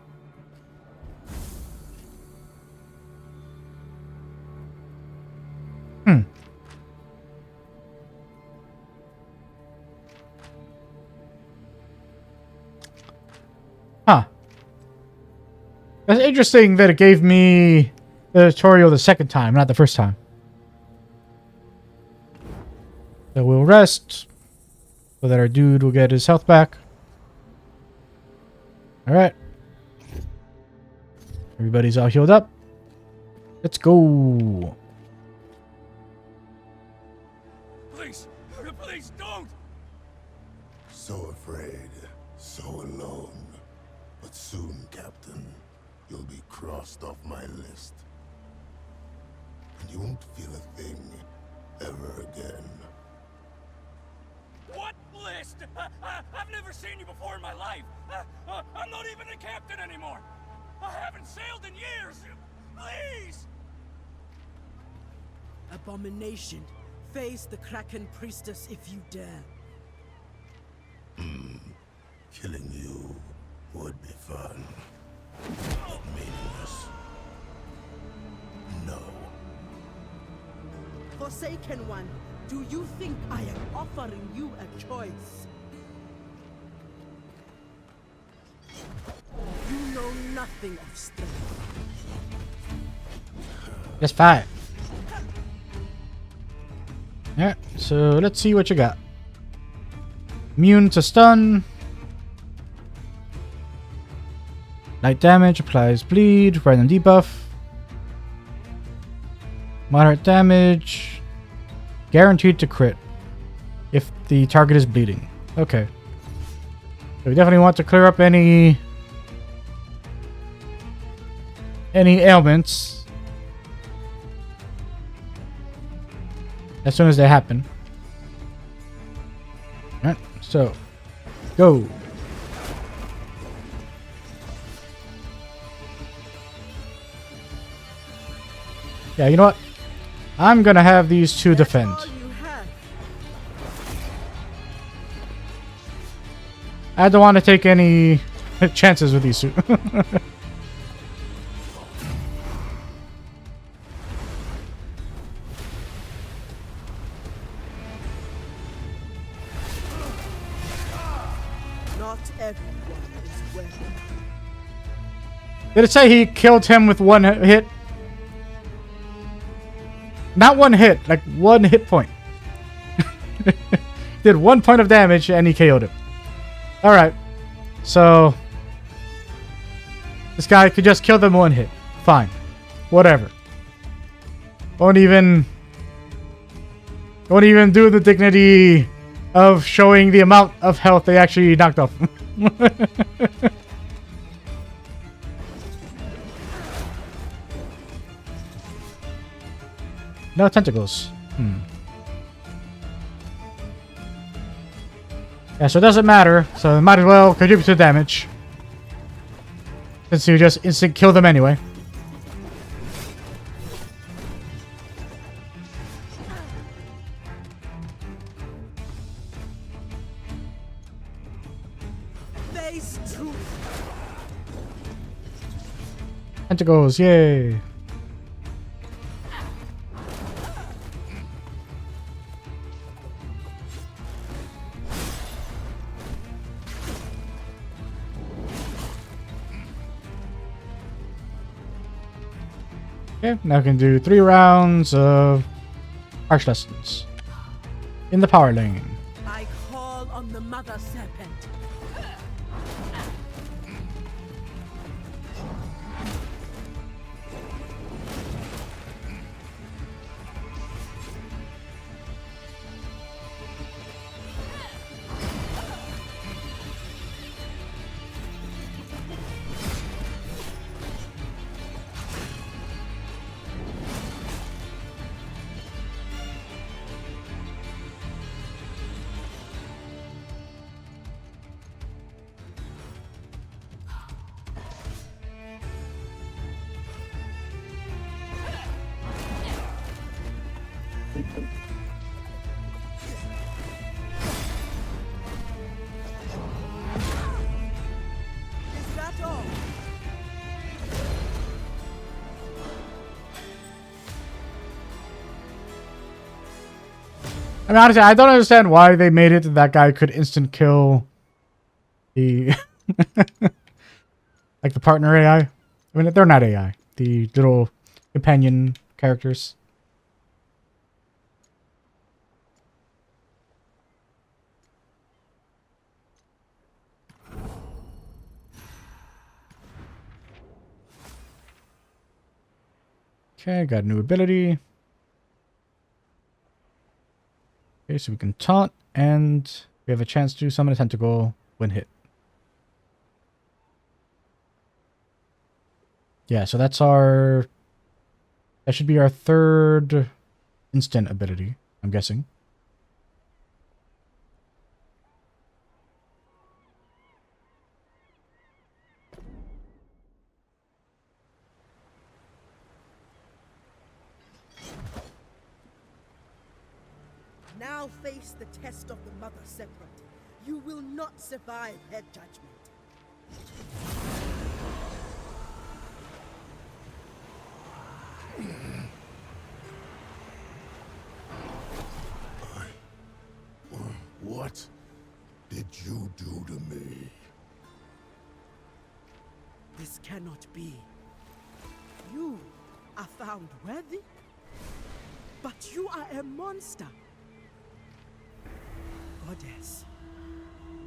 Huh. That's interesting that it gave me the tutorial the second time, not the first time. So we'll rest so that our dude will get his health back. Alright. Everybody's all healed up. Let's go. Please, please don't! So afraid, so alone. But soon, Captain, you'll be crossed off my list. And you won't feel a thing ever again. What list? I've never seen you before in my life. I'm not even a captain anymore. I haven't sailed in years. Please! Abomination. Face the Kraken Priestess if you dare. Killing you would be fun. But meaningless. No. Forsaken One, do you think I am offering you a choice? You know nothing of strength. Just fine. Alright, so let's see what you got. Immune to stun. Light damage, applies bleed, random debuff. Moderate damage. Guaranteed to crit if the target is bleeding. Okay. So we definitely want to clear up any ailments as soon as they happen. Alright, so go. Yeah, you know what? I'm gonna have these two defend. All you have. I don't want to take any chances with these two. Not everyone is well. Did it say he killed him with one hit? Not one hit, like one hit point. Did 1 point of damage and he KO'd him. Alright. So this guy could just kill them one hit. Fine. Whatever. Won't even do the dignity of showing the amount of health they actually knocked off. No tentacles. Yeah, so it doesn't matter. So it might as well contribute to damage. Since you just instant kill them anyway. Face truth. Tentacles, yay. Okay, now I can do 3 rounds of Harsh Lessons in the power lane. I call on the Mother Serpent. Is that all? I mean, honestly, I don't understand why they made it that guy could instant kill the like the partner AI. I mean, they're not AI. The little companion characters. Okay, got a new ability. Okay, so we can taunt, and we have a chance to summon a tentacle when hit. Yeah, so that's our... That should be our third instant ability, I'm guessing. Now face the test of the Mother Serpent. You will not survive her judgment. What did you do to me? This cannot be. You are found worthy, but you are a monster. Goddess,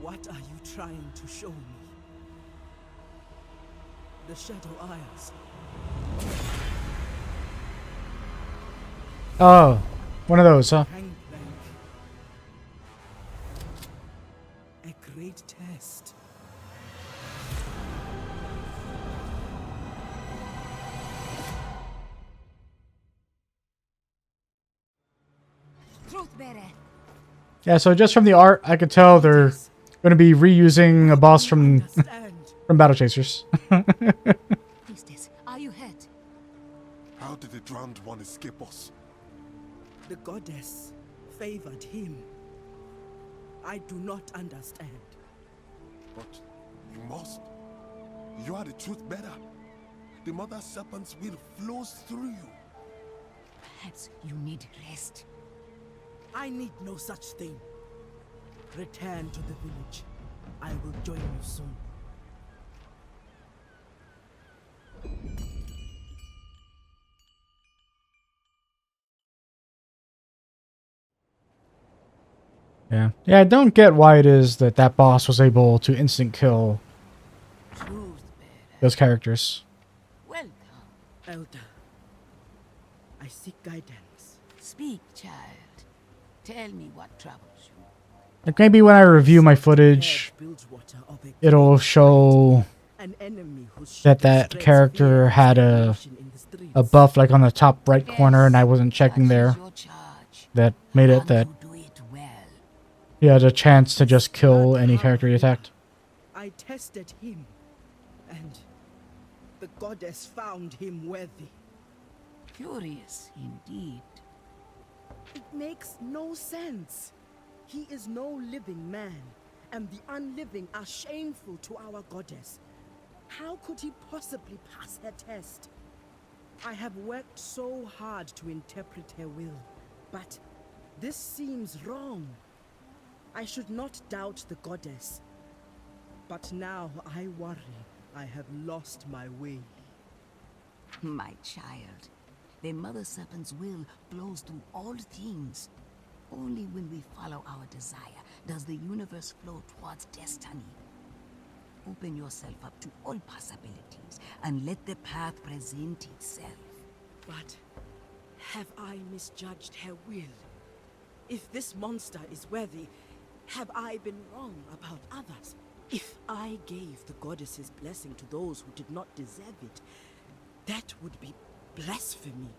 what are you trying to show me? The Shadow Isles. Oh, one of those, huh? Gangplank. A great test. Truthbearer. Yeah, so just from the art, I could tell they're going to be reusing a boss from from Battle Chasers. Priestess, are you hurt? How did the drowned one escape us? The goddess favored him. I do not understand. But you must. You are the truth bearer. The Mother Serpent's will flows through you. Perhaps you need rest. I need no such thing. Return to the village. I will join you soon. Yeah. Yeah, I don't get why it is that that boss was able to instant kill Truthbearer. those characters. Welcome. Elder, I seek guidance. Speak, child. Tell me what troubles you. Like maybe when I review my footage, Bilgewater of a it'll show an enemy whose that shadow that spreads character fear had and a destruction in the streets. buff like on the top right corner and I wasn't checking That there. is your charge. That made it And that you do it well. he had a chance to just kill any character he attacked. I tested him, and the goddess found him worthy. Curious indeed. It makes no sense. He is no living man, and the unliving are shameful to our goddess. How could he possibly pass her test? I have worked so hard to interpret her will, but this seems wrong. I should not doubt the goddess, but now I worry I have lost my way. My child, the Mother Serpent's will flows through all things. Only when we follow our desire does the universe flow towards destiny. Open yourself up to all possibilities and let the path present itself. But have I misjudged her will? If this monster is worthy, have I been wrong about others? If I gave the goddess's blessing to those who did not deserve it, that would be blasphemy.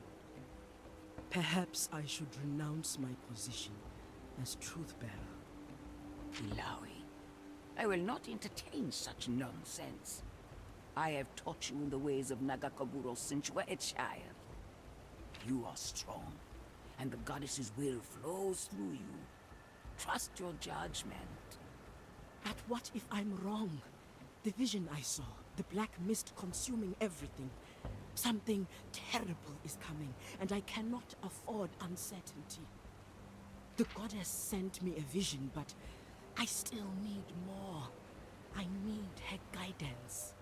Perhaps I should renounce my position as truth-bearer. Ilawi, I will not entertain such nonsense. I have taught you in the ways of Nagakaburo since you were a child. You are strong, and the goddess's will flows through you. Trust your judgment. But what if I'm wrong? The vision I saw, the black mist consuming everything. Something terrible is coming, and I cannot afford uncertainty. The goddess sent me a vision, but I still need more. I need her guidance.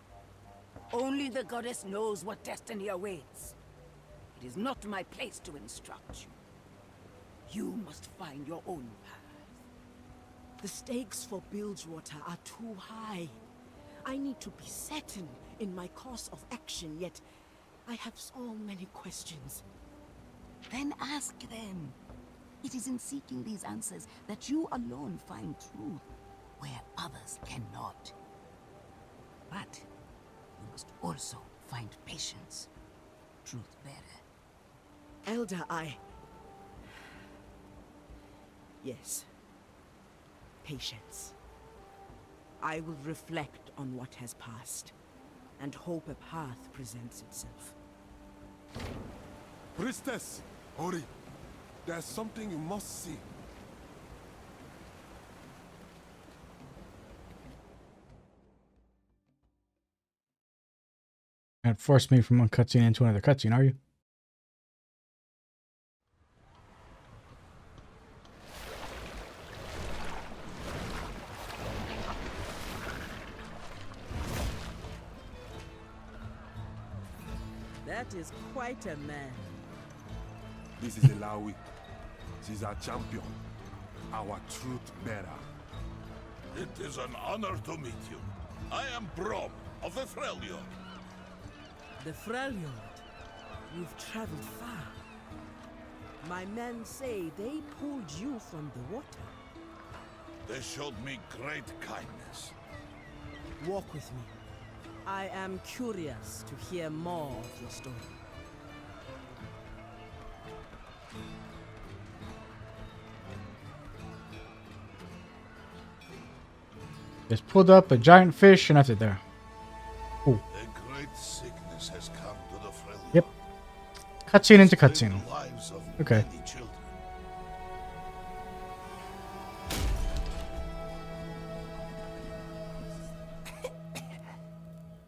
Only the goddess knows what destiny awaits. It is not my place to instruct you. You must find your own path. The stakes for Bilgewater are too high. I need to be certain in my course of action, yet I have so many questions. Then ask them. It is in seeking these answers that you alone find truth, where others cannot. But you must also find patience. Truth better. Elder, Yes. Patience. I will reflect on what has passed, and hope a path presents itself. Priestess! Hurry! There's something you must see. And force me from one cutscene into another cutscene, are you? That is quite a man. This is Ilawi. She's our champion. Our truth bearer. It is an honor to meet you. I am Brom of the Freljord. The Freljord. You've traveled far. My men say they pulled you from the water. They showed me great kindness. Walk with me. I am curious to hear more of your story. Just pulled up a giant fish and left it there. Ooh. A great sickness has come to the Freljord. Yep. Cutscene into cutscene. The lives of Okay. many children.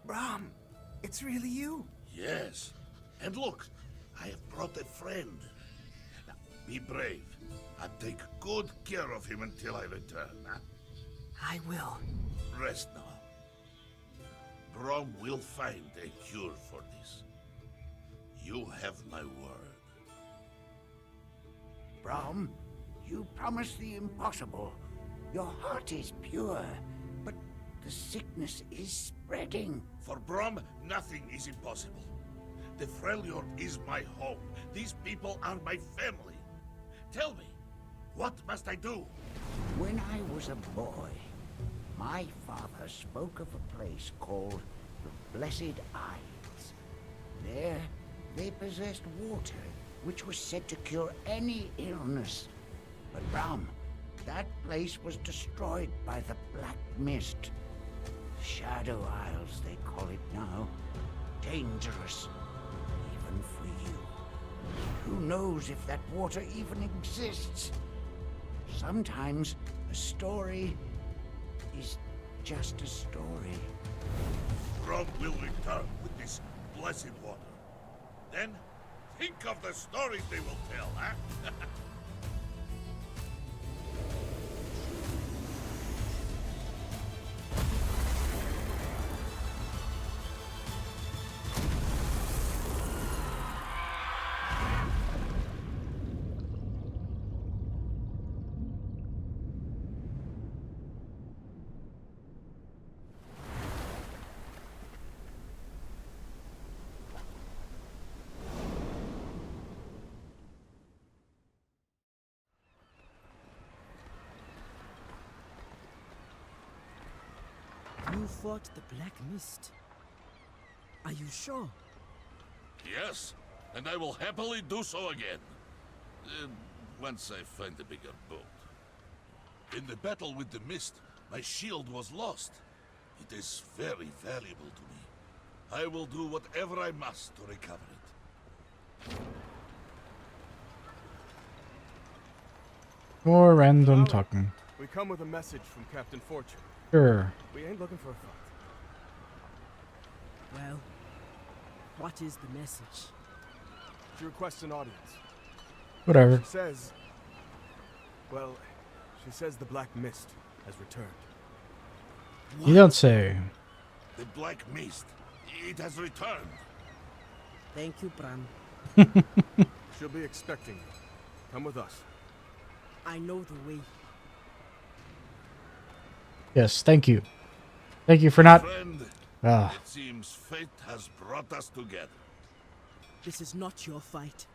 Brom, it's really you. Yes. And look, I have brought a friend. Now, be brave and take good care of him until I return. Huh? I will. Rest now. Brom will find a cure for this. You have my word. Brom, you promised the impossible. Your heart is pure, but the sickness is spreading. For Brom, nothing is impossible. The Freljord is my home. These people are my family. Tell me, what must I do? When I was a boy, my father spoke of a place called the Blessed Isles. There, they possessed water, which was said to cure any illness. But Brom, that place was destroyed by the Black Mist. Shadow Isles, they call it now. Dangerous, even for you. Who knows if that water even exists? Sometimes a story is just a story. Brom will return with this blessed water. Then, think of the stories they will tell, huh? You fought the Black Mist. Are you sure? Yes, and I will happily do so again. Once I find a bigger boat. In the battle with the mist, my shield was lost. It is very valuable to me. I will do whatever I must to recover it. More random talking. We come with a message from Captain Fortune. Sure. We ain't looking for a fight. Well, what is the message? She requests an audience. Whatever. She says... Well, she says the Black Mist has returned. You don't say. The Black Mist. It has returned. Thank you, Bram. She'll be expecting you. Come with us. I know the way. Yes, thank you. Thank you for not... Friend, Ah. it seems fate has brought us together. This is not your fight.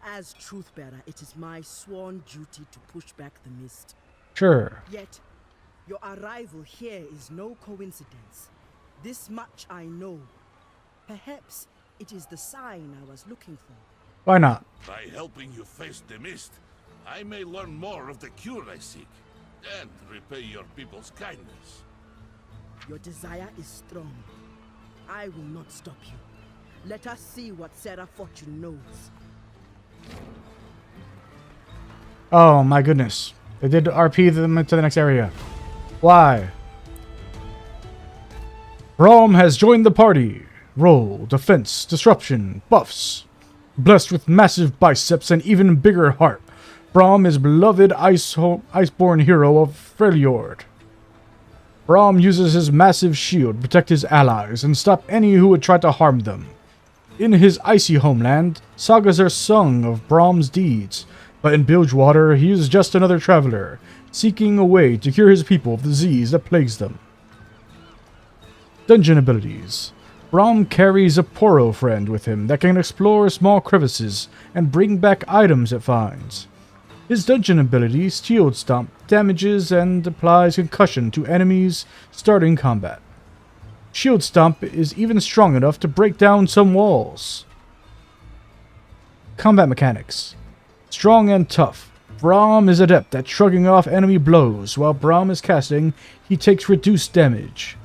As Truthbearer, it is my sworn duty to push back the mist. Sure. Yet, your arrival here is no coincidence. This much I know. Perhaps it is the sign I was looking for. Why not? By helping you face the mist, I may learn more of the cure I seek, and repay your people's kindness. Your desire is strong. I will not stop you. Let us see what Sarah Fortune knows. Oh my goodness. They did RP them to the next area. Why? Braum has joined the party. Roll, defense, disruption, buffs. Blessed with massive biceps and even bigger heart, Braum is beloved iceborne hero of Freljord. Braum uses his massive shield to protect his allies and stop any who would try to harm them. In his icy homeland, sagas are sung of Braum's deeds, but in Bilgewater he is just another traveler, seeking a way to cure his people of the disease that plagues them. Dungeon abilities. Braum carries a Poro friend with him that can explore small crevices and bring back items it finds. His dungeon ability, Shield Stomp, damages and applies concussion to enemies starting combat. Shield Stomp is even strong enough to break down some walls. Combat mechanics. Strong and tough. Braum is adept at shrugging off enemy blows. While Braum is casting, he takes reduced damage.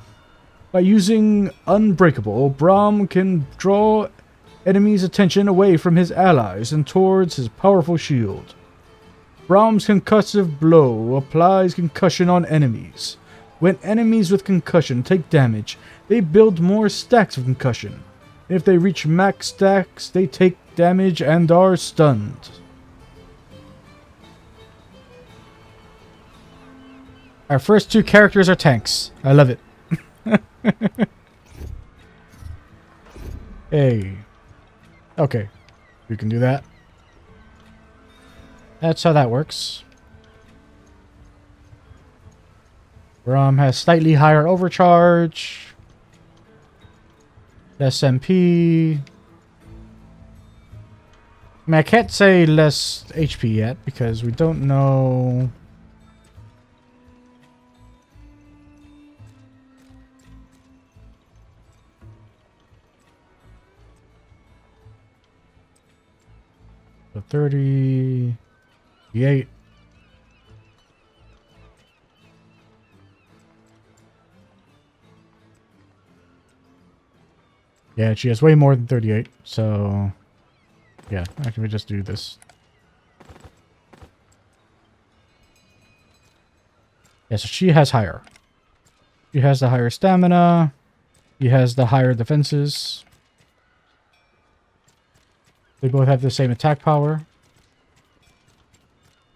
By using Unbreakable, Braum can draw enemies' attention away from his allies and towards his powerful shield. Braum's concussive blow applies concussion on enemies. When enemies with concussion take damage, they build more stacks of concussion. If they reach max stacks, they take damage and are stunned. Our first two characters are tanks. I love it. Hey. Okay. We can do that. That's how that works. Braum has slightly higher overcharge. SMP. I mean, I can't say less HP yet because we don't know. So 38. Yeah, she has way more than 38, so yeah, actually we just do this. Yeah, so she has higher. She has the higher stamina. He has the higher defenses. They both have the same attack power.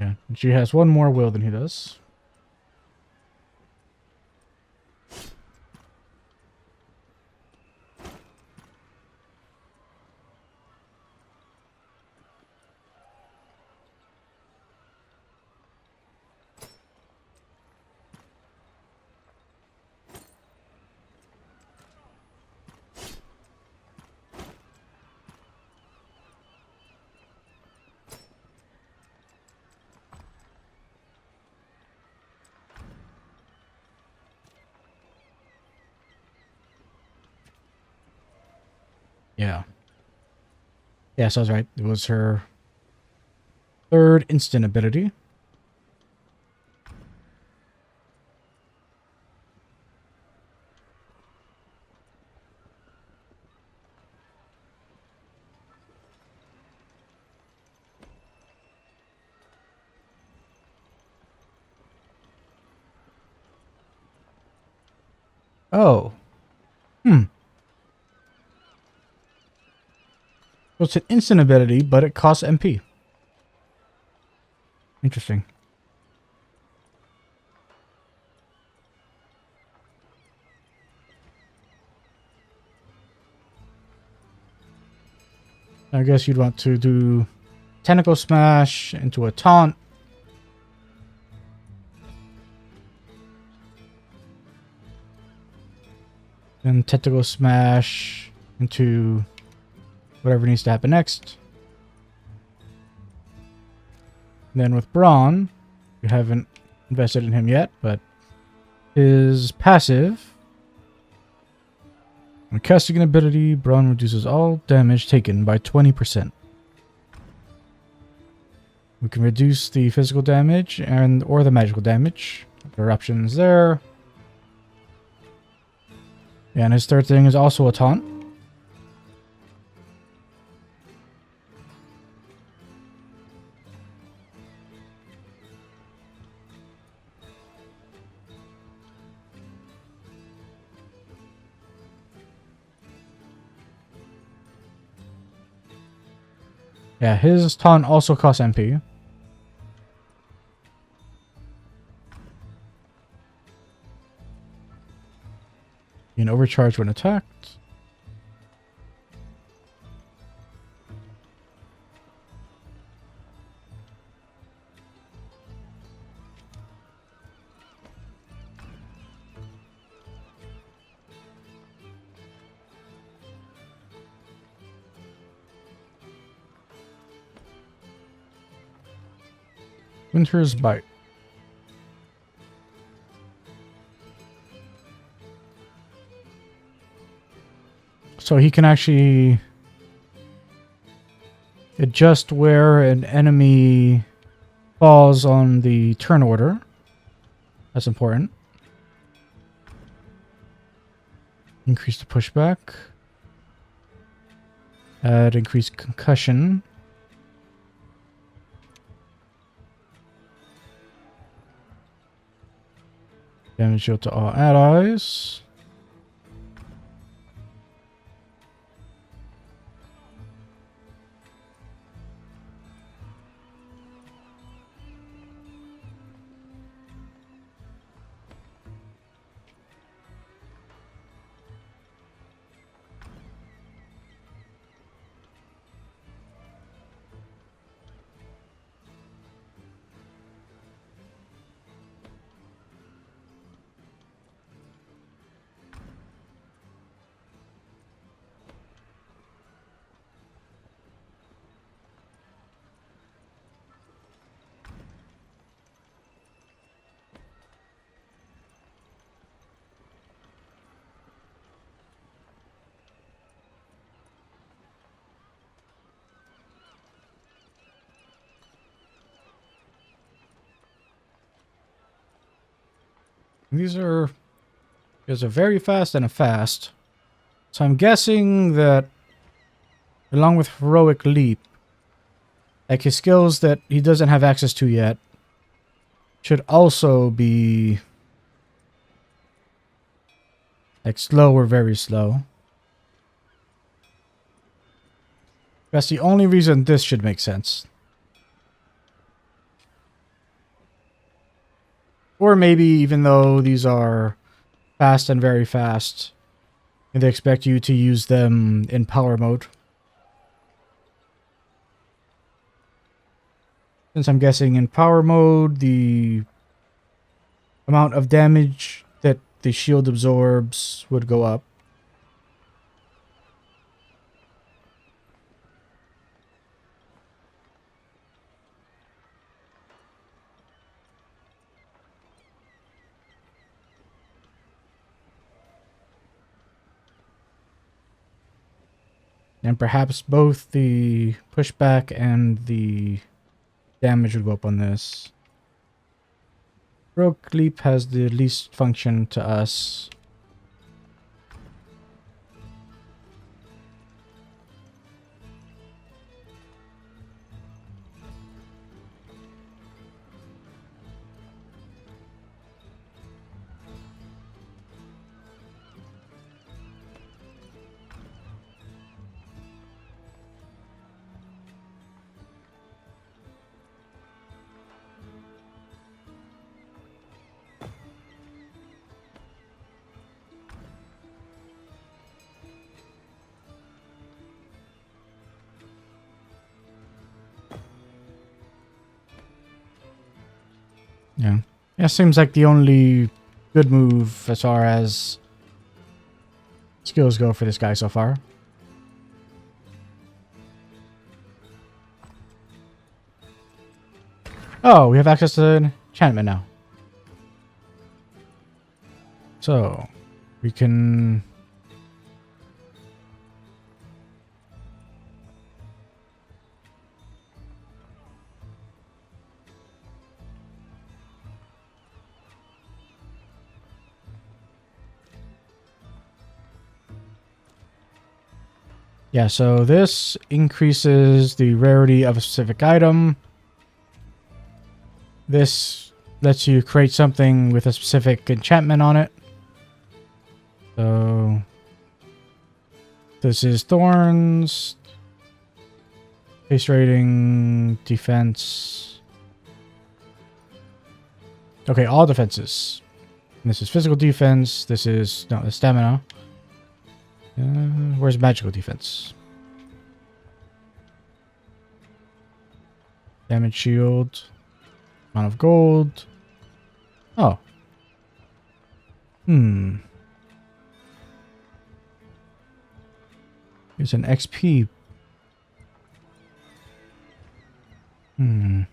Yeah, and she has one more will than he does. Yeah. Yeah, so I was right. It was her third instant ability. Oh. So it's an instant ability, but it costs MP. Interesting. I guess you'd want to do Tentacle Smash into a taunt. Then Tentacle Smash into whatever needs to happen next. And then with Braun, we haven't invested in him yet, but his passive, When casting an ability, Brawn reduces all damage taken by 20%. We can reduce the physical damage or the magical damage. There are options there. And his third thing is also a taunt. Yeah, his taunt also costs MP. You can overcharge when attacked. Winter's Bite. So he can actually adjust where an enemy falls on the turn order. That's important. Increase the pushback. Add increased concussion. Damage dealt to all allies. There's a very fast and a fast. So I'm guessing that along with Heroic Leap, like his skills that he doesn't have access to yet should also be like slow or very slow. That's the only reason this should make sense. Or maybe even though these are fast and very fast, they expect you to use them in power mode. Since I'm guessing in power mode, the amount of damage that the shield absorbs would go up. And perhaps both the pushback and the damage would go up on this. Rogue Leap has the least function to us. Yeah. Yeah, seems like the only good move as far as skills go for this guy so far. Oh, we have access to enchantment now. So, we can Yeah, so this increases the rarity of a specific item. This lets you create something with a specific enchantment on it. So this is thorns, base rating, defense. Okay, all defenses. And this is physical defense. This is no stamina. Where's magical defense? Damage shield. Amount of gold. Oh. Here's an XP. I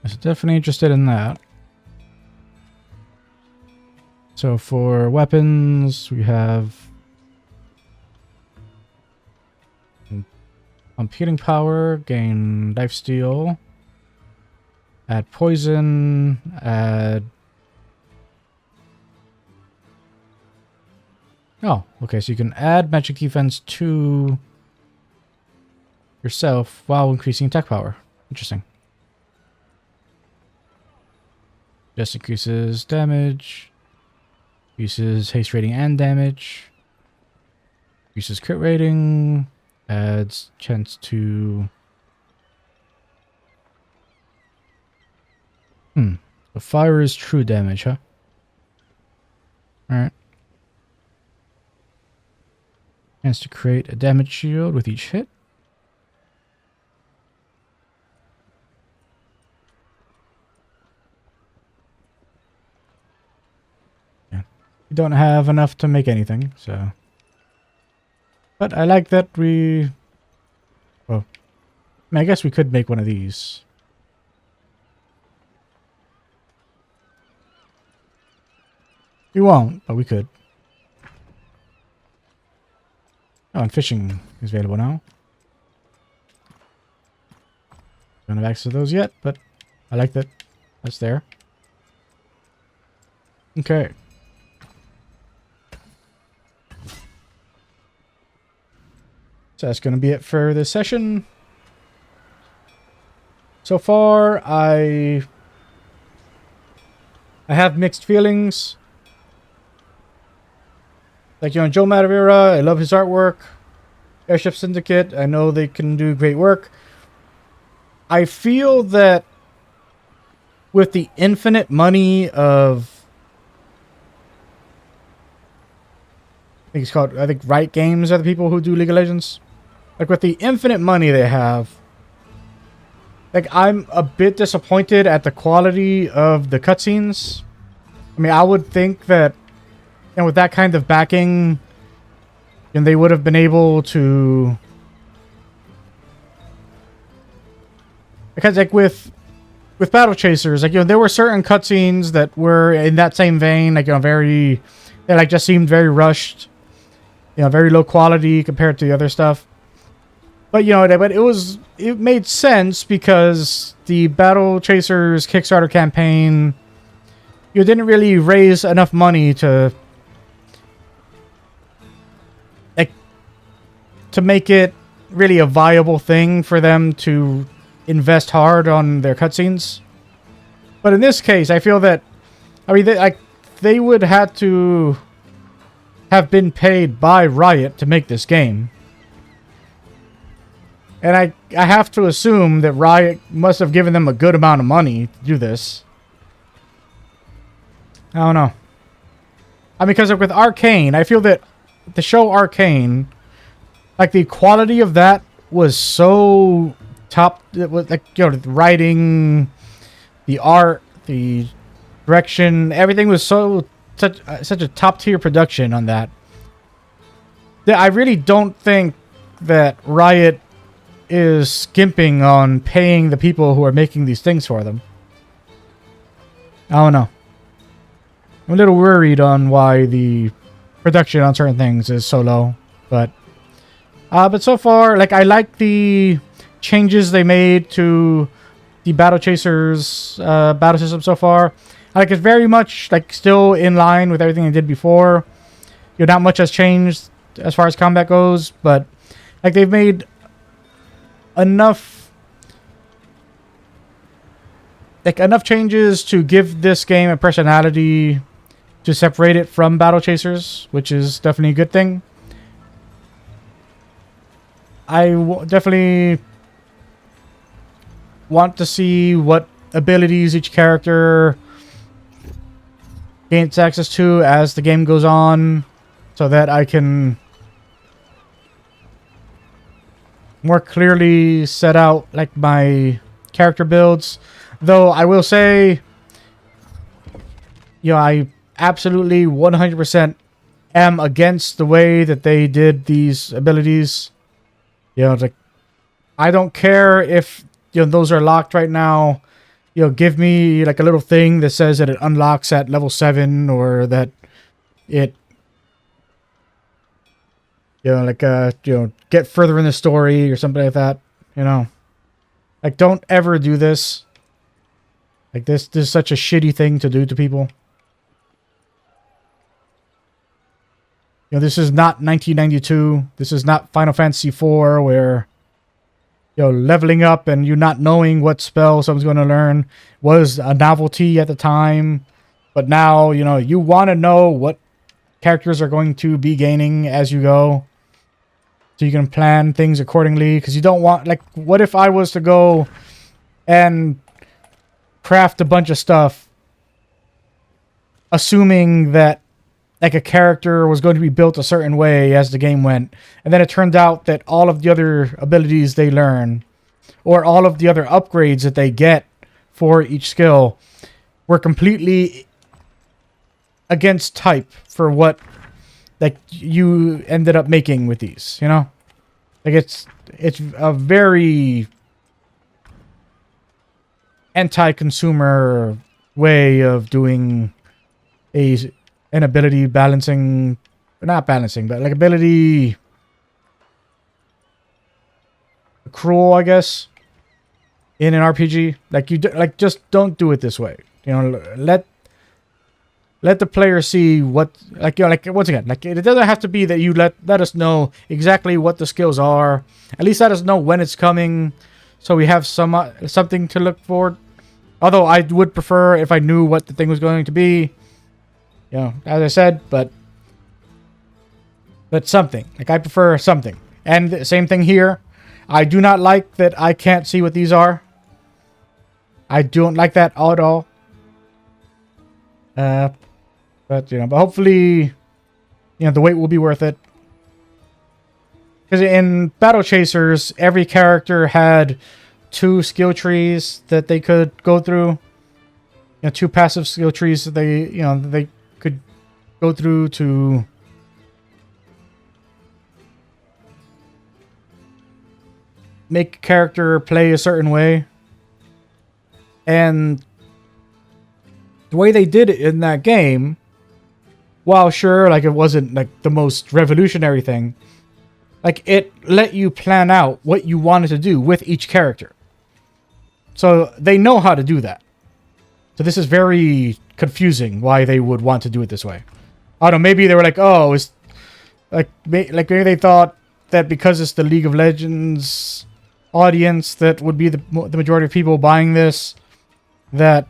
was definitely interested in that. So for weapons, we have computing power, gain life steal, add poison, add... Oh, okay, so you can add magic defense to yourself while increasing attack power. Interesting. Just increases damage, increases haste rating and damage, increases crit rating, adds chance to... So fire is true damage, huh? Alright. Chance to create a damage shield with each hit. We don't have enough to make anything, so... But I like that we... Well, I mean, I guess we could make one of these. We won't, but we could. Oh, and fishing is available now. Don't have access to those yet, but I like that that's there. Okay. So that's going to be it for this session. So far, I have mixed feelings. Like, you know, Joe Madureira, I love his artwork. Airship Syndicate, I know they can do great work. I feel that with the infinite money of... I think Riot Games are the people who do League of Legends. Like, with the infinite money they have, like, I'm a bit disappointed at the quality of the cutscenes. I mean, I would think that, you know, with that kind of backing, and they would have been able to... Because, like, with Battle Chasers, like, you know, there were certain cutscenes that were in that same vein, like, you know, they, like, just seemed very rushed. You know, very low quality compared to the other stuff. But, you know, it made sense because the Battle Chasers Kickstarter campaign, you didn't really raise enough money to, like, to make it really a viable thing for them to invest hard on their cutscenes. But in this case, I feel that, I mean, they would have to have been paid by Riot to make this game. And I have to assume that Riot must have given them a good amount of money to do this. I don't know. I mean, because with Arcane, I feel that the show Arcane, like, the quality of that was so top. It was, like, you know, the writing, the art, the direction, everything was such a top tier production on that. That I really don't think that Riot is skimping on paying the people who are making these things for them. I don't know. I'm a little worried on why the production on certain things is so low, but so far, like, I like the changes they made to the Battle Chasers battle system so far. Like, it's very much, like, still in line with everything they did before. You know, not much has changed as far as combat goes, but, like, they've made enough changes to give this game a personality to separate it from Battle Chasers, which is definitely a good thing. I definitely want to see what abilities each character gains access to as the game goes on, so that I can more clearly set out like my character builds. Though I will say, you know, I absolutely 100% am against the way that they did these abilities. You know, it's like, I don't care if, you know, those are locked right now. You know, give me like a little thing that says that it unlocks at level 7, or that it, you know, like, you know, get further in the story or something like that. You know, like, don't ever do this. Like, this is such a shitty thing to do to people. You know, this is not 1992. This is not Final Fantasy IV, where, you know, leveling up and you not knowing what spell someone's going to learn was a novelty at the time. But now, you know, you want to know what characters are going to be gaining as you go, so you can plan things accordingly. Because you don't want, like, what if I was to go and craft a bunch of stuff assuming that, like, a character was going to be built a certain way as the game went, and then it turned out that all of the other abilities they learn, or all of the other upgrades that they get for each skill, were completely against type for what, like, you ended up making with these, you know? Like, it's a very anti-consumer way of doing an ability balancing, not balancing, but like ability accrual, I guess, in an RPG. Like, you like, just don't do it this way. You know, let the player see what, like, you know, like, once again, like, it doesn't have to be that you let us know exactly what the skills are. At least let us know when it's coming, so we have something to look forward. Although I would prefer if I knew what the thing was going to be. You know, as I said, but something. Like, I prefer something. And the same thing here. I do not like that I can't see what these are. I don't like that at all. But, you know, but hopefully, you know, the wait will be worth it. Because in Battle Chasers, every character had 2 skill trees that they could go through. You know, 2 passive skill trees that they could go through to make a character play a certain way. And the way they did it in that game, while sure, like, it wasn't like the most revolutionary thing, like, it let you plan out what you wanted to do with each character. So they know how to do that. So this is very confusing why they would want to do it this way. I don't know, maybe they were like, oh, it's like maybe they thought that because it's the League of Legends audience that would be the majority of people buying this, that,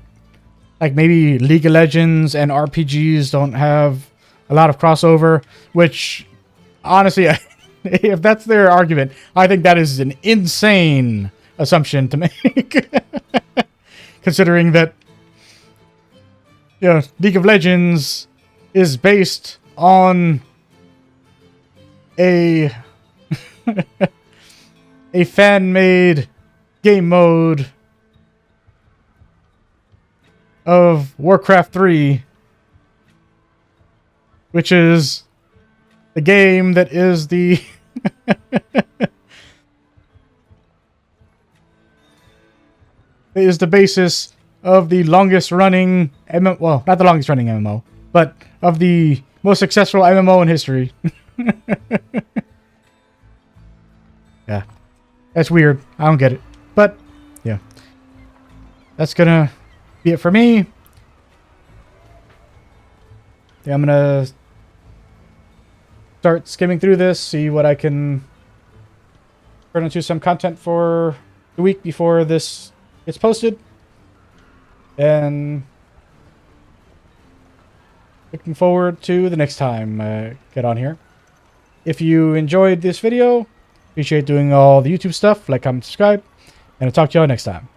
like, maybe League of Legends and RPGs don't have a lot of crossover, which, honestly, if that's their argument, I think that is an insane assumption to make. Considering that, you know, League of Legends is based on a fan-made game mode of Warcraft 3, which is the game that is the is the basis of the longest running MMO, well, not the longest running MMO, but of the most successful MMO in history. Yeah. That's weird. I don't get it. But, yeah. That's gonna be it for me. I'm gonna start skimming through this, see what I can turn into some content for the week before this gets posted. And looking forward to the next time I get on here. If you enjoyed this video, appreciate doing all the YouTube stuff, like, comment, subscribe, and I'll talk to y'all next time.